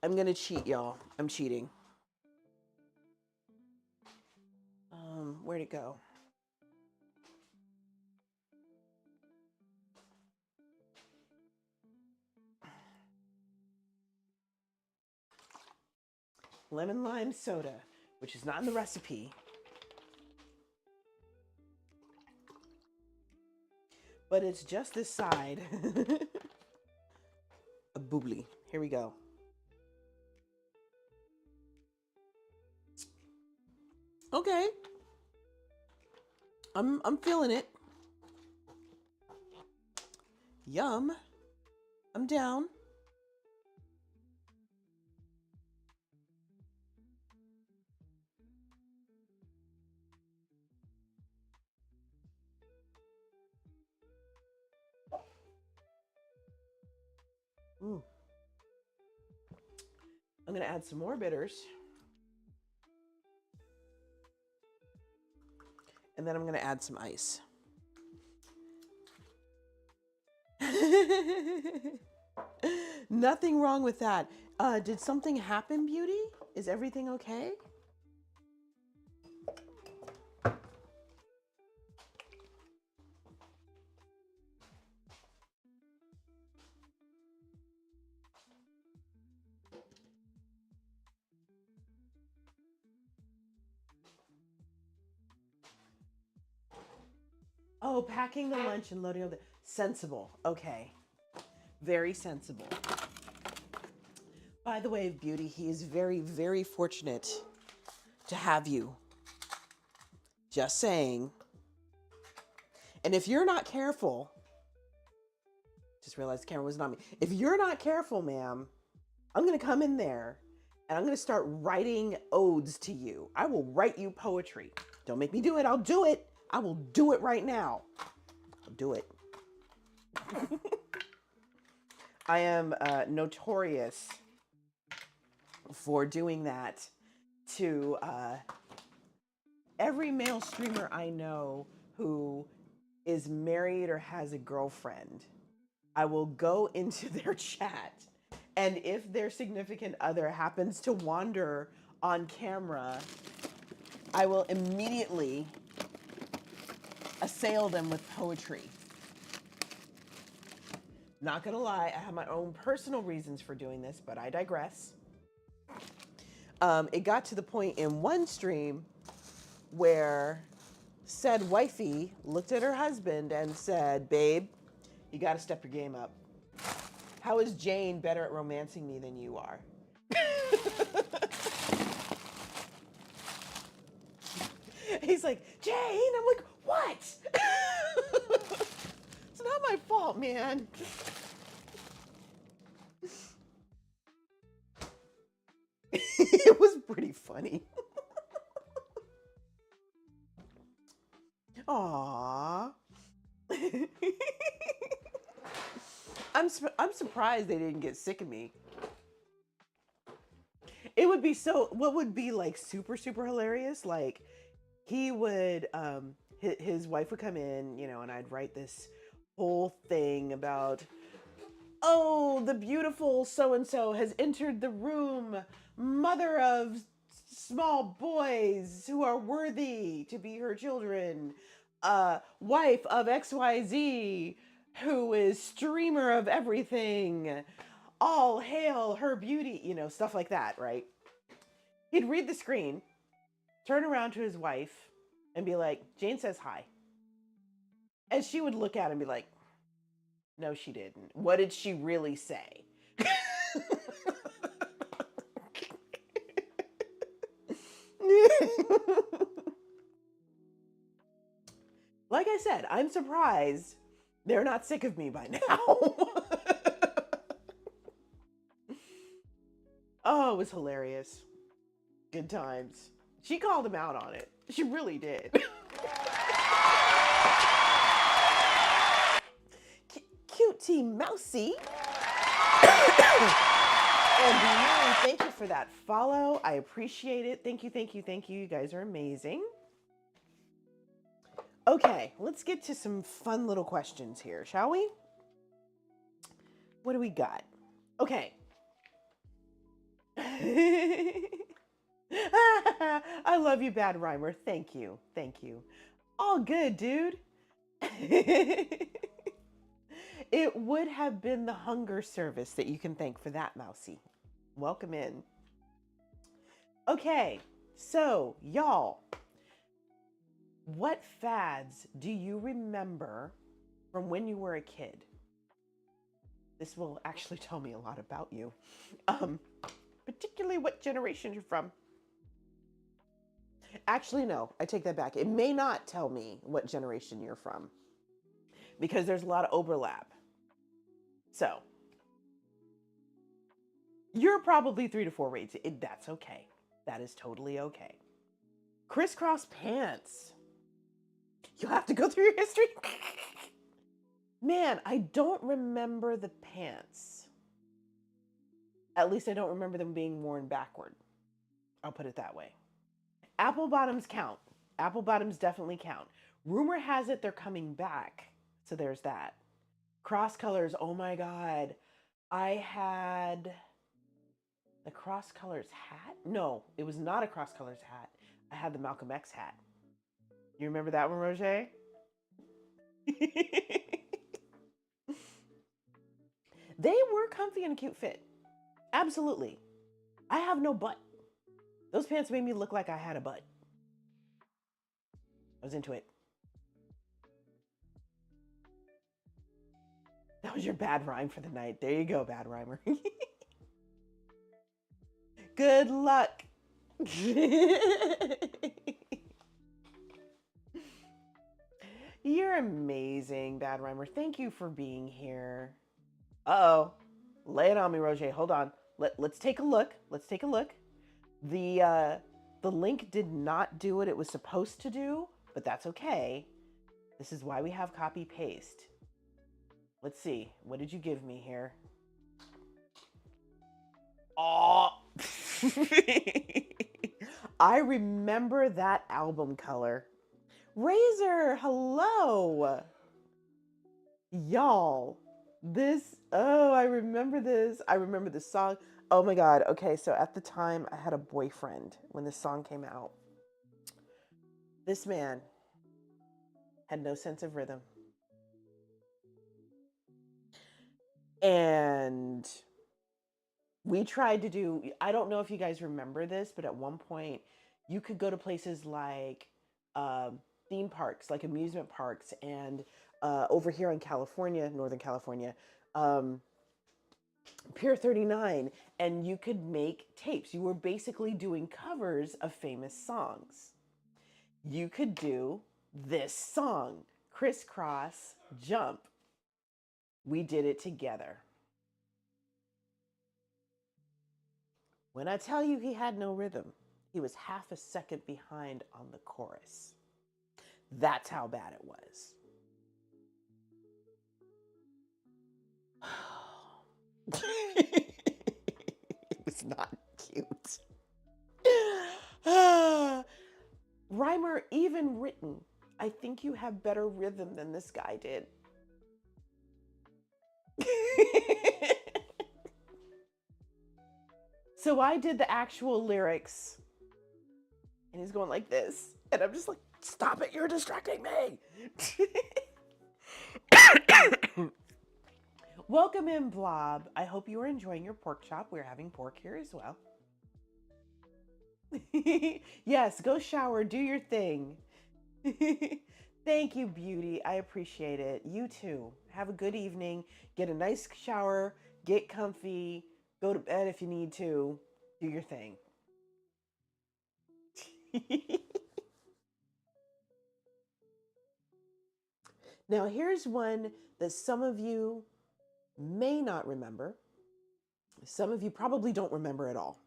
I'm going to cheat, y'all. I'm cheating. Where'd it go? Lemon lime soda, which is not in the recipe. But it's just this side. A boobly. Here we go. Okay. I'm feeling it. Yum. I'm down. Ooh. I'm going to add some more bitters. And then I'm going to add some ice. Nothing wrong with that. Did something happen, Beauty? Is everything okay? Oh, packing the lunch and loading up the... Sensible. Okay. Very sensible. By the way, Beauty, he is very, very fortunate to have you. Just saying. And if you're not careful... Just realized the camera wasn't on me. If you're not careful, ma'am, I'm going to come in there and I'm going to start writing odes to you. I will write you poetry. Don't make me do it. I'll do it. I will do it right now. I'll do it. I am notorious for doing that to every male streamer I know who is married or has a girlfriend. I will go into their chat, and if their significant other happens to wander on camera, I will immediately assail them with poetry. Not gonna lie, I have my own personal reasons for doing this, but I digress. It got to the point in one stream where said wifey looked at her husband and said, babe, you gotta step your game up. How is Jane better at romancing me than you are? He's like, Jane, I'm like, what? It's not my fault, man. It was pretty funny. Aww. I'm surprised they didn't get sick of me. It would be so, what would be like super, super hilarious? Like he would, his wife would come in, you know, and I'd write this whole thing about, oh, the beautiful so-and-so has entered the room, mother of small boys who are worthy to be her children, wife of XYZ, who is streamer of everything, all hail her beauty, you know, stuff like that, right? He'd read the screen, turn around to his wife, and be like, Jane says hi. And she would look at him and be like, no, she didn't. What did she really say? Like I said, I'm surprised they're not sick of me by now. Oh, it was hilarious. Good times. She called him out on it. She really did. Cutie Mousy. And Blue, thank you for that follow. I appreciate it. Thank you, thank you, thank you. You guys are amazing. Okay, let's get to some fun little questions here, shall we? What do we got? Okay. I love you, Bad Rhymer. Thank you. Thank you. All good, dude. It would have been the hunger service that you can thank for that, Mousy. Welcome in. Okay, so y'all, what fads do you remember from when you were a kid? This will actually tell me a lot about you. Particularly what generation you're from. Actually, no, I take that back. It may not tell me what generation you're from because there's a lot of overlap. So, you're probably 3 to 4 rates. That's okay. That is totally okay. Crisscross pants. You'll have to go through your history. Man, I don't remember the pants. At least I don't remember them being worn backward. I'll put it that way. Apple bottoms count. Apple bottoms definitely count. Rumor has it they're coming back. So there's that. Cross colors. Oh my God. I had the cross colors hat. No, it was not a cross colors hat. I had the Malcolm X hat. You remember that one, Roger? They were comfy and a cute fit. Absolutely. I have no butt. Those pants made me look like I had a butt. I was into it. That was your bad rhyme for the night. There you go, Bad Rhymer. Good luck. You're amazing, Bad Rhymer. Thank you for being here. Uh-oh. Lay it on me, Roger. Hold on. let's take a look. Let's take a look. The link did not do what it was supposed to do, but that's okay. This is why we have copy paste. Let's see. What did you give me here? Oh, I remember that album color. Razor, hello. Y'all, I remember this. I remember this song. Oh my God. Okay, so at the time, I had a boyfriend when this song came out. This man had no sense of rhythm. And we tried to do, I don't know if you guys remember this, but at one point, you could go to places like theme parks, like amusement parks, and over here in California, Northern California, Pier 39, and you could make tapes. You were basically doing covers of famous songs. You could do this song, Crisscross Jump. We did it together. When I tell you he had no rhythm, he was half a second behind on the chorus. That's how bad it was. It was not cute. Rhymer, even written, I think you have better rhythm than this guy did. So I did the actual lyrics, and he's going like this, and I'm just like, stop it, you're distracting me. Welcome in, Blob. I hope you are enjoying your pork chop. We're having pork here as well. Yes, go shower, do your thing. Thank you, beauty. I appreciate it. You too. Have a good evening. Get a nice shower, get comfy, go to bed if you need to. Do your thing. Now, here's one that some of you may not remember. Some of you probably don't remember at all.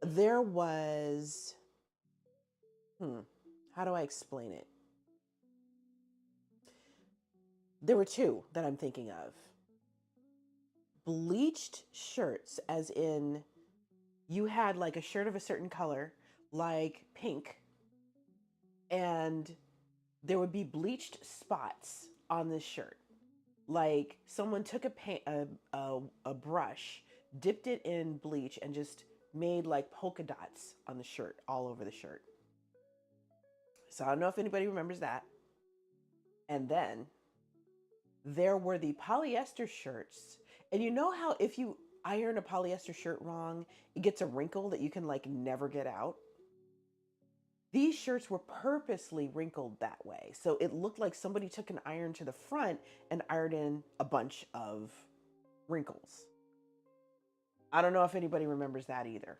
There was, how do I explain it? There were two that I'm thinking of. Bleached shirts, as in you had like a shirt of a certain color, like pink, and there would be bleached spots on this shirt. Like someone took a brush, dipped it in bleach, and just made like polka dots on the shirt, all over the shirt. So I don't know if anybody remembers that. And then there were the polyester shirts. And you know how if you iron a polyester shirt wrong, it gets a wrinkle that you can like never get out? These shirts were purposely wrinkled that way. So it looked like somebody took an iron to the front and ironed in a bunch of wrinkles. I don't know if anybody remembers that either.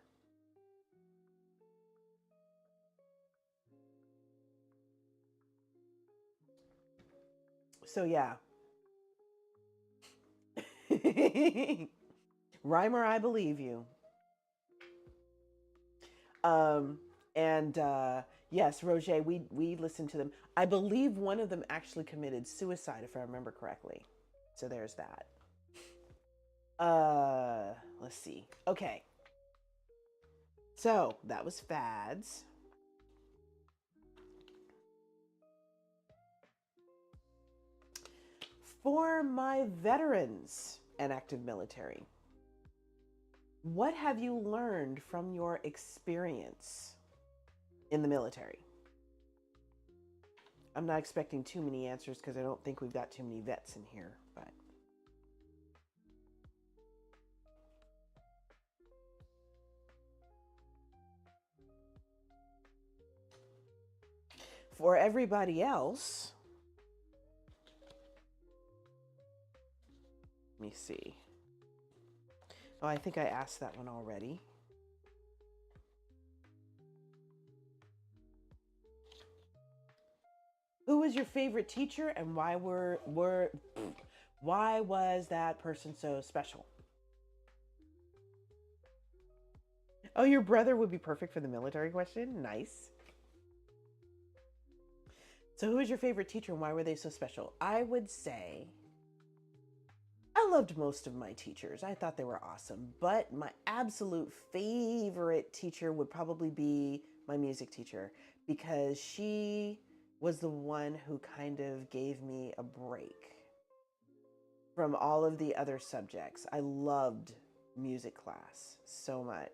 So yeah. Rhymer, I believe you. Yes, Roger, we listened to them. I believe one of them actually committed suicide, if I remember correctly. So there's that. Let's see. Okay. So that was fads. For my veterans and active military, what have you learned from your experience in the military? I'm not expecting too many answers because I don't think we've got too many vets in here, but. For everybody else, let me see. Oh, I think I asked that one already. Who was your favorite teacher and why was that person so special? Oh, your brother would be perfect for the military question. Nice. So who was your favorite teacher and why were they so special? I would say I loved most of my teachers. I thought they were awesome. But my absolute favorite teacher would probably be my music teacher because she was the one who kind of gave me a break from all of the other subjects. I loved music class so much.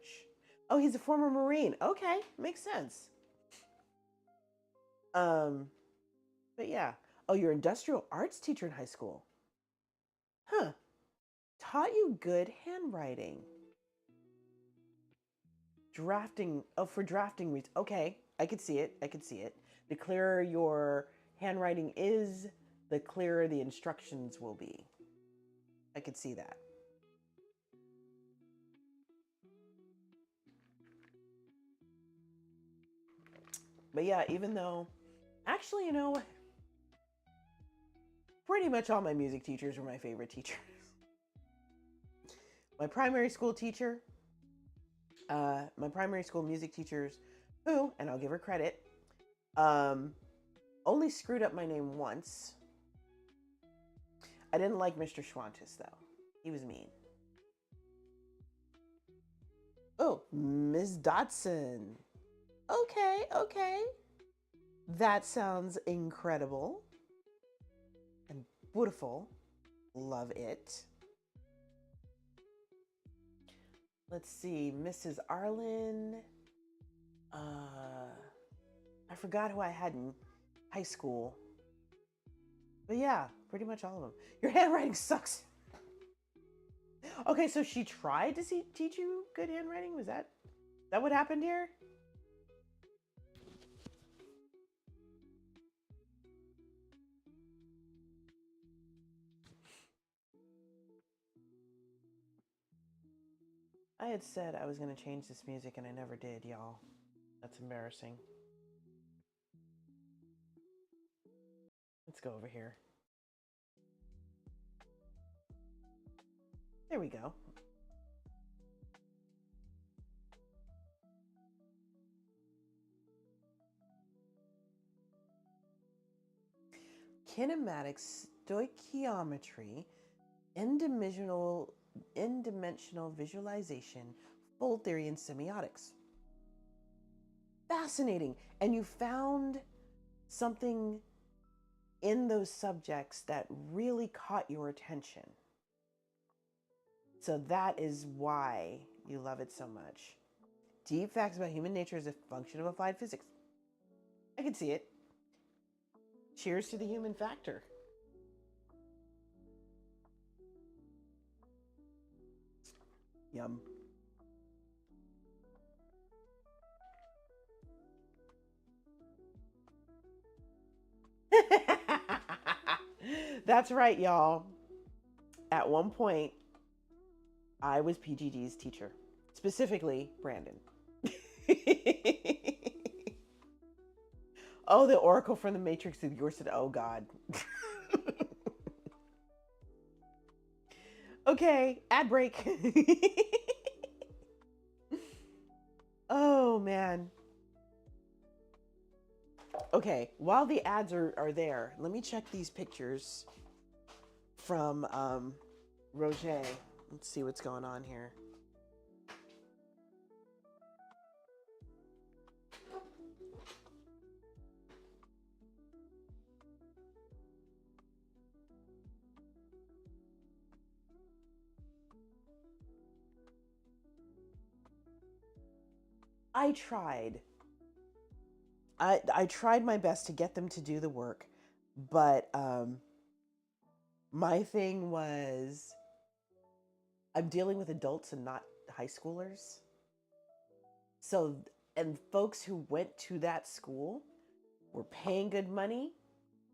Oh, he's a former Marine. Okay, makes sense. But yeah. Oh, your industrial arts teacher in high school. Huh. Taught you good handwriting. Drafting. Oh, for drafting reads. Okay, I could see it. I could see it. The clearer your handwriting is, the clearer the instructions will be. I could see that. But yeah, even though, actually, pretty much all my music teachers were my favorite teachers. My primary school teacher, my primary school music teachers, who, and I'll give her credit, only screwed up my name once. I didn't like Mr. Schwantes, though. He was mean. Oh, Ms. Dotson. Okay, okay. That sounds incredible and beautiful. Love it. Let's see, Mrs. Arlen. I forgot who I had in high school. But yeah, pretty much all of them. Your handwriting sucks. Okay, so she tried to teach you good handwriting? Was that what happened here? I had said I was going to change this music and I never did, y'all. That's embarrassing. Let's go over here. There we go. Kinematics, stoichiometry, n-dimensional visualization, fold theory, and semiotics. Fascinating. And you found something in those subjects that really caught your attention. So that is why you love it so much. Deep facts about human nature as a function of applied physics. I can see it. Cheers to the human factor. Yum. That's right, y'all. At one point, I was PGD's teacher, specifically Brandon. Oh, the Oracle from the Matrix of yours said, oh God. Okay, ad break. Oh man. Okay, while the ads are there, let me check these pictures from Roger. Let's see what's going on here. I tried. I tried my best to get them to do the work, but my thing was I'm dealing with adults and not high schoolers. So, and folks who went to that school were paying good money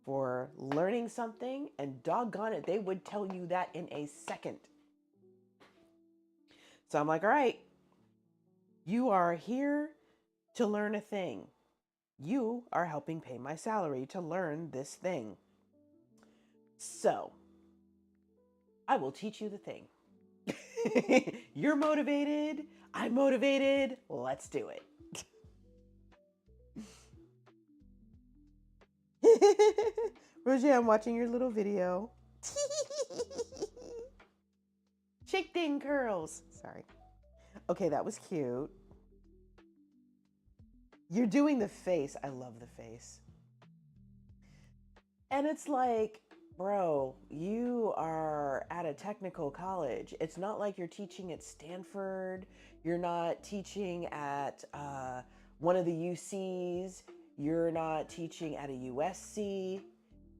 for learning something, and doggone it, they would tell you that in a second. So I'm like, all right, you are here to learn a thing. You are helping pay my salary to learn this thing. So, I will teach you the thing. You're motivated. I'm motivated. Let's do it. Roger, I'm watching your little video. Shake ding curls. Sorry. Okay, that was cute. You're doing the face. I love the face. And it's like, bro, you are at a technical college. It's not like you're teaching at Stanford. You're not teaching at one of the UCs. You're not teaching at a USC.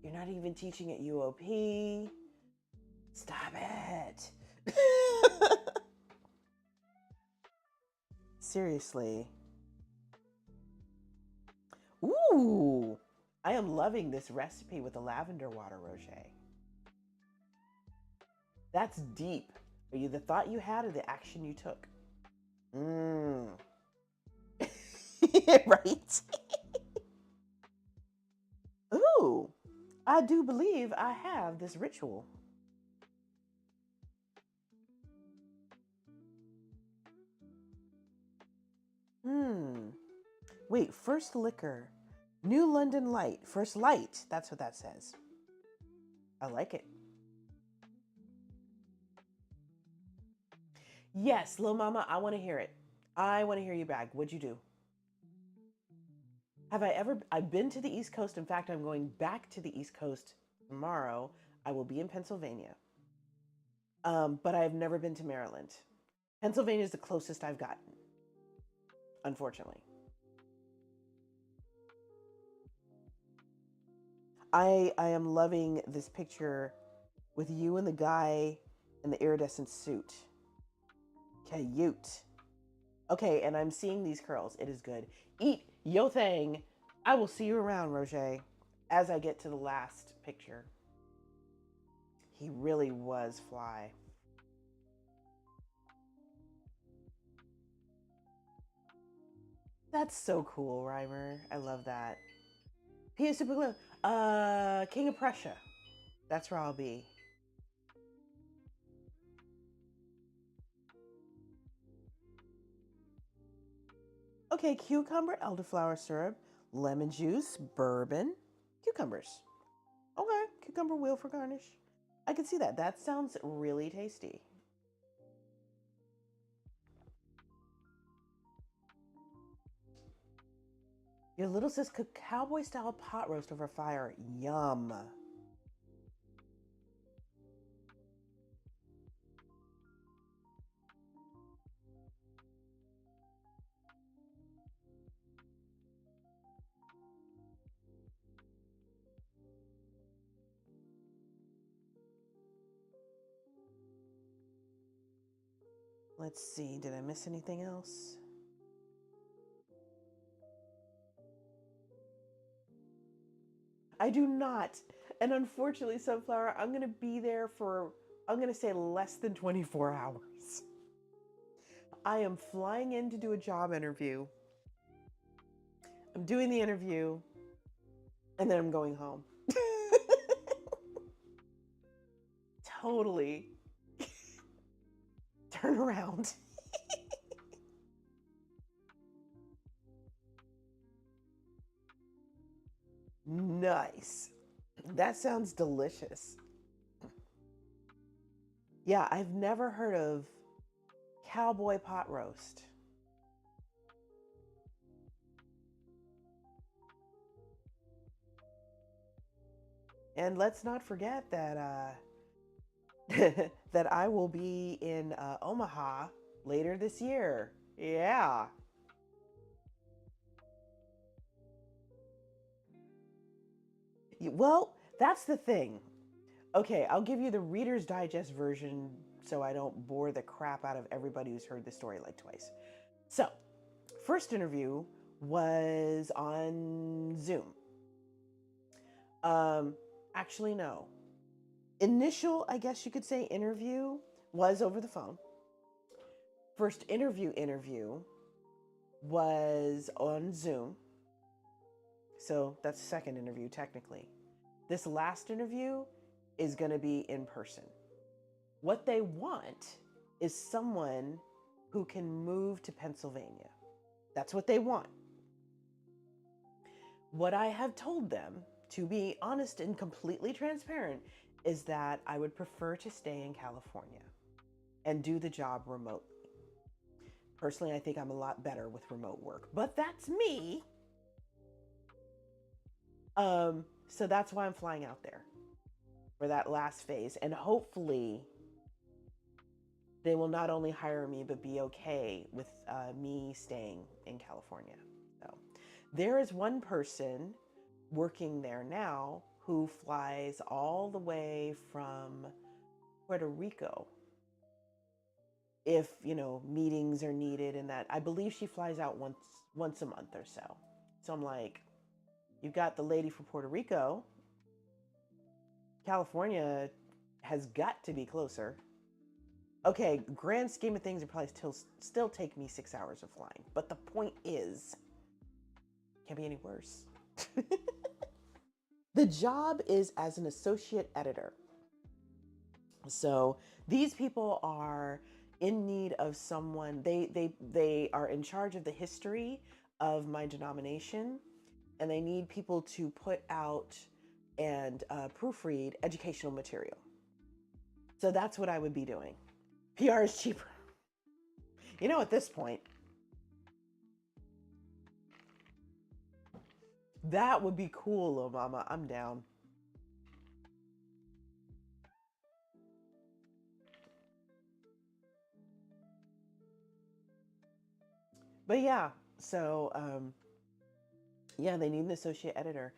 You're not even teaching at UOP. Stop it. Seriously. Ooh, I am loving this recipe with the lavender water, Rocher. That's deep. Are you the thought you had or the action you took? Right? Ooh, I do believe I have this ritual. Wait, first liquor. New London Light. First light. That's what that says. I like it. Yes, Lil Mama, I want to hear it. I want to hear you back. What'd you do? I've been to the East Coast. In fact, I'm going back to the East Coast tomorrow. I will be in Pennsylvania. But I've never been to Maryland. Pennsylvania is the closest I've gotten, unfortunately. I am loving this picture with you and the guy in the iridescent suit. Cute. Okay, and I'm seeing these curls. It is good. Eat yo thing. I will see you around, Roger, as I get to the last picture. He really was fly. That's so cool, Reimer. I love that. P.S. Super Glue. King of Prussia. That's where I'll be. Okay, cucumber, elderflower syrup, lemon juice, bourbon, cucumbers. Okay, cucumber wheel for garnish. I can see that. That sounds really tasty. Your little sis cooked cowboy style pot roast over fire. Yum. Let's see, did I miss anything else? I do not. And unfortunately, Sunflower, I'm going to be there for, I'm going to say less than 24 hours. I am flying in to do a job interview. I'm doing the interview, and then I'm going home. Totally. Turn around. Nice. That sounds delicious. Yeah, I've never heard of cowboy pot roast. And let's not forget that that I will be in Omaha later this year. Yeah. Well, that's the thing. Okay, I'll give you the Reader's Digest version so I don't bore the crap out of everybody who's heard the story like twice. So, first interview was on Zoom. Actually, no. Initial, I guess you could say, interview was over the phone. First interview was on Zoom. So that's the second interview, technically. This last interview is going to be in person. What they want is someone who can move to Pennsylvania. That's what they want. What I have told them, to be honest and completely transparent, is that I would prefer to stay in California and do the job remotely. Personally, I think I'm a lot better with remote work, but that's me. So that's why I'm flying out there for that last phase. And hopefully they will not only hire me, but be okay with me staying in California. So there is one person working there now who flies all the way from Puerto Rico if, meetings are needed, and that I believe she flies out once a month or so. So I'm like, you've got the lady from Puerto Rico. California has got to be closer. Okay, grand scheme of things, it probably still take me 6 hours of flying. But the point is, can't be any worse. The job is as an associate editor. So these people are in need of someone. They are in charge of the history of my denomination, and they need people to put out and proofread educational material. So that's what I would be doing. PR is cheaper. At this point, that would be cool, little mama. I'm down. But yeah, so they need an associate editor.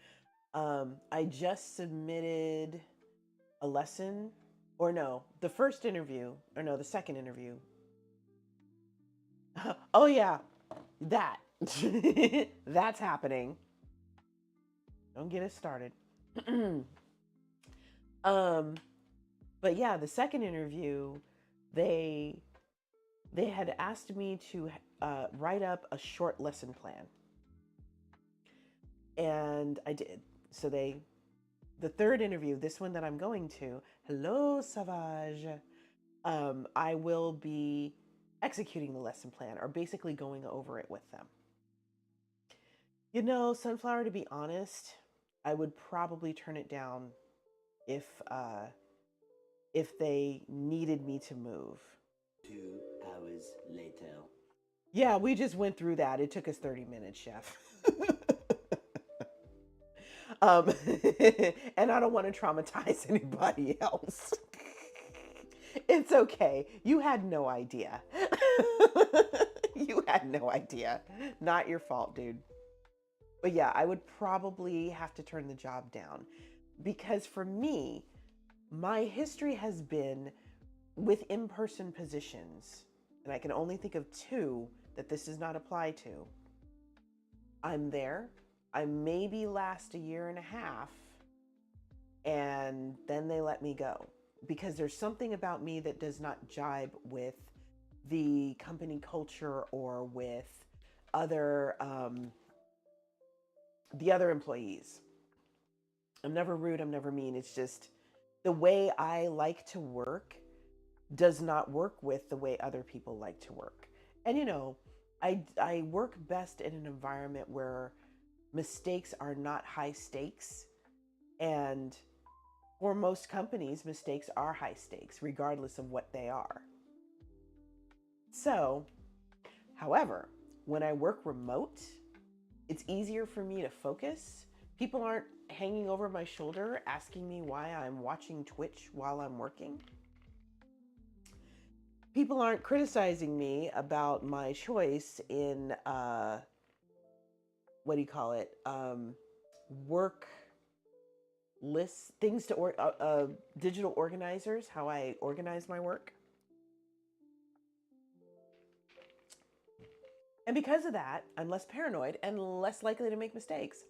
I just submitted a lesson, the second interview. Oh yeah, that. That's happening. Don't get us started. But yeah, the second interview, they had asked me to write up a short lesson plan. And I did. So the third interview, this one that I'm going to, hello, Savage, I will be executing the lesson plan, or basically going over it with them. Sunflower, to be honest, I would probably turn it down if they needed me to move.
2 hours later.
Yeah, we just went through that. It took us 30 minutes, chef. And I don't want to traumatize anybody else. It's okay. You had no idea. You had no idea. Not your fault, dude. But yeah, I would probably have to turn the job down, because for me, my history has been with in-person positions, and I can only think of 2 that this does not apply to. I'm there. I maybe last a year and a half, and then they let me go because there's something about me that does not jibe with the company culture or with the other employees. I'm never rude. I'm never mean. It's just the way I like to work does not work with the way other people like to work. And I work best in an environment where mistakes are not high stakes. And for most companies, mistakes are high stakes, regardless of what they are. So, however, when I work remote, it's easier for me to focus. People aren't hanging over my shoulder asking me why I'm watching Twitch while I'm working. People aren't criticizing me about my choice in, work lists, things to, digital organizers, how I organize my work. And because of that, I'm less paranoid and less likely to make mistakes.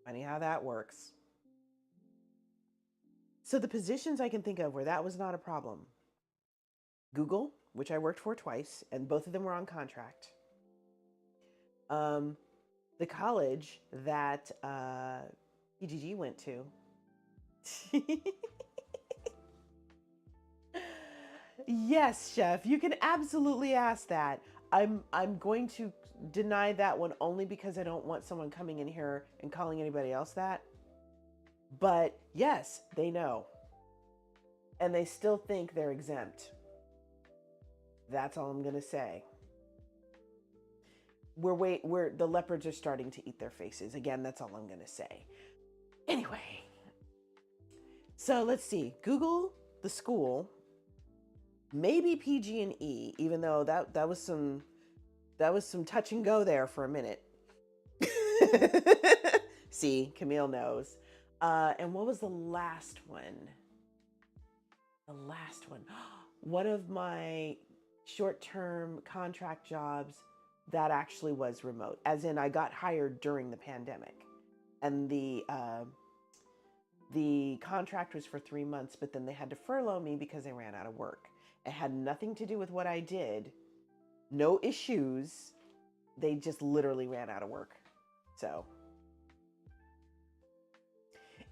Funny how that works. So the positions I can think of where that was not a problem: Google, which I worked for twice, and both of them were on contract. The college that PGG went to, Yes, chef, you can absolutely ask that. I'm going to deny that one only because I don't want someone coming in here and calling anybody else that. But yes, they know. And they still think they're exempt. That's all I'm going to say. We're the leopards are starting to eat their faces. Again, that's all I'm going to say. Anyway. So let's see. Google the school. Maybe PG&E, even though that was some touch and go there for a minute. See, Camille knows. And what was the last one? The last one. One of my short-term contract jobs that actually was remote, as in I got hired during the pandemic, and the contract was for 3 months, but then they had to furlough me because they ran out of work. It had nothing to do with what I did. No issues. They just literally ran out of work. So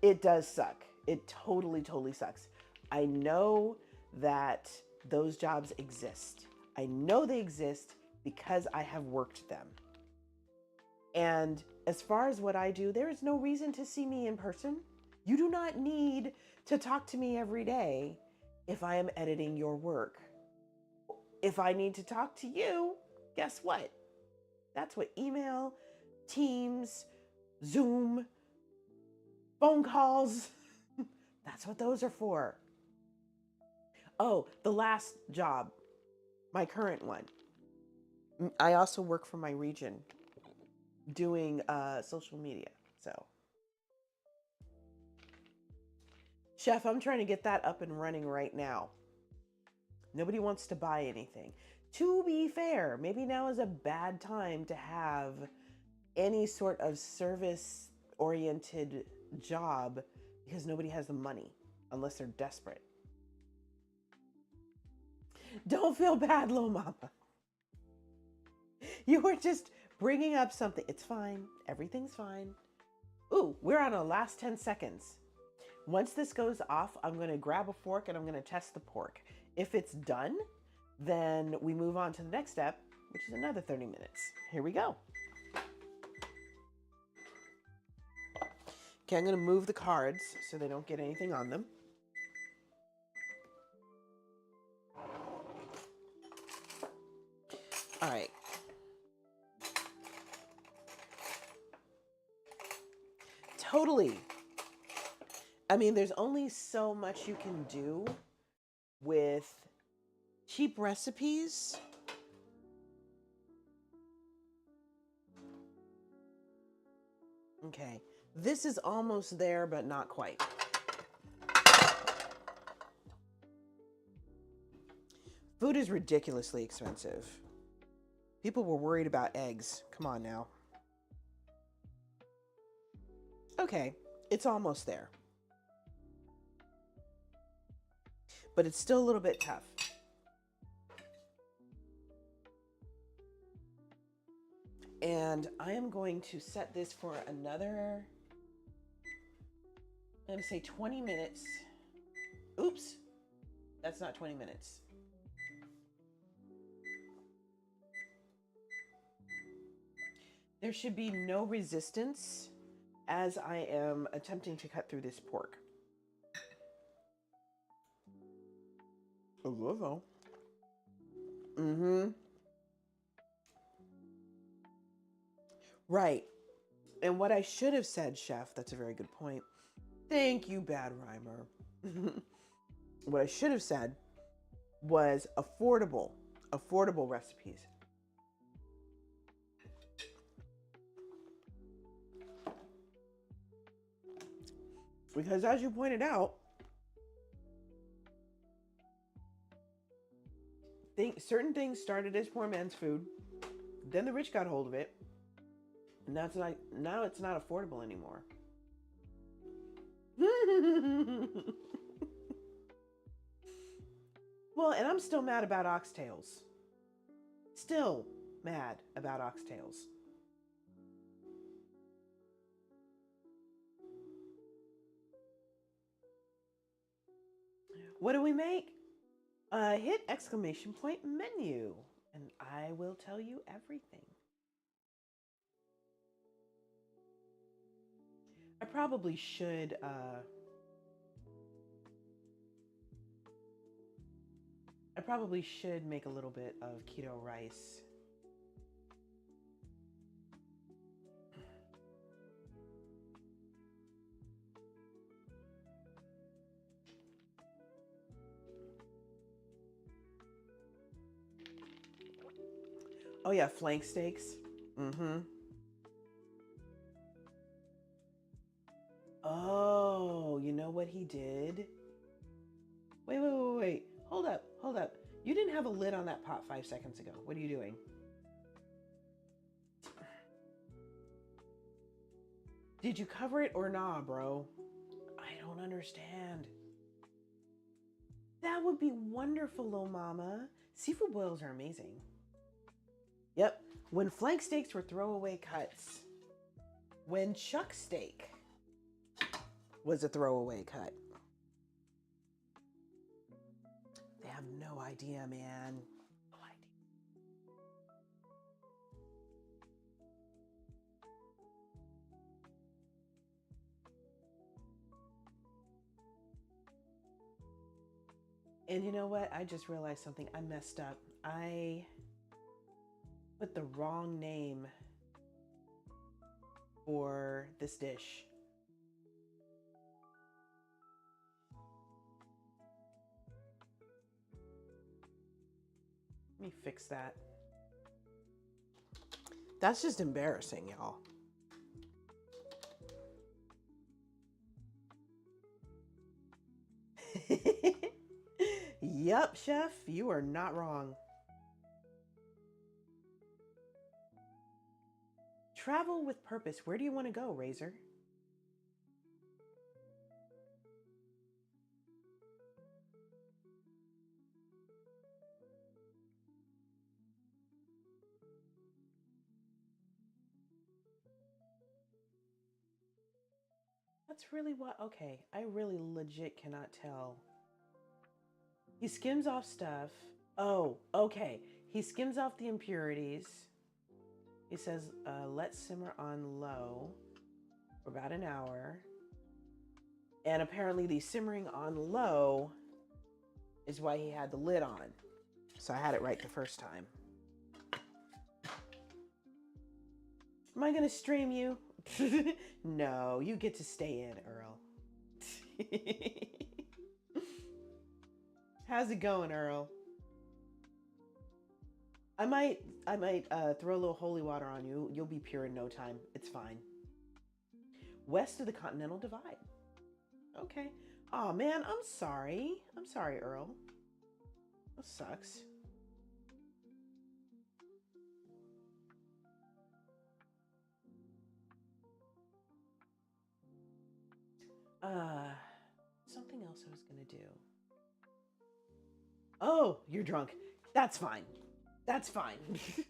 it does suck. It totally, totally sucks. I know that those jobs exist. I know they exist because I have worked them. And as far as what I do, there is no reason to see me in person. You do not need to talk to me every day if I am editing your work. If I need to talk to you, guess what? That's what email, Teams, Zoom, phone calls, that's what those are for. Oh, the last job, my current one. I also work for my region doing social media. So, chef, I'm trying to get that up and running right now. Nobody wants to buy anything. To be fair, maybe now is a bad time to have any sort of service-oriented job because nobody has the money unless they're desperate. Don't feel bad, little mama. You were just bringing up something. It's fine. Everything's fine. Ooh, we're on our last 10 seconds. Once this goes off, I'm going to grab a fork and I'm going to test the pork. If it's done, then we move on to the next step, which is another 30 minutes. Here we go. Okay, I'm going to move the cards so they don't get anything on them. All right. Totally. I mean, there's only so much you can do with cheap recipes. Okay, this is almost there, but not quite. Food is ridiculously expensive. People were worried about eggs. Come on now. Okay, it's almost there. But it's still a little bit tough. And I am going to set this for another, I'm going to say 20 minutes. Oops, that's not 20 minutes. There should be no resistance as I am attempting to cut through this pork. Oh, mm-hmm. Right. And what I should have said, chef, that's a very good point. Thank you, bad rhymer. What I should have said was affordable recipes. Because as you pointed out, certain things started as poor man's food, then the rich got hold of it, and now it's not affordable anymore. Well, and I'm still mad about oxtails. Still mad about oxtails. What do we make? Hit exclamation point menu, and I will tell you everything. I probably should make a little bit of keto rice. Oh yeah, flank steaks. Mm-hmm. Oh, you know what he did? Wait. Hold up. You didn't have a lid on that pot 5 seconds ago. What are you doing? Did you cover it or nah, bro? I don't understand. That would be wonderful, little mama. Seafood boils are amazing. Yep, when flank steaks were throwaway cuts. When chuck steak was a throwaway cut. They have no idea, man. No idea. And you know what? I just realized something. I messed up. I put the wrong name for this dish. Let me fix that. That's just embarrassing, y'all. Yup, chef, you are not wrong. Travel with purpose. Where do you want to go, Razor? That's really what, okay, I really legit cannot tell. He skims off stuff. Oh, okay. He skims off the impurities. He says, let's simmer on low for about an hour. And apparently the simmering on low is why he had the lid on. So I had it right the first time. Am I gonna stream you? No, you get to stay in, Earl. How's it going, Earl? I might throw a little holy water on you. You'll be pure in no time. It's fine. West of the Continental Divide. Okay. Oh man, I'm sorry. I'm sorry, Earl. That sucks. Something else I was gonna do. Oh, you're drunk. That's fine. That's fine. As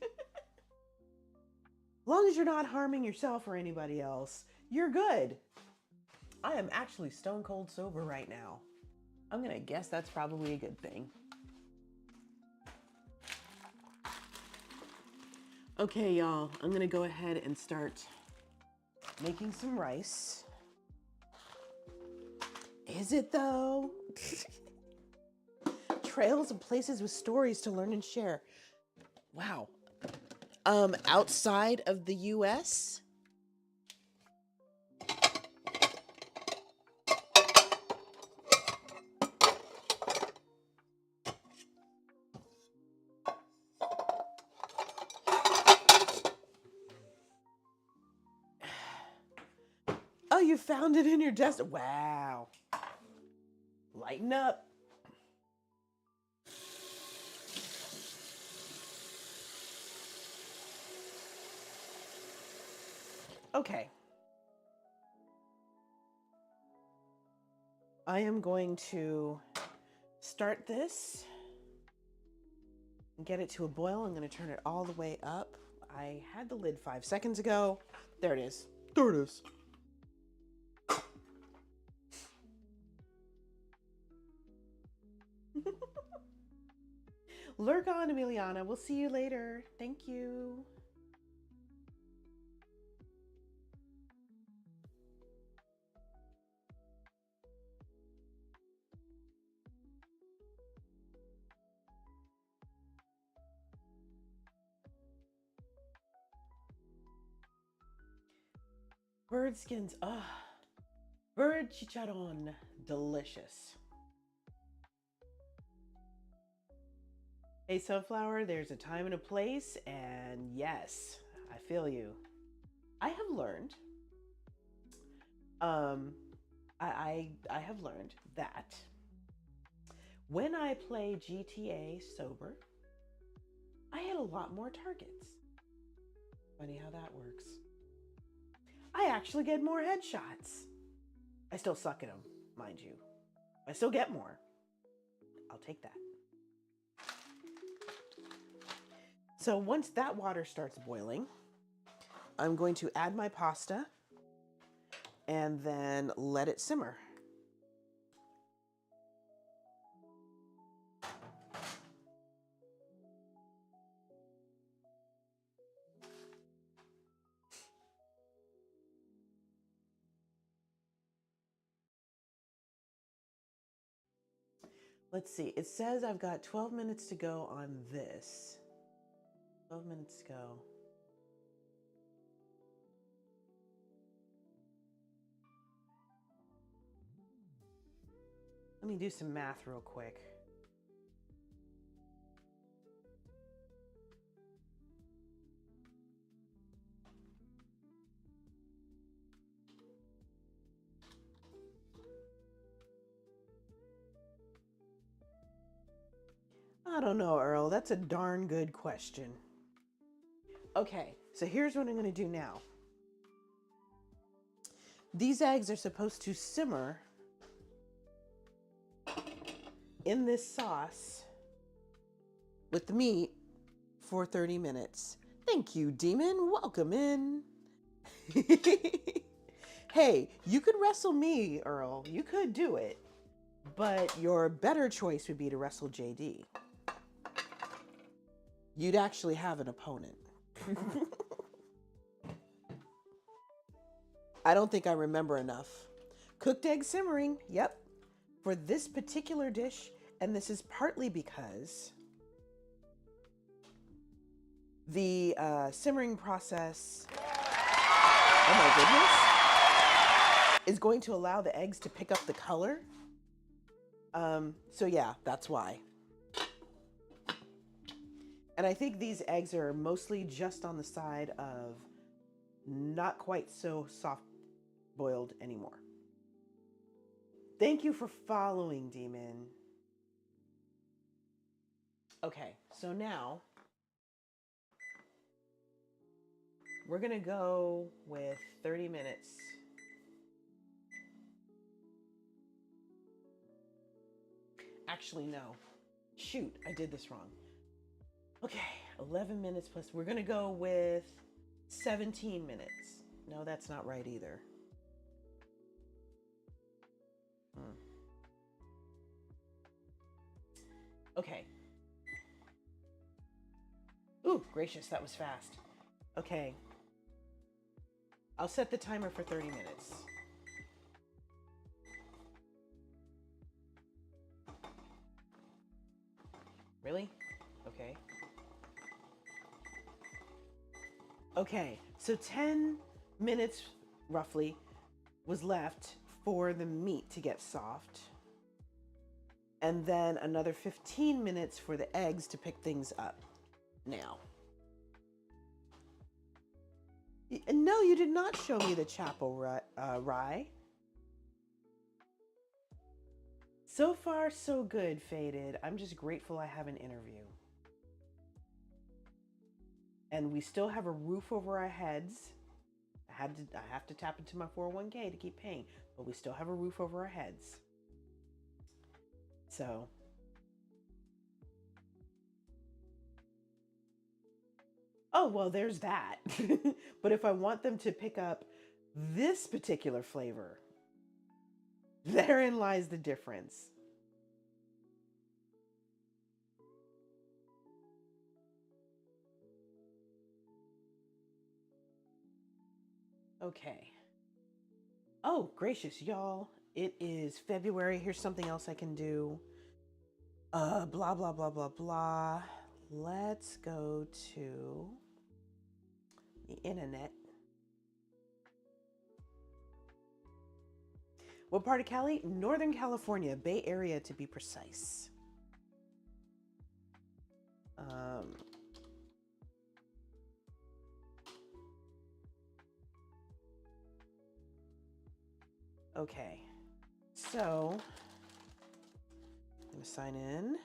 long as you're not harming yourself or anybody else, you're good. I am actually stone cold sober right now. I'm gonna guess that's probably a good thing. Okay, y'all, I'm gonna go ahead and start making some rice. Is it though? Trails and places with stories to learn and share. Wow. Outside of the US? Oh, you found it in your desk. Wow. Lighten up. Okay. I am going to start this and get it to a boil. I'm going to turn it all the way up. I had the lid 5 seconds ago. There it is. There it is. Lurk on, Emiliana. We'll see you later. Thank you. Bird skins. Bird chicharron. Delicious. Hey, Sunflower, there's a time and a place, and yes, I feel you. I have learned, I have learned that when I play GTA sober, I hit a lot more targets. Funny how that works. I actually get more headshots. I still suck at them, mind you. I still get more. I'll take that. So once that water starts boiling, I'm going to add my pasta and then let it simmer. Let's see, it says I've got 12 minutes to go on this. 12 minutes to go. Let me do some math real quick. I don't know, Earl. That's a darn good question. Okay, so here's what I'm going to do now. These eggs are supposed to simmer in this sauce with the meat for 30 minutes. Thank you, Demon. Welcome in. Hey, you could wrestle me, Earl. You could do it. But your better choice would be to wrestle JD. You'd actually have an opponent. I don't think I remember enough. Cooked egg simmering, yep, for this particular dish, and this is partly because the simmering process, oh my goodness, is going to allow the eggs to pick up the color. So yeah, that's why. And I think these eggs are mostly just on the side of not quite so soft boiled anymore. Thank you for following, Demon. Okay, so now we're gonna go with 30 minutes. Actually, no. Shoot, I did this wrong. Okay, 11 minutes plus, we're gonna go with 17 minutes. No, that's not right either. Okay. Ooh, gracious, that was fast. Okay. I'll set the timer for 30 minutes. Really? Okay. Okay, so 10 minutes roughly was left for the meat to get soft. And then another 15 minutes for the eggs to pick things up. Now. No, you did not show me the chapel rye. So far, so good, Faded. I'm just grateful I have an interview. And we still have a roof over our heads. I have to tap into my 401k to keep paying, but we still have a roof over our heads. So. Oh, well, there's that. But if I want them to pick up this particular flavor, therein lies the difference. Okay. Oh, gracious, y'all. It is February. Here's something else I can do. Blah, blah, blah, blah, blah. Let's go to the internet. What part of Cali? Northern California, Bay Area to be precise. Okay, so I'm gonna sign in.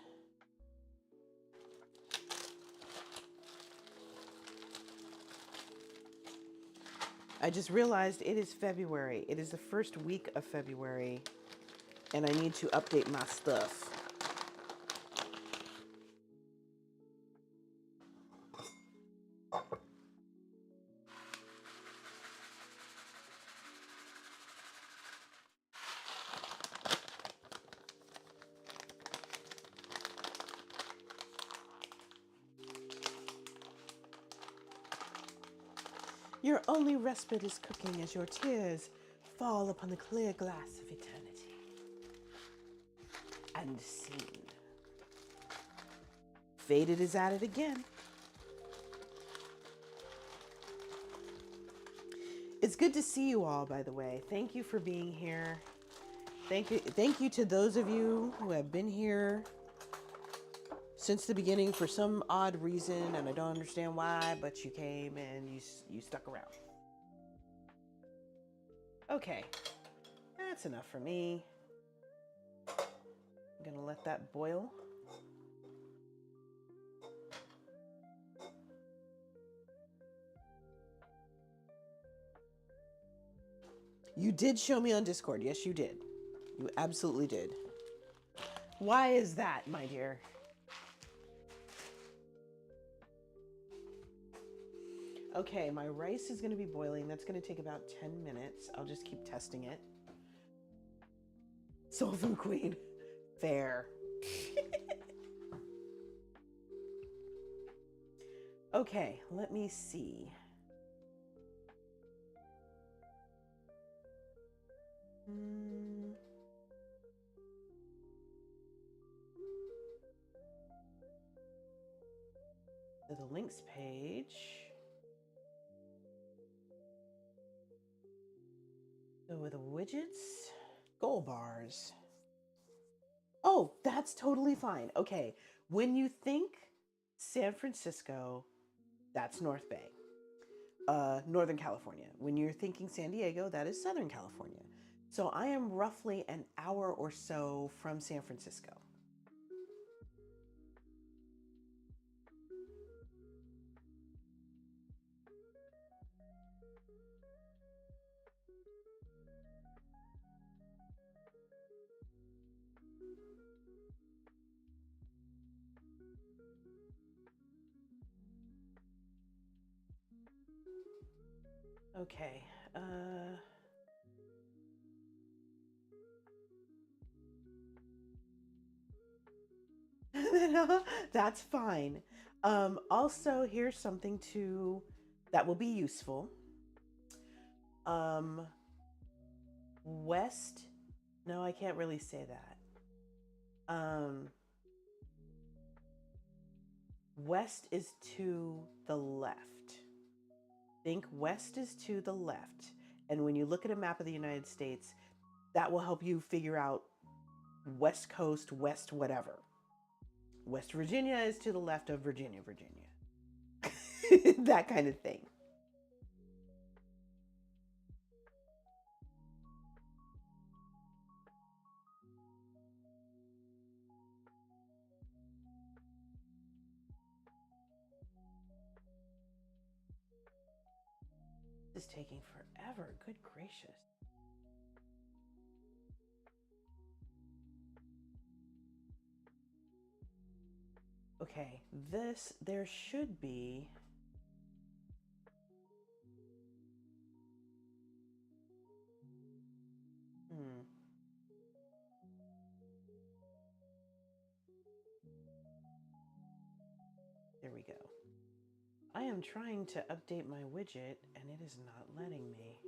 I just realized it is February. It is the first week of February, and I need to update my stuff. Your only respite is cooking as your tears fall upon the clear glass of eternity. And scene. Faded is at it again. It's good to see you all, by the way. Thank you for being here. Thank you to those of you who have been here since the beginning for some odd reason, and I don't understand why, but you came and you stuck around. Okay, that's enough for me. I'm gonna let that boil. You did show me on Discord. Yes, you did. You absolutely did. Why is that, my dear? Okay, my rice is going to be boiling. That's going to take about 10 minutes. I'll just keep testing it. Soul Food Queen. Fair. Okay, let me see. So the links page. So with the widgets, gold bars. Oh, that's totally fine. Okay, when you think San Francisco, that's North Bay, Northern California. When you're thinking San Diego, that is Southern California. So I am roughly an hour or so from San Francisco. Okay. That's fine. Also, here's something that will be useful. West. No, I can't really say that. West is to the left. Think west is to the left. And when you look at a map of the United States, that will help you figure out West Coast, West whatever. West Virginia is to the left of Virginia. That kind of thing. This is taking forever. Good gracious. Okay, there should be. There we go. I am trying to update my widget and it is not letting me.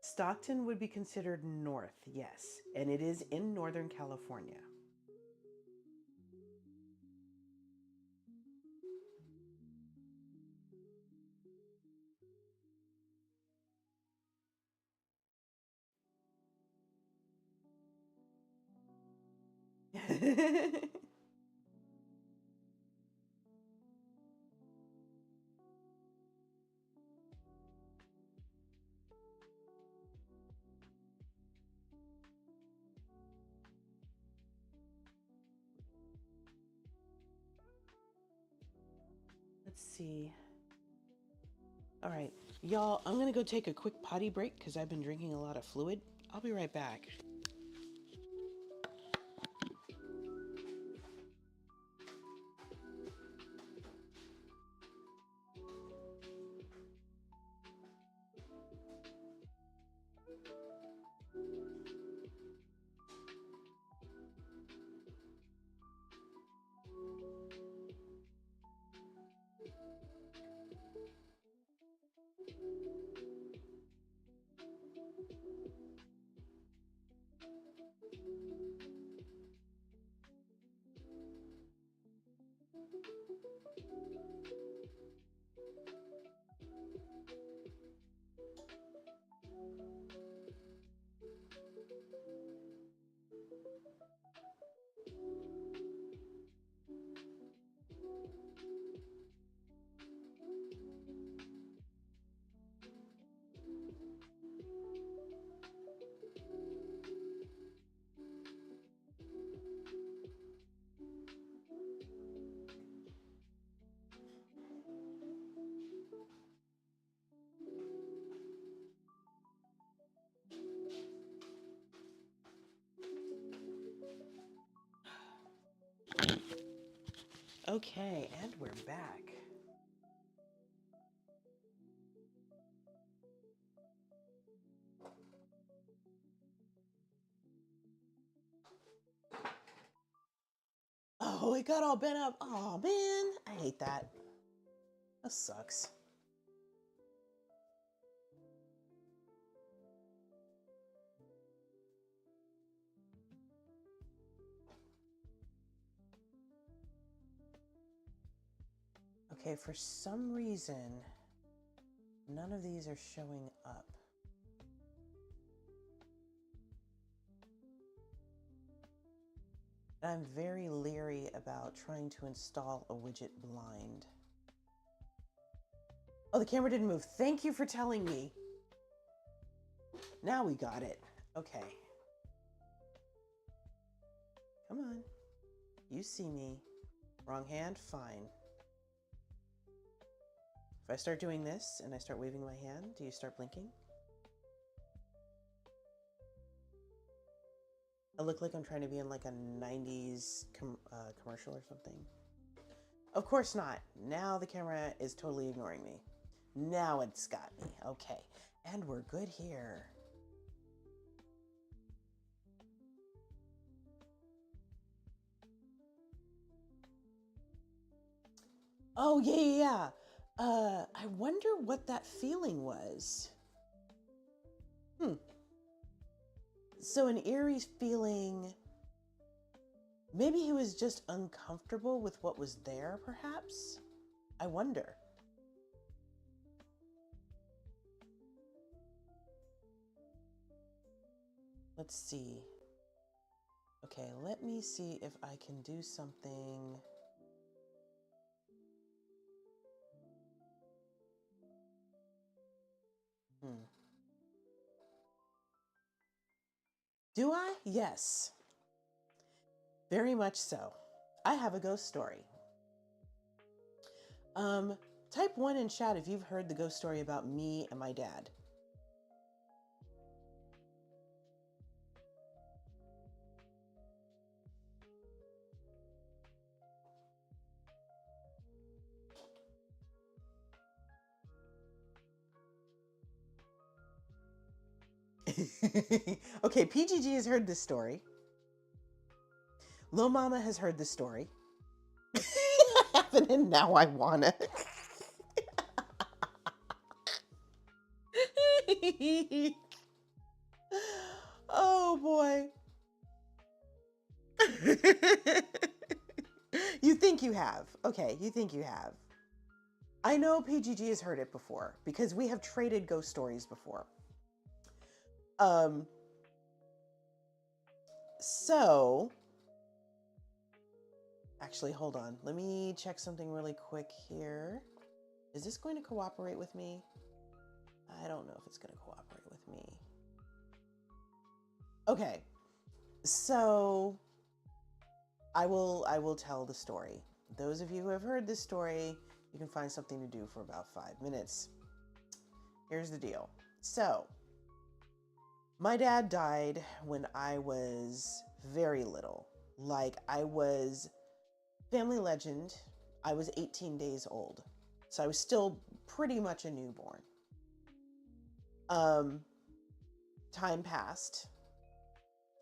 Stockton would be considered north, yes, and it is in Northern California. Let's see. All right, y'all, I'm gonna go take a quick potty break because I've been drinking a lot of fluid. I'll be right back. Okay, and we're back. Oh, it got all bent up. Oh, man, I hate that. That sucks. Okay, for some reason, none of these are showing up. I'm very leery about trying to install a widget blind. Oh, the camera didn't move. Thank you for telling me. Now we got it. Okay. Come on. You see me. Wrong hand? Fine. If I start doing this and I start waving my hand, do you start blinking? I look like I'm trying to be in like a 90s commercial or something. Of course not. Now the camera is totally ignoring me. Now it's got me. Okay. And we're good here. Oh, yeah. I wonder what that feeling was. So an eerie feeling, maybe he was just uncomfortable with what was there, perhaps? I wonder. Let's see. Okay, let me see if I can do something. Do I? Yes. Very much so. I have a ghost story. Type 1 in chat if you've heard the ghost story about me and my dad. Okay, PGG has heard this story. Lil Mama has heard this story. And now I wanna. Oh boy. You think you have. Okay, you think you have. I know PGG has heard it before because we have traded ghost stories before. So actually, hold on. Let me check something really quick here. Is this going to cooperate with me? I don't know if it's going to cooperate with me. Okay. So I will tell the story. Those of you who have heard this story, you can find something to do for about 5 minutes. Here's the deal. So, my dad died when I was very little. Like, I was, family legend, I was 18 days old. So I was still pretty much a newborn. Time passed.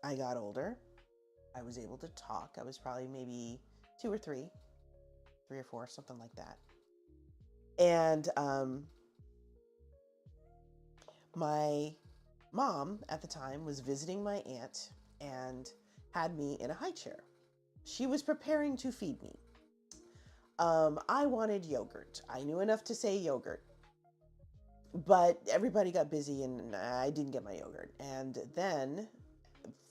I got older. I was able to talk. I was probably maybe 2 or 3 or 4, something like that. And my mom at the time was visiting my aunt and had me in a high chair. She was preparing to feed me. I wanted yogurt. I knew enough to say yogurt. But everybody got busy and I didn't get my yogurt. And then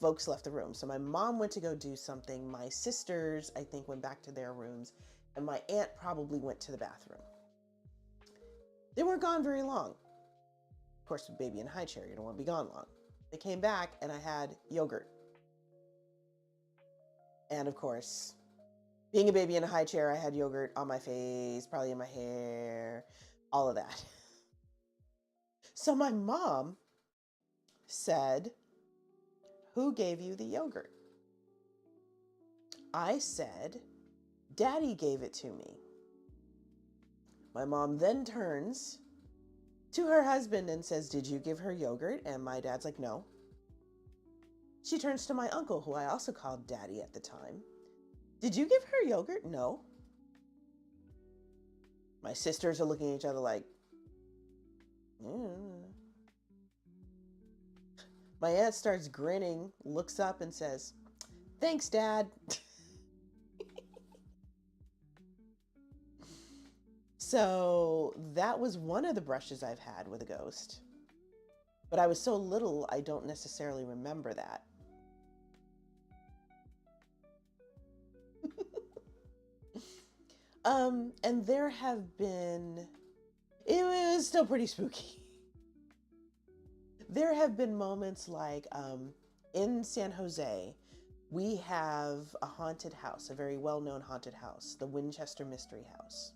folks left the room. So my mom went to go do something. My sisters, I think, went back to their rooms. And my aunt probably went to the bathroom. They weren't gone very long. Of course, with baby in a high chair, you don't want to be gone long. They came back and I had yogurt. And of course, being a baby in a high chair, I had yogurt on my face, probably in my hair, all of that. So my mom said, "Who gave you the yogurt?" I said, "Daddy gave it to me." My mom then turns to her husband and says, "Did you give her yogurt?" And my dad's like, "No." She turns to my uncle, who I also called Daddy at the time. "Did you give her yogurt?" "No." My sisters are looking at each other like, My aunt starts grinning, looks up and says, "Thanks, Dad." So that was one of the brushes I've had with a ghost. But I was so little, I don't necessarily remember that. And there have been, it was still pretty spooky. There have been moments like in San Jose, we have a haunted house, a very well-known haunted house, the Winchester Mystery House.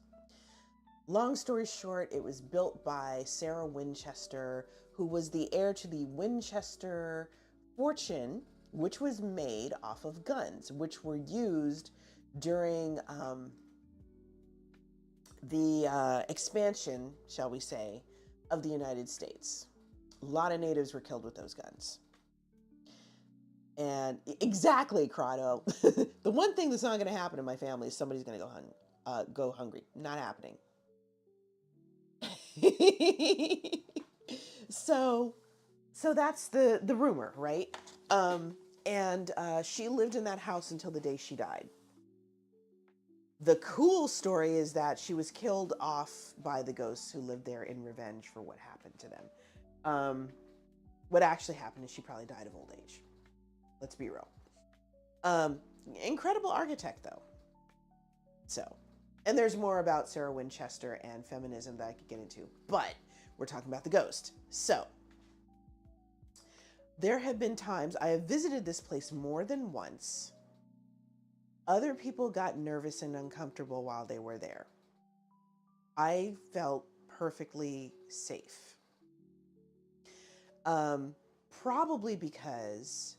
Long story short, it was built by Sarah Winchester, who was the heir to the Winchester fortune, which was made off of guns, which were used during the expansion, shall we say, of the United States. A lot of natives were killed with those guns. And exactly, Crotto. The one thing that's not going to happen in my family is somebody's going to go hungry. Not happening. So that's the rumor, right? And she lived in that house until the day she died. The cool story is that she was killed off by the ghosts who lived there in revenge for what happened to them. What actually happened is she probably died of old age. Let's be real. Incredible architect, though. So, and there's more about Sarah Winchester and feminism that I could get into, but we're talking about the ghost. So, there have been times I have visited this place more than once. Other people got nervous and uncomfortable while they were there. I felt perfectly safe. Probably because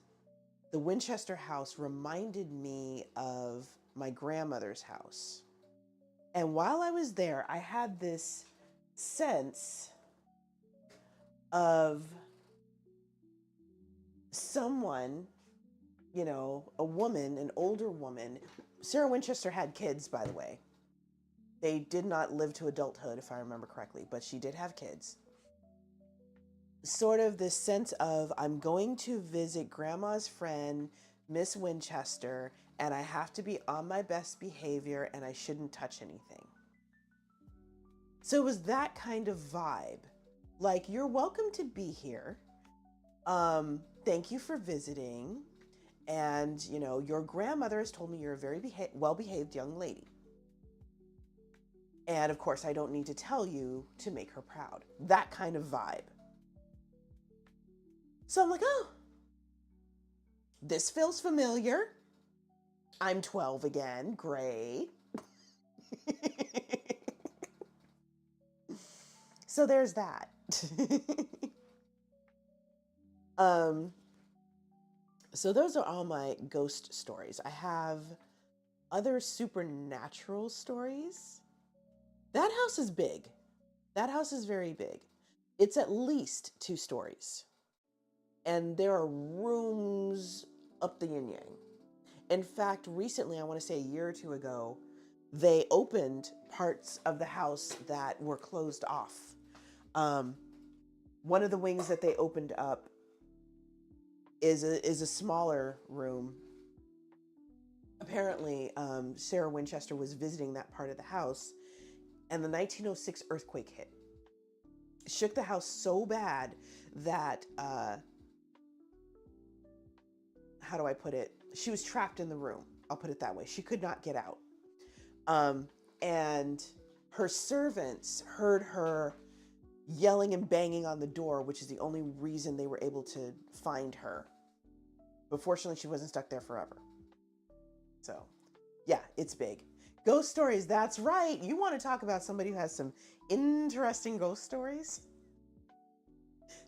the Winchester house reminded me of my grandmother's house. And while I was there, I had this sense of someone you know, a woman, an older woman. Sarah Winchester had kids, by the way. They did not live to adulthood, if I remember correctly, but she did have kids. Sort of this sense of, I'm going to visit grandma's friend, Miss Winchester, and I have to be on my best behavior and I shouldn't touch anything. So it was that kind of vibe. Like, you're welcome to be here. Thank you for visiting. And, you know, your grandmother has told me you're a very well-behaved young lady. And of course, I don't need to tell you to make her proud. That kind of vibe. So I'm like, oh, this feels familiar. I'm 12 again. Great. So there's that. So those are all my ghost stories. I have other supernatural stories. That house is big. That house is very big. It's at least 2 stories. And there are rooms up the yin yang. In fact, recently, I want to say a year or 2 ago, they opened parts of the house that were closed off. One of the wings that they opened up is a smaller room. Apparently, Sarah Winchester was visiting that part of the house, and the 1906 earthquake hit. It shook the house so bad that, how do I put it? She was trapped in the room. I'll put it that way. She could not get out. And her servants heard her yelling and banging on the door, which is the only reason they were able to find her. But fortunately, she wasn't stuck there forever. So, yeah, it's big. Ghost stories, that's right. You want to talk about somebody who has some interesting ghost stories?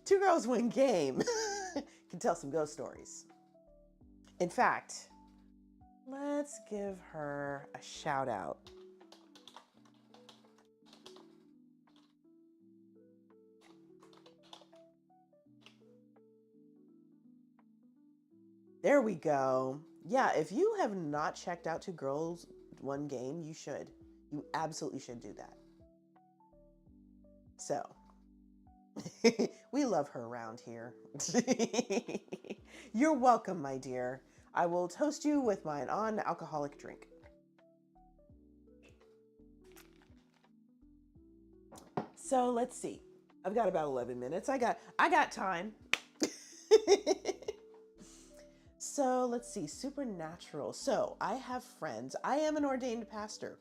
2 girls, 1 game. Can tell some ghost stories. In fact, let's give her a shout out. There we go. Yeah, if you have not checked out 2 girls, 1 game, you should. You absolutely should do that. So, we love her around here. You're welcome, my dear. I will toast you with my non-alcoholic drink. So let's see. I've got about 11 minutes. I got time. So let's see. Supernatural. So I have friends. I am an ordained pastor.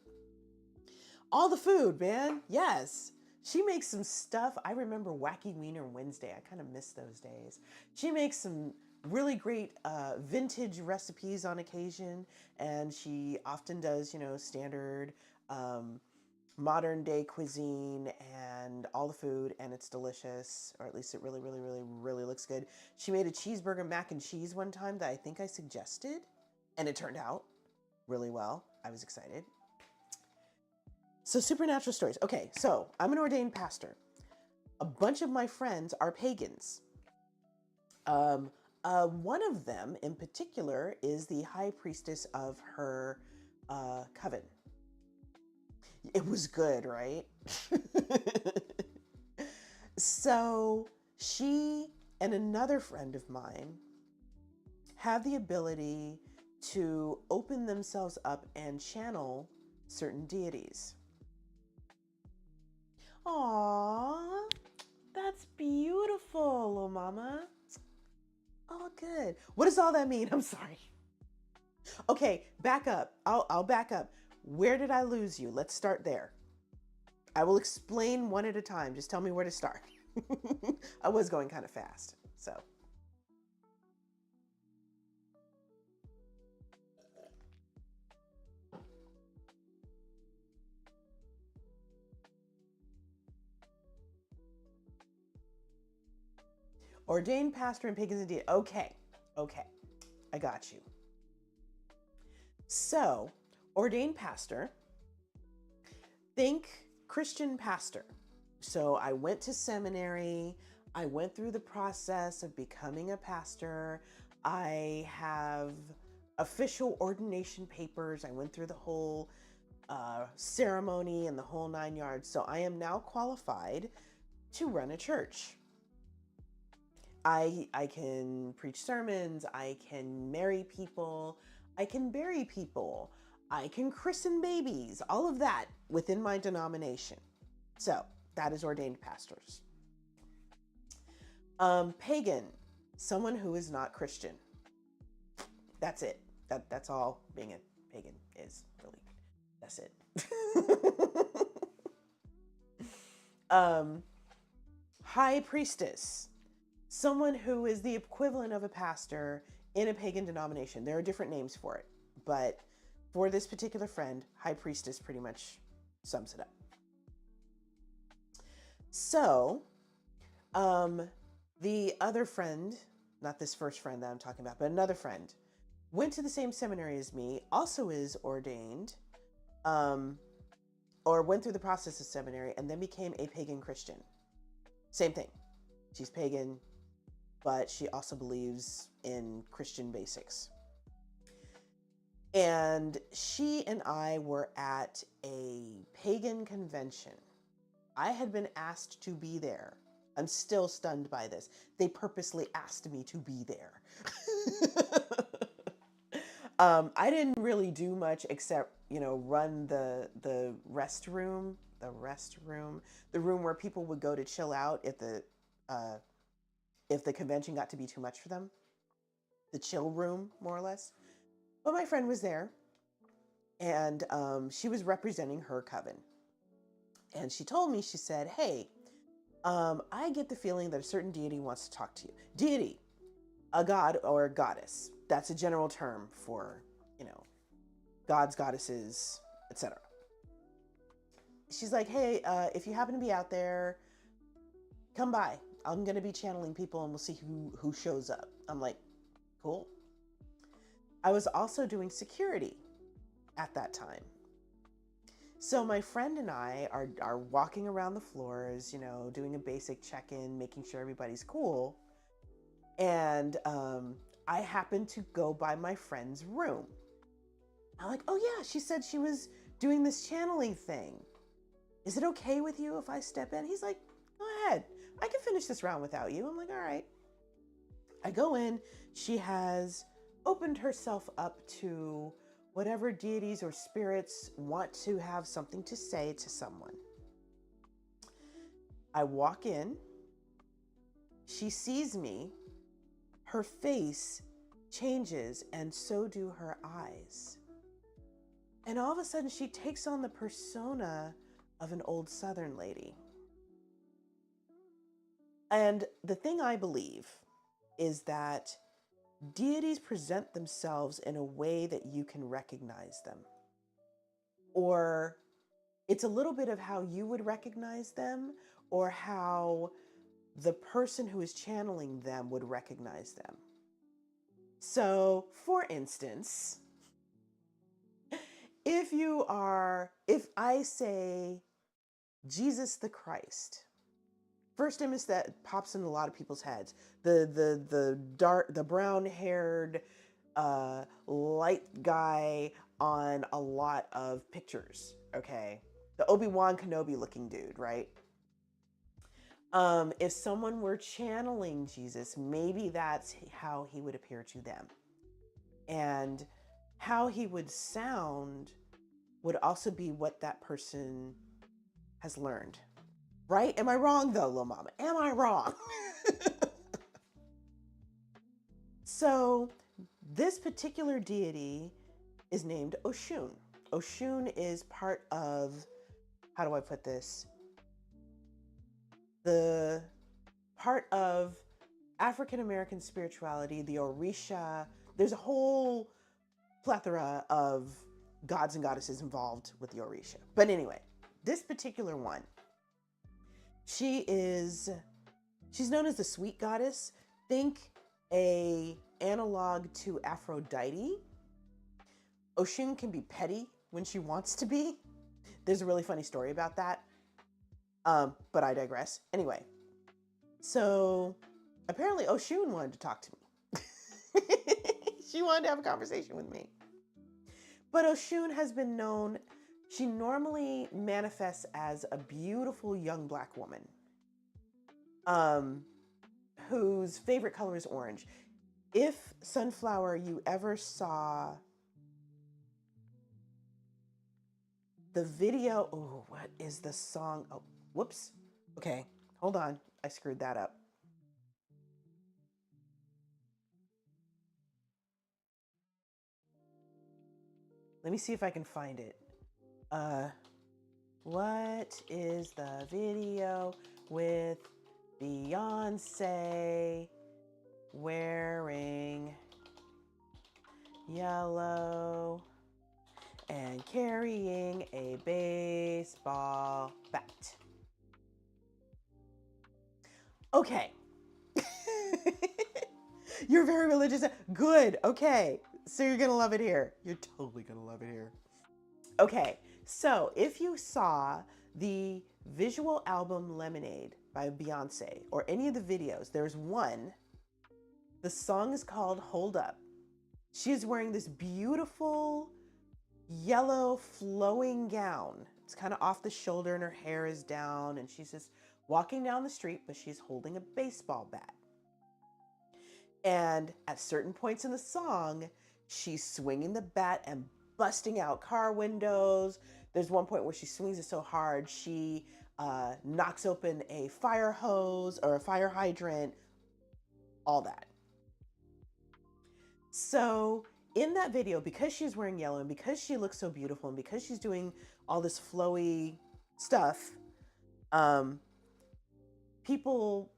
All the food, man. Yes. She makes some stuff. I remember Wacky Wiener Wednesday. I kind of miss those days. She makes some really great vintage recipes on occasion, and she often does, you know, standard modern day cuisine and all the food, and it's delicious, or at least it really, really, really, really looks good. She made a cheeseburger mac and cheese one time that I think I suggested, and it turned out really well. I was excited. So supernatural stories. Okay, so I'm an ordained pastor. A bunch of my friends are pagans. One of them in particular is the high priestess of her coven. It was good, right? So she and another friend of mine have the ability to open themselves up and channel certain deities. Aww, that's beautiful, little mama. Oh, good. What does all that mean? I'm sorry. Okay, back up. I'll back up. Where did I lose you? Let's start there. I will explain one at a time. Just tell me where to start. I was going kind of fast, so. Ordained pastor and pagans indeed. Okay, I got you. So, ordained pastor, think Christian pastor. So I went to seminary. I went through the process of becoming a pastor. I have official ordination papers. I went through the whole ceremony and the whole 9 yards. So I am now qualified to run a church. I can preach sermons. I can marry people. I can bury people. I can christen babies. All of that within my denomination. So that is ordained pastors. Pagan, someone who is not Christian. That's it. That's all being a pagan is, really. That's it. High priestess, someone who is the equivalent of a pastor in a pagan denomination. There are different names for it, but for this particular friend, high priestess pretty much sums it up. So, the other friend, not this first friend that I'm talking about, but another friend, went to the same seminary as me, also is ordained, or went through the process of seminary and then became a pagan Christian. Same thing. She's pagan, but she also believes in Christian basics. And she and I were at a pagan convention. I had been asked to be there. I'm still stunned by this. They purposely asked me to be there. I didn't really do much except, run the restroom, the room where people would go to chill out if the convention got to be too much for them. The chill room, more or less. But my friend was there, and she was representing her coven. And she told me, she said, hey, I get the feeling that a certain deity wants to talk to you. Deity, a god or a goddess. That's a general term for, gods, goddesses, etc. She's like, hey, if you happen to be out there, come by. I'm going to be channeling people and we'll see who shows up. I'm like, cool. I was also doing security at that time. So my friend and I are walking around the floors, doing a basic check-in, making sure everybody's cool. And I happened to go by my friend's room. I'm like, oh yeah, she said she was doing this channeling thing. Is it okay with you if I step in? He's like, go ahead. I can finish this round without you. I'm like, all right. I go in. She has opened herself up to whatever deities or spirits want to have something to say to someone. I walk in. She sees me. Her face changes, and so do her eyes. And all of a sudden, she takes on the persona of an old Southern lady. And the thing I believe is that deities present themselves in a way that you can recognize them. Or it's a little bit of how you would recognize them, or how the person who is channeling them would recognize them. So, for instance, if I say Jesus the Christ, first image that pops into a lot of people's heads, the brown-haired light guy on a lot of pictures, okay? The Obi-Wan Kenobi looking dude, right? If someone were channeling Jesus, maybe that's how he would appear to them. And how he would sound would also be what that person has learned. Right? Am I wrong though, Lil Mama? Am I wrong? So this particular deity is named Oshun. Oshun is part of, how do I put this? The part of African American spirituality, the Orisha. There's a whole plethora of gods and goddesses involved with the Orisha. But anyway, this particular one, she's known as the sweet goddess. Think a analog to Aphrodite. Oshun can be petty when she wants to be. There's a really funny story about that. But I digress. Anyway, so apparently Oshun wanted to talk to me. She wanted to have a conversation with me. But Oshun has been known, she normally manifests as a beautiful young Black woman whose favorite color is orange. If, Sunflower, you ever saw the video, oh, what is the song? Oh, whoops. Okay, hold on. I screwed that up. Let me see if I can find it. What is the video with Beyonce wearing yellow and carrying a baseball bat? Okay. You're very religious. Good. Okay. So you're going to love it here. You're totally going to love it here. Okay. So if you saw the visual album Lemonade by Beyonce or any of the videos, there's one. The song is called Hold Up. She is wearing this beautiful yellow flowing gown. It's kind of off the shoulder and her hair is down and she's just walking down the street, but she's holding a baseball bat. And at certain points in the song, she's swinging the bat and busting out car windows. There's one point where she swings it so hard, she knocks open a fire hose or a fire hydrant, all that. So in that video, because she's wearing yellow and because she looks so beautiful and because she's doing all this flowy stuff, people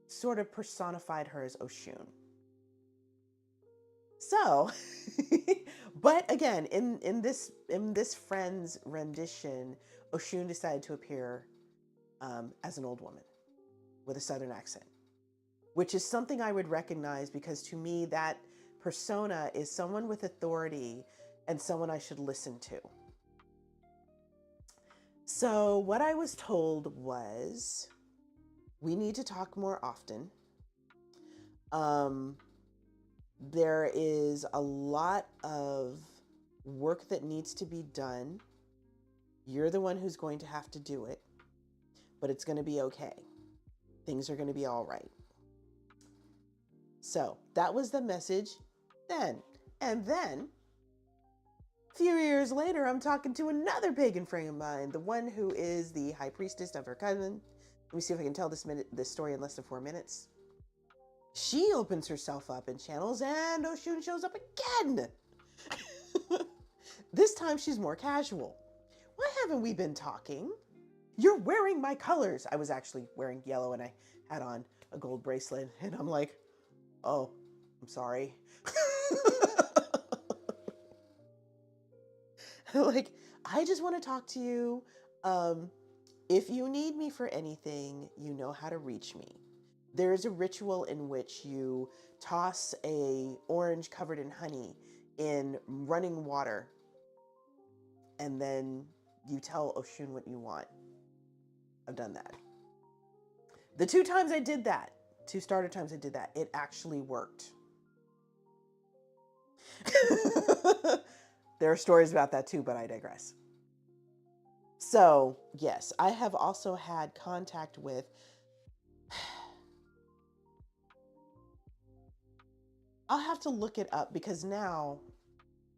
sort of personified her as Oshun. So, but again, in this friend's rendition, Oshun decided to appear as an old woman with a Southern accent, which is something I would recognize because to me, that persona is someone with authority and someone I should listen to. So what I was told was, we need to talk more often. There is a lot of work that needs to be done. You're the one who's going to have to do it, but it's going to be okay. Things are going to be all right. So that was the message then. And then, a few years later, I'm talking to another pagan friend of mine, the one who is the high priestess of her cousin. Let me see if I can tell this story in less than 4 minutes. She opens herself up in channels and Oshun shows up again. This time she's more casual. Why haven't we been talking? You're wearing my colors. I was actually wearing yellow and I had on a gold bracelet and I'm like, oh, I'm sorry. Like, I just want to talk to you. If you need me for anything, you know how to reach me. There is a ritual in which you toss a orange covered in honey in running water, and then you tell Oshun what you want. I've done that. The 2 times I did that, 2 starter times I did that, it actually worked. There are stories about that too, but I digress. So, yes, I have also had contact with I'll have to look it up because now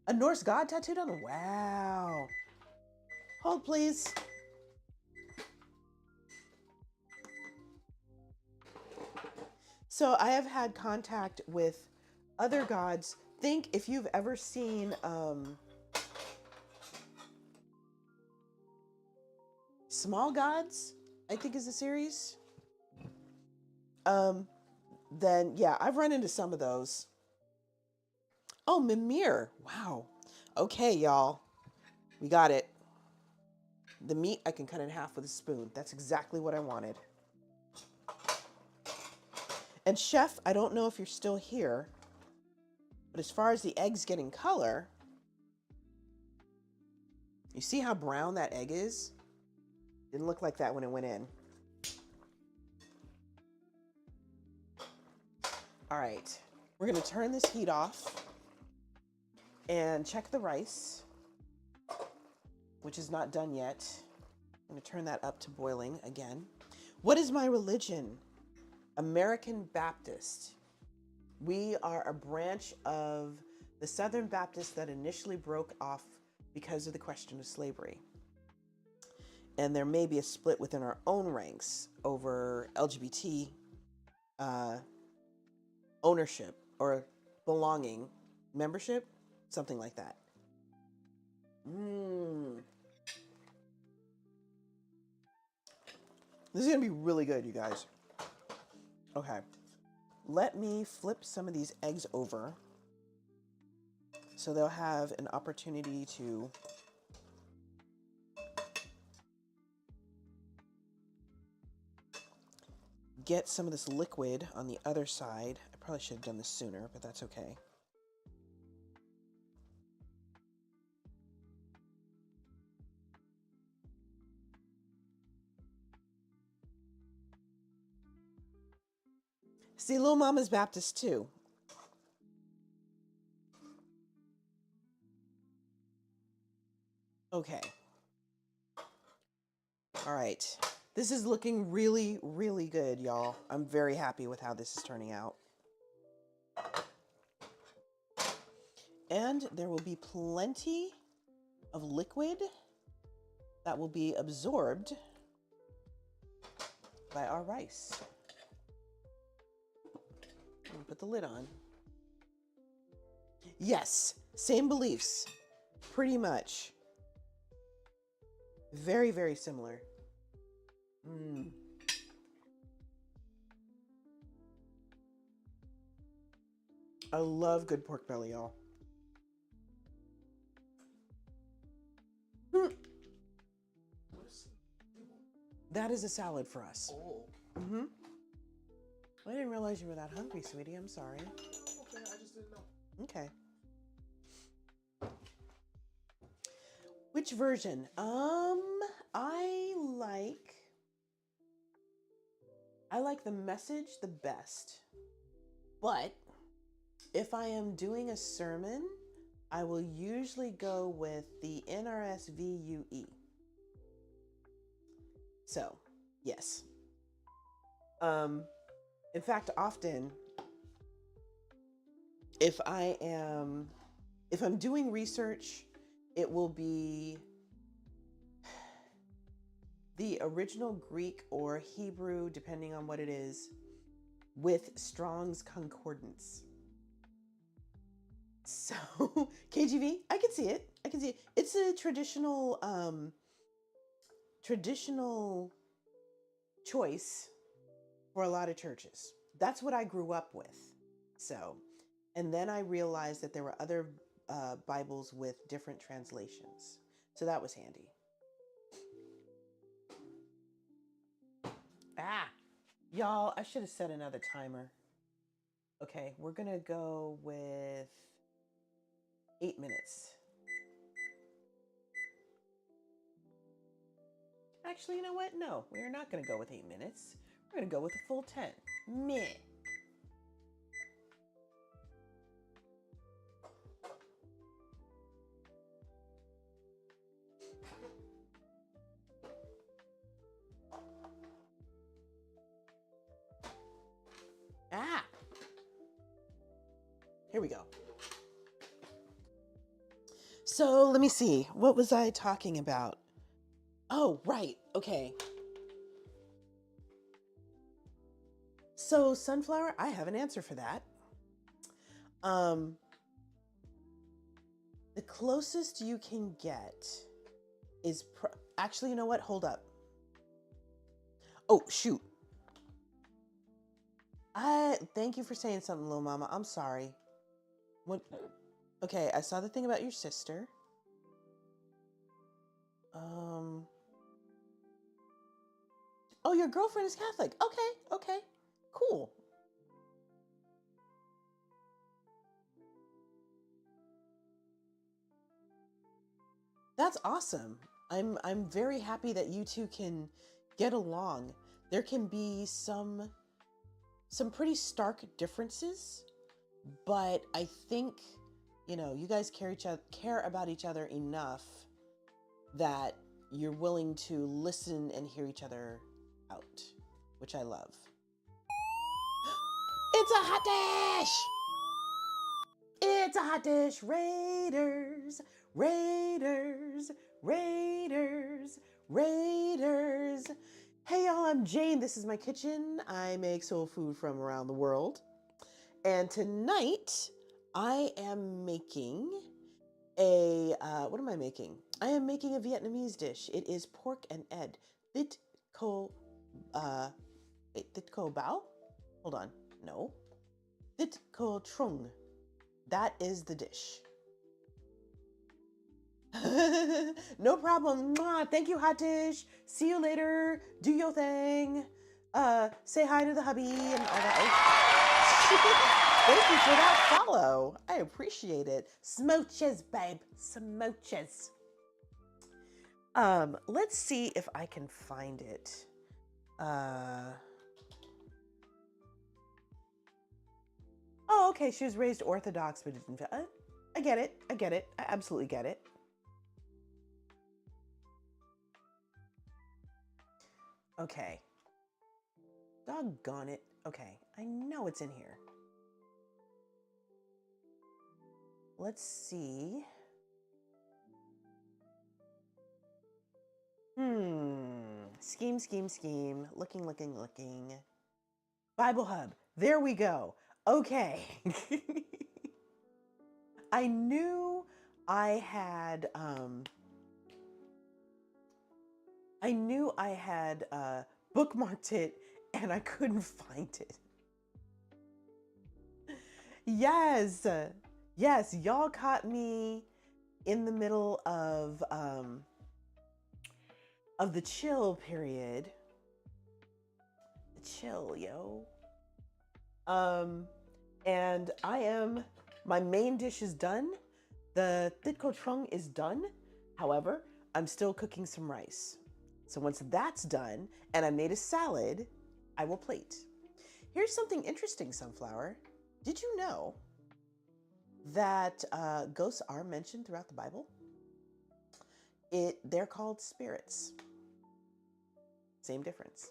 a Norse god tattooed on him. Wow. Hold, please. So I have had contact with other gods. Think if you've ever seen Small Gods, I think is the series. Then yeah, I've run into some of those. Oh, Mimir. Wow. Okay, y'all. We got it. The meat I can cut in half with a spoon. That's exactly what I wanted. And Chef, I don't know if you're still here, but as far as the eggs getting color, you see how brown that egg is? Didn't look like that when it went in. All right. We're going to turn this heat off and check the rice, which is not done yet. I'm going to turn that up to boiling again. What is my religion? American Baptist. We are a branch of the Southern Baptists that initially broke off because of the question of slavery. And there may be a split within our own ranks over LGBT ownership or belonging, membership, something like that. This is going to be really good, you guys. Okay. Let me flip some of these eggs over so they'll have an opportunity to get some of this liquid on the other side. I probably should have done this sooner, but that's okay. See, Little Mama's Baptist too. Okay. All right. This is looking really, really good, y'all. I'm very happy with how this is turning out. And there will be plenty of liquid that will be absorbed by our rice. I'm gonna put the lid on. Yes, same beliefs, pretty much. Very, very similar. I love good pork belly, y'all. That is a salad for us.
Oh.
I didn't realize you were that hungry, sweetie. I'm sorry.
Okay, I just didn't know.
Okay. Which version? I like the Message the best. But if I am doing a sermon, I will usually go with the NRSVUE. So, yes. In fact, often if I'm doing research, it will be the original Greek or Hebrew, depending on what it is, with Strong's Concordance. So, KJV, I can see it. I can see it. It's a traditional choice for a lot of churches. That's what I grew up with. So, and then I realized that there were other Bibles with different translations. So that was handy. Y'all, I should have set another timer. Okay, we're gonna go with 8 minutes. Actually, you know what? No, we're not gonna go with 8 minutes. We're gonna go with a full 10. Meh. Here we go. So let me see. What was I talking about? Oh, right. Okay. So sunflower, I have an answer for that. The closest you can get is actually, you know what? Hold up. Oh, shoot. Thank you for saying something, little mama. I'm sorry. What? Okay, I saw the thing about your sister. Oh, your girlfriend is Catholic. Okay, cool. That's awesome. I'm very happy that you two can get along. There can be some pretty stark differences, but I think, you guys care about each other enough that you're willing to listen and hear each other out, which I love. It's a hot dish! It's a hot dish! Raiders! Raiders! Raiders! Raiders! Hey y'all, I'm Jane. This is my kitchen. I make soul food from around the world. And tonight, I am making what am I making? I am making a Vietnamese dish. It is pork and egg. Thit co bao? Hold on. No. Thit co trung. That is the dish. No problem. Mwah. Thank you, hot dish. See you later. Do your thing. Say hi to the hubby and all that. Thank you for that follow. I appreciate it. Smooches, babe. Smooches. Let's see if I can find it. Oh, okay. She was raised Orthodox, but didn't. I get it. I get it. I absolutely get it. Okay. Doggone it. Okay. I know it's in here. Let's see. Scheme, scheme, scheme. Looking, looking, looking. Bible Hub. There we go. Okay. I knew I had bookmarked it and I couldn't find it. Yes. Yes, y'all caught me in the middle of the chill period. The chill, yo. And my main dish is done. The thit co trung is done. However, I'm still cooking some rice. So once that's done and I made a salad, I will plate. Here's something interesting, Sunflower. Did you know that ghosts are mentioned throughout the Bible? They're called spirits. Same difference.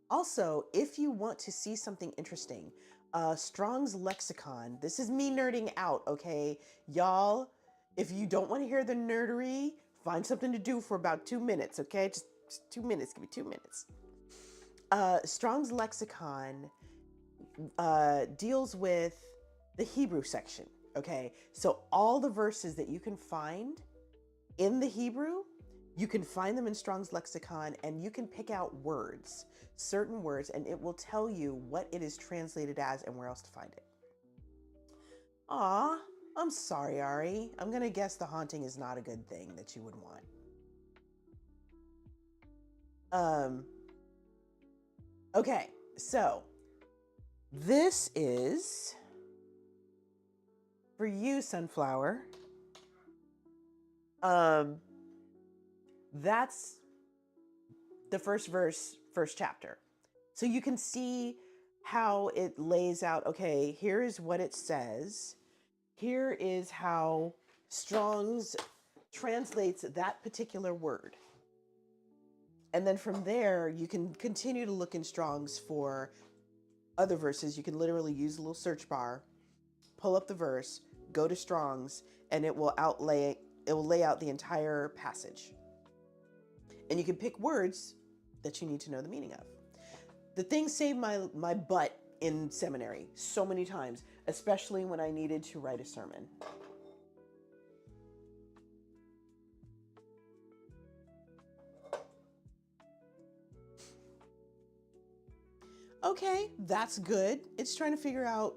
Also, if you want to see something interesting, Strong's Lexicon, this is me nerding out, okay? Y'all, if you don't want to hear the nerdery, find something to do for about 2 minutes, okay? Just 2 minutes, give me 2 minutes. Strong's Lexicon deals with the Hebrew section, okay? So all the verses that you can find in the Hebrew, you can find them in Strong's Lexicon, and you can pick out words, certain words, and it will tell you what it is translated as and where else to find it. Aw, I'm sorry, Ari. I'm gonna guess the haunting is not a good thing that you would want. Okay, so this is for you, Sunflower. That's the first verse, first chapter. So you can see how it lays out. Okay, here is what it says. Here is how Strong's translates that particular word. And then from there, you can continue to look in Strong's for other verses. You can literally use a little search bar, pull up the verse, go to Strong's, and it will lay out the entire passage. And you can pick words that you need to know the meaning of. The thing saved my butt in seminary so many times, especially when I needed to write a sermon. Okay, that's good. It's trying to figure out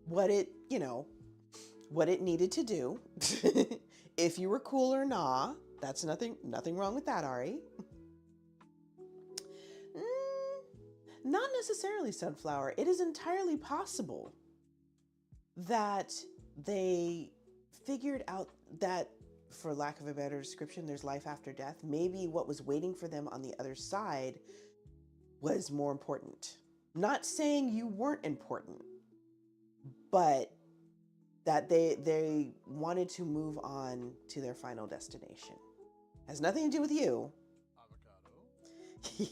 what it needed to do. If you were cool or not, that's nothing wrong with that, Ari. Not necessarily, Sunflower. It is entirely possible that they figured out that, for lack of a better description, there's life after death. Maybe what was waiting for them on the other side was more important. Not saying you weren't important, but that they wanted to move on to their final destination. Has nothing to do with you.
Avocado.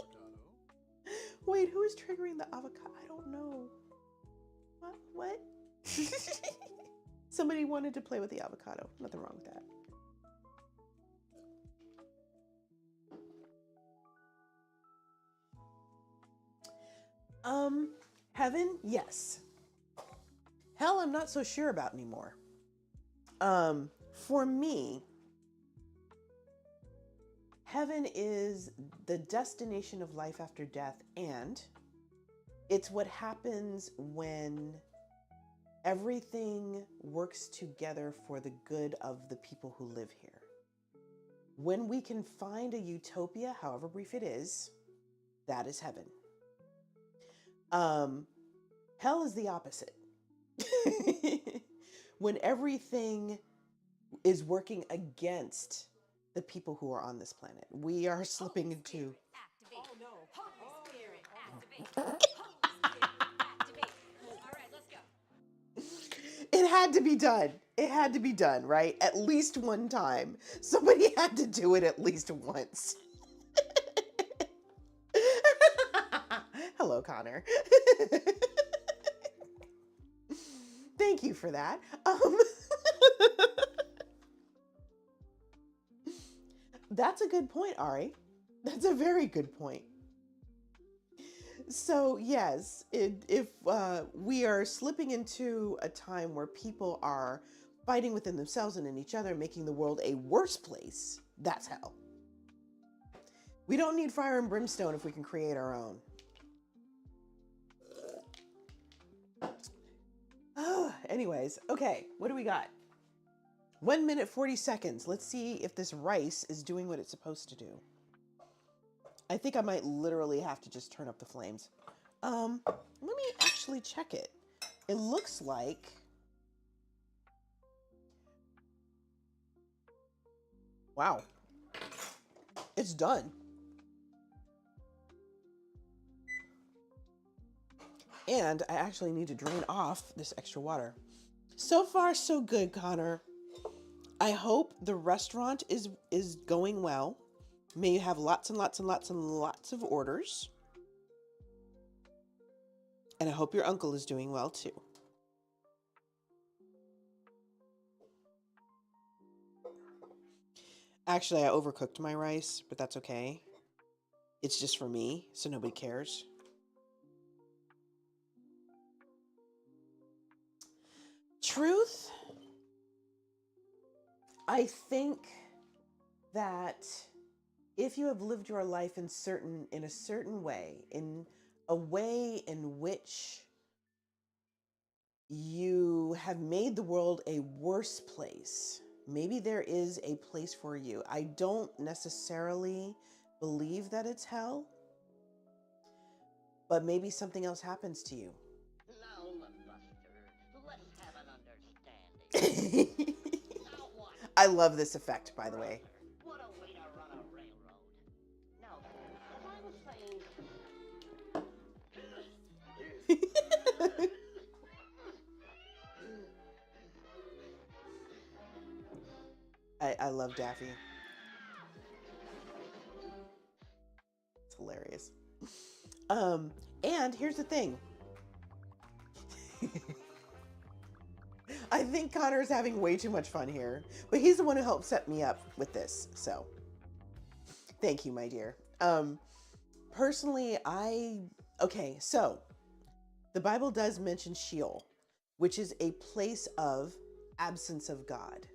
Avocado.
Wait, who is triggering the avocado? I don't know. What? Somebody wanted to play with the avocado. Nothing wrong with that. Heaven, yes. Hell, I'm not so sure about anymore. For me, heaven is the destination of life after death, and it's what happens when everything works together for the good of the people who live here. When we can find a utopia, however brief it is, that is heaven. Hell is the opposite. When everything is working against the people who are on this planet. We are slipping into...
Oh no. Holy Spirit, activate. Holy Spirit, activate. All right, let's go.
It had to be done. It had to be done, right? At least one time. Somebody had to do it at least once. Hello, Connor. Thank you for that. That's a good point, Ari. That's a very good point. So yes, if we are slipping into a time where people are fighting within themselves and in each other, making the world a worse place, that's hell. We don't need fire and brimstone if we can create our own. Anyways, okay, what do we got? 1 minute, 40 seconds. Let's see if this rice is doing what it's supposed to do. I think I might literally have to just turn up the flames. Let me actually check it. It looks like... Wow. It's done. And I actually need to drain off this extra water. So far, so good, Connor. I hope the restaurant is going well. May you have lots and lots and lots and lots of orders. And I hope your uncle is doing well too. Actually, I overcooked my rice, but that's okay. It's just for me, so nobody cares. Truth, I think that if you have lived your life in a certain way, in a way in which you have made the world a worse place, maybe there is a place for you. I don't necessarily believe that it's hell, but maybe something else happens to you. I love this effect, by the way.
What a way to run a railroad. Now, as I was saying...
I love Daffy. It's hilarious. And here's the thing. I think Connor's having way too much fun here, but he's the one who helped set me up with this. So thank you, my dear. Personally, okay, so the Bible does mention Sheol, which is a place of absence of God.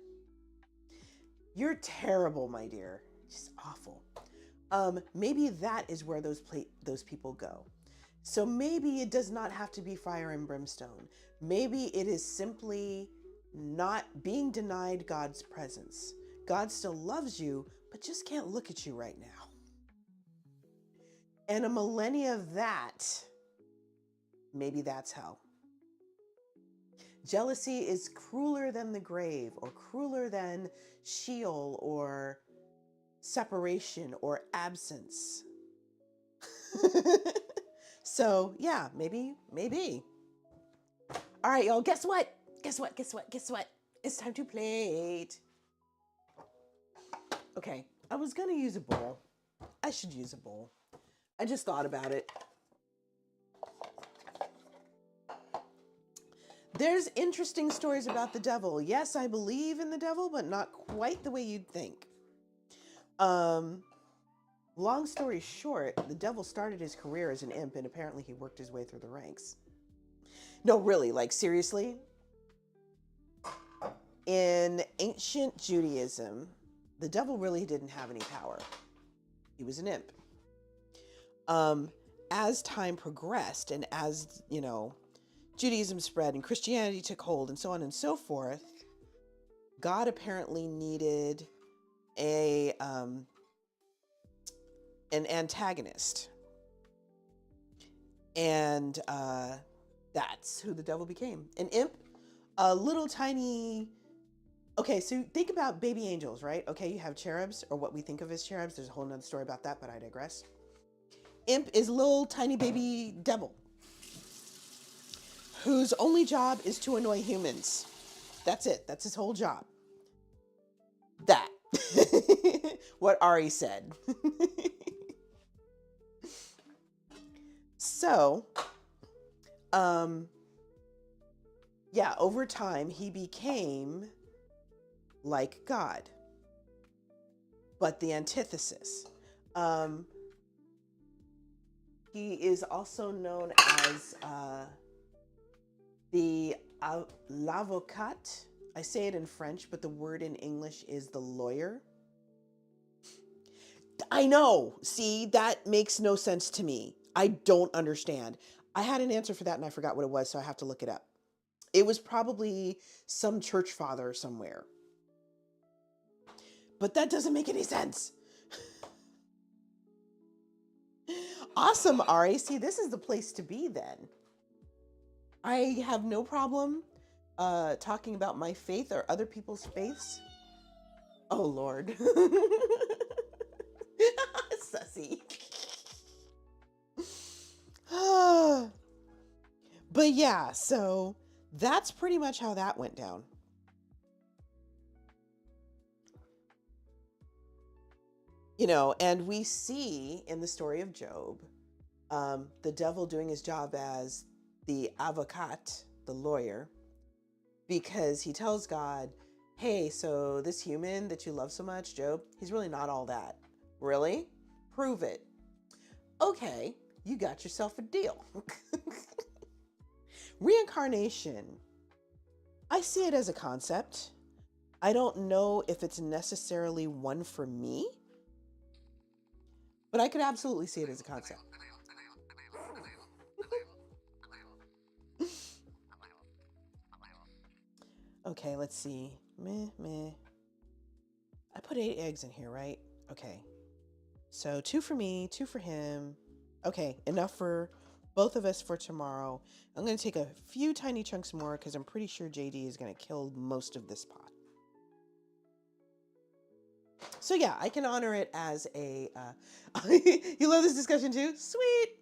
You're terrible, my dear. Just awful. Maybe that is where those people go. So maybe it does not have to be fire and brimstone. Maybe it is simply not being denied God's presence. God still loves you, but just can't look at you right now. And a millennia of that, maybe that's hell. Jealousy is crueler than the grave, or crueler than Sheol, or separation, or absence. So yeah, maybe. All right, y'all. Guess what? Guess what? Guess what? Guess what? It's time to play it. Okay, I was gonna use a bowl. I should use a bowl. I just thought about it. There's interesting stories about the devil. Yes, I believe in the devil, but not quite the way you'd think. Long story short, the devil started his career as an imp, and apparently he worked his way through the ranks. No, really, like seriously. In ancient Judaism, the devil really didn't have any power. He was an imp. As time progressed and as, Judaism spread and Christianity took hold and so on and so forth, God apparently needed an antagonist. And that's who the devil became. An imp, a little tiny... Okay, so think about baby angels, right? Okay, you have cherubs, or what we think of as cherubs. There's a whole nother story about that, but I digress. Imp is a little tiny baby devil whose only job is to annoy humans. That's it. That's his whole job. That. What Ari said. So, over time, he became like God, but the antithesis. He is also known as l'avocat. I say it in French, but the word in English is the lawyer. I know. See, that makes no sense to me. I don't understand. I had an answer for that and I forgot what it was, so I have to look it up. It was probably some church father somewhere. But that doesn't make any sense. Awesome, Ari. See, this is the place to be then. I have no problem talking about my faith or other people's faiths. Oh, Lord. Sussy. But yeah, so that's pretty much how that went down. And we see in the story of Job, the devil doing his job as the avocat, the lawyer, because he tells God, hey, so this human that you love so much, Job, he's really not all that. Really? Prove it. Okay, you got yourself a deal. Reincarnation. I see it as a concept. I don't know if it's necessarily one for me, but I could absolutely see it as a concept. Okay, let's see. I put 8 eggs in here, right? Okay. So 2 for me, 2 for him. Okay, enough for both of us for tomorrow. I'm going to take a few tiny chunks more because I'm pretty sure JD is going to kill most of this pot. So yeah, I can honor it as a... You love this discussion too? Sweet!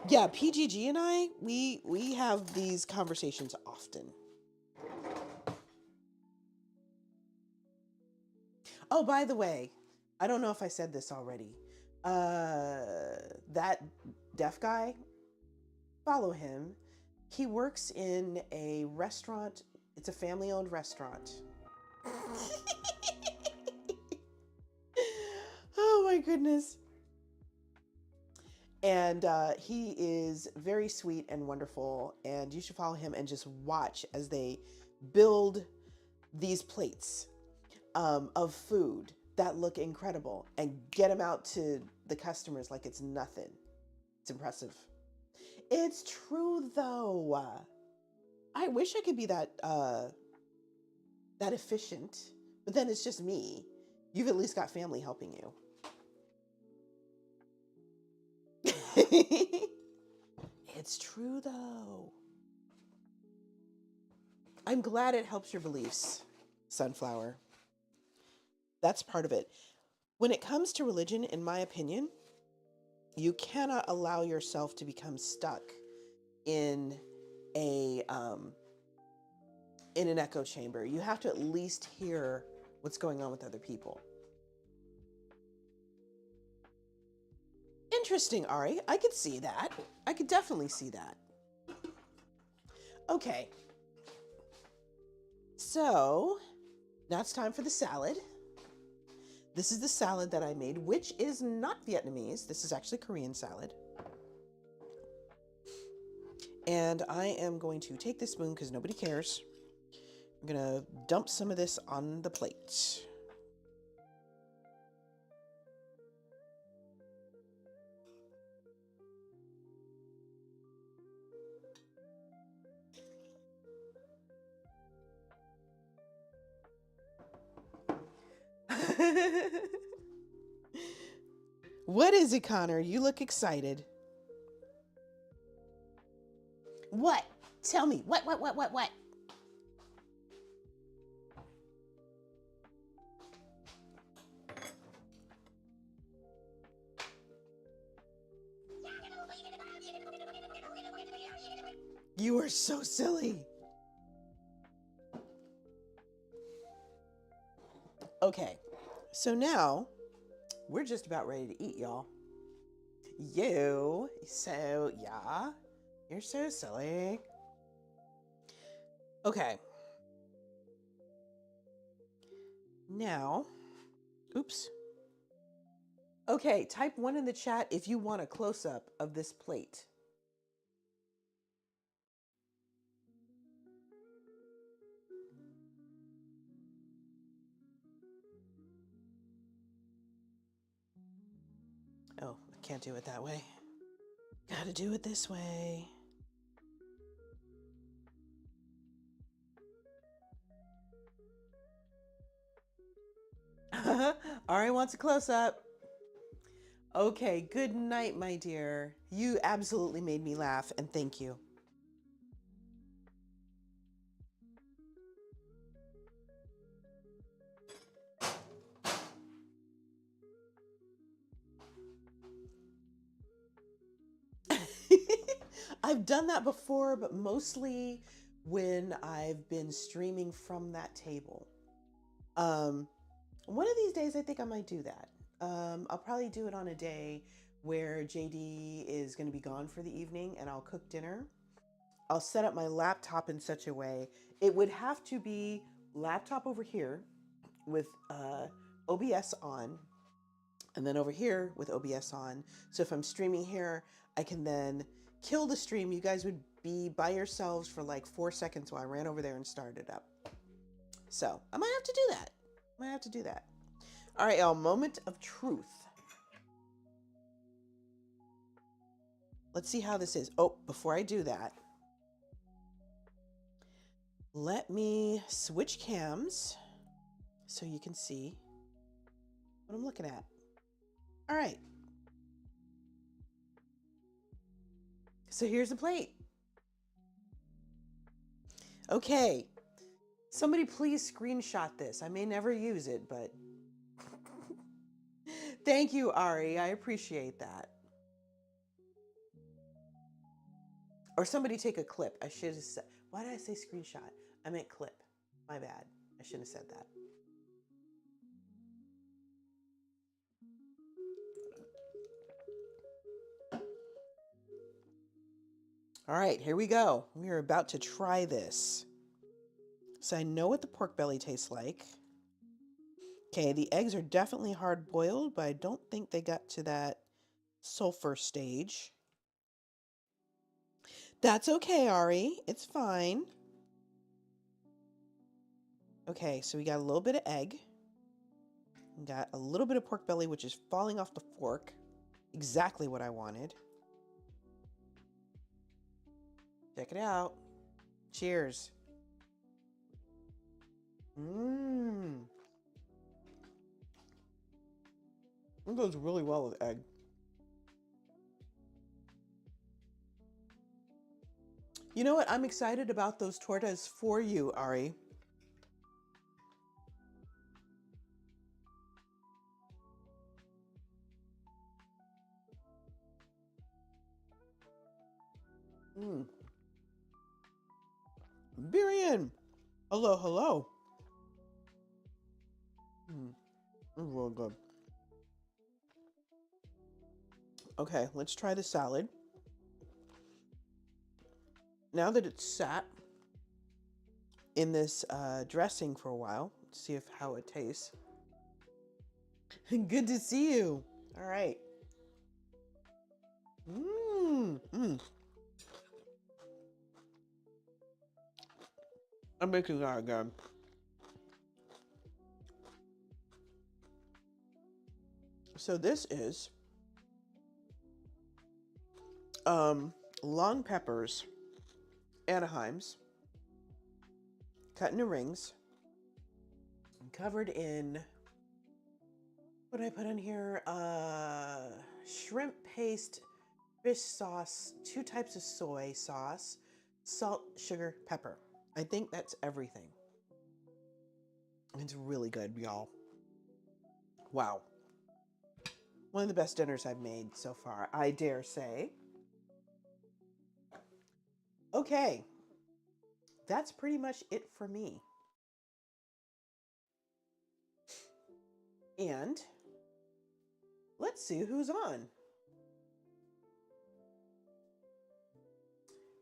Yeah, PGG and I, we have these conversations often. Oh, by the way, I don't know if I said this already. That deaf guy, follow him. He works in a restaurant. It's a family-owned restaurant. Oh my goodness. And he is very sweet and wonderful, and you should follow him and just watch as they build these plates of food that look incredible and get them out to the customers like it's nothing. It's impressive. It's true though. I wish I could be that efficient, but then it's just me. You've at least got family helping you. It's true though. I'm glad it helps your beliefs, Sunflower. That's part of it. When it comes to religion, in my opinion, you cannot allow yourself to become stuck in a in an echo chamber. You have to at least hear what's going on with other people. Interesting, Ari. I could see that. I could definitely see that. Okay. So now it's time for the salad. This is the salad that I made, which is not Vietnamese. This is actually Korean salad. And I am going to take this spoon because nobody cares. I'm going to dump some of this on the plate. What is it, Connor? You look excited. What? Tell me. What? You are so silly. Okay, so now we're just about ready to eat, y'all. You're so silly. Okay. Now, oops. Okay, type 1 in the chat if you want a close-up of this plate. Oh, I can't do it that way. Gotta do it this way. Ari wants a close-up. Okay, good night, my dear. You absolutely made me laugh, and thank you. I've done that before, but mostly when I've been streaming from that table. One of these days, I think I might do that. I'll probably do it on a day where JD is going to be gone for the evening and I'll cook dinner. I'll set up my laptop in such a way. It would have to be laptop over here with OBS on, and then over here with OBS on. So if I'm streaming here, I can then kill the stream. You guys would be by yourselves for like 4 seconds while I ran over there and started up. So I might have to do that. All right, y'all, moment of truth. Let's see how this is. Oh, before I do that, let me switch cams so you can see what I'm looking at. All right. So here's the plate. Okay. Somebody please screenshot this. I may never use it, but thank you, Ari. I appreciate that. Or somebody take a clip. I should have said, why did I say screenshot? I meant clip. My bad. I shouldn't have said that. All right, here we go. We are about to try this. So I know what the pork belly tastes like. Okay, the eggs are definitely hard boiled, but I don't think they got to that sulfur stage. That's okay, Ari. It's fine. Okay, so we got a little bit of egg. We got a little bit of pork belly, which is falling off the fork. Exactly what I wanted. Check it out. Cheers. Mmm. It goes really well with egg. You know what? I'm excited about those tortas for you, Ari. Mm. Birian! Hello, hello. It's real good. Okay, let's try the salad. Now that it's sat in this dressing for a while, let's see how it tastes. Good to see you. All right. I'm making that again. So this is long peppers, Anaheims, cut into rings, covered in, what did I put in here? Shrimp paste, fish sauce, 2 types of soy sauce, salt, sugar, pepper. I think that's everything. It's really good, y'all. Wow. One of the best dinners I've made so far, I dare say. Okay. That's pretty much it for me. And let's see who's on.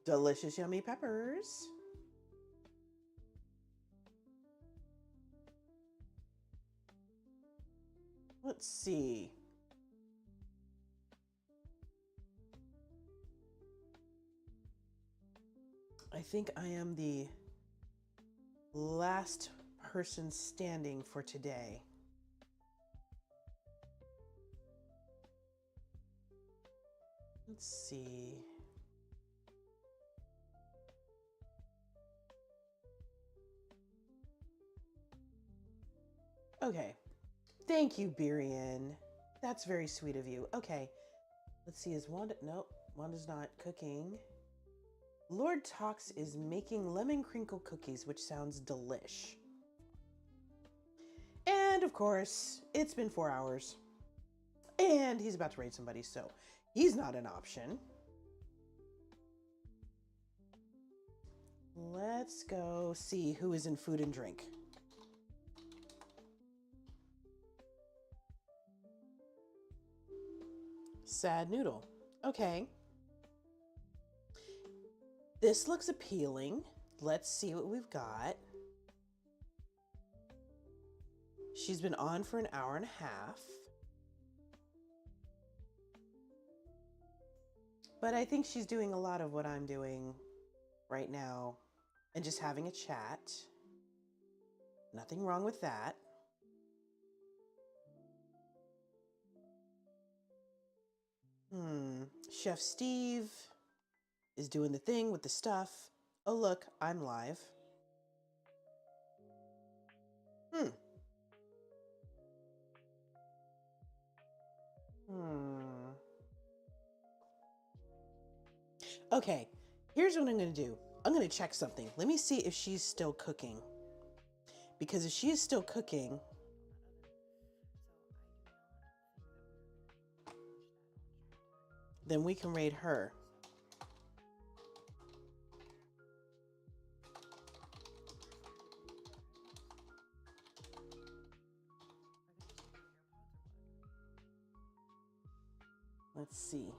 Delicious, yummy peppers. Let's see. I think I am the last person standing for today. Let's see. Okay. Thank you, Birian. That's very sweet of you. Okay. Let's see. Is Wanda? Nope. Wanda's not cooking. Lord Tox is making lemon crinkle cookies, which sounds delish. And of course, it's been 4 hours. And he's about to raid somebody, so he's not an option. Let's go see who is in food and drink. Sad noodle. Okay. This looks appealing. Let's see what we've got. She's been on for an hour and a half. But I think she's doing a lot of what I'm doing right now and just having a chat. Nothing wrong with that. Chef Steve is doing the thing with the stuff. Oh, look, I'm live. Okay, here's what I'm going to do. I'm going to check something. Let me see if she's still cooking. Because if she is still cooking, then we can raid her. Let's see.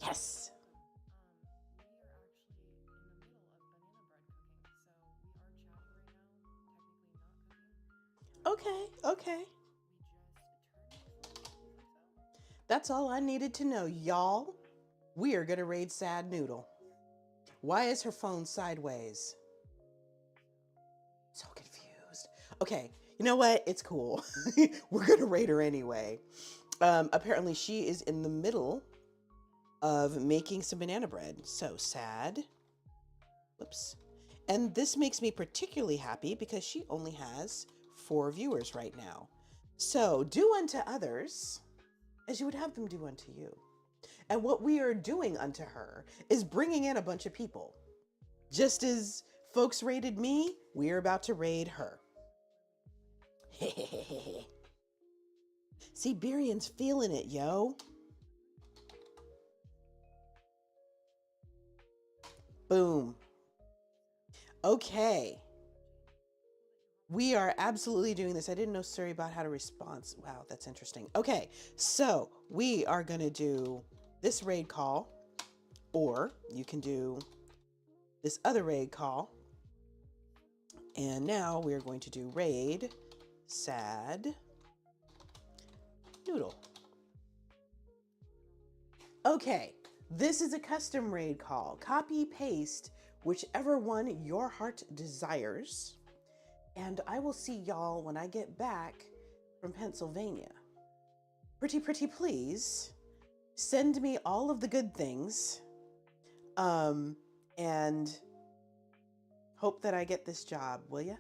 Yes. Okay. That's all I needed to know, y'all. We are gonna raid Sad Noodle. Why is her phone sideways? So confused. Okay, you know what? It's cool. We're gonna raid her anyway. Apparently she is in the middle of making some banana bread. So sad. Whoops. And this makes me particularly happy because she only has 4 viewers right now. So do unto others as you would have them do unto you. And what we are doing unto her is bringing in a bunch of people. Just as folks raided me, we are about to raid her. See, Birian's feeling it, yo. Boom. Okay. We are absolutely doing this. I didn't know Siri about how to respond. Wow, that's interesting. Okay, so we are going to do this raid call, or you can do this other raid call. And now we're going to do raid sad noodle. Okay, this is a custom raid call. Copy, paste, whichever one your heart desires. And I will see y'all when I get back from Pennsylvania. Pretty please send me all of the good things. And hope that I get this job, will ya?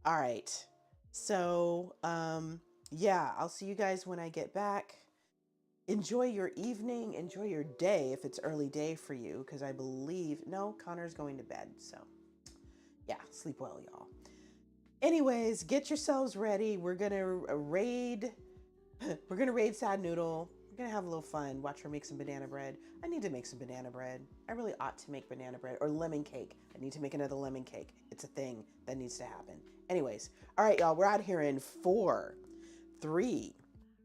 All right. So, yeah, I'll see you guys when I get back. Enjoy your evening, enjoy your day if it's early day for you, because I believe, no, Connor's going to bed, so yeah, sleep well, y'all. Anyways, get yourselves ready. We're gonna raid Sad Noodle. We're gonna have a little fun. Watch her make some banana bread. I need to make some banana bread. I really ought to make banana bread or lemon cake. I need to make another lemon cake. It's a thing that needs to happen. Anyways, all right, y'all, we're out here in 4, 3,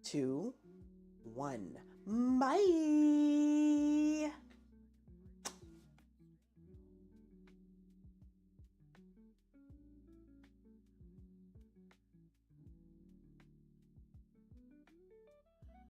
2, 1. Bye.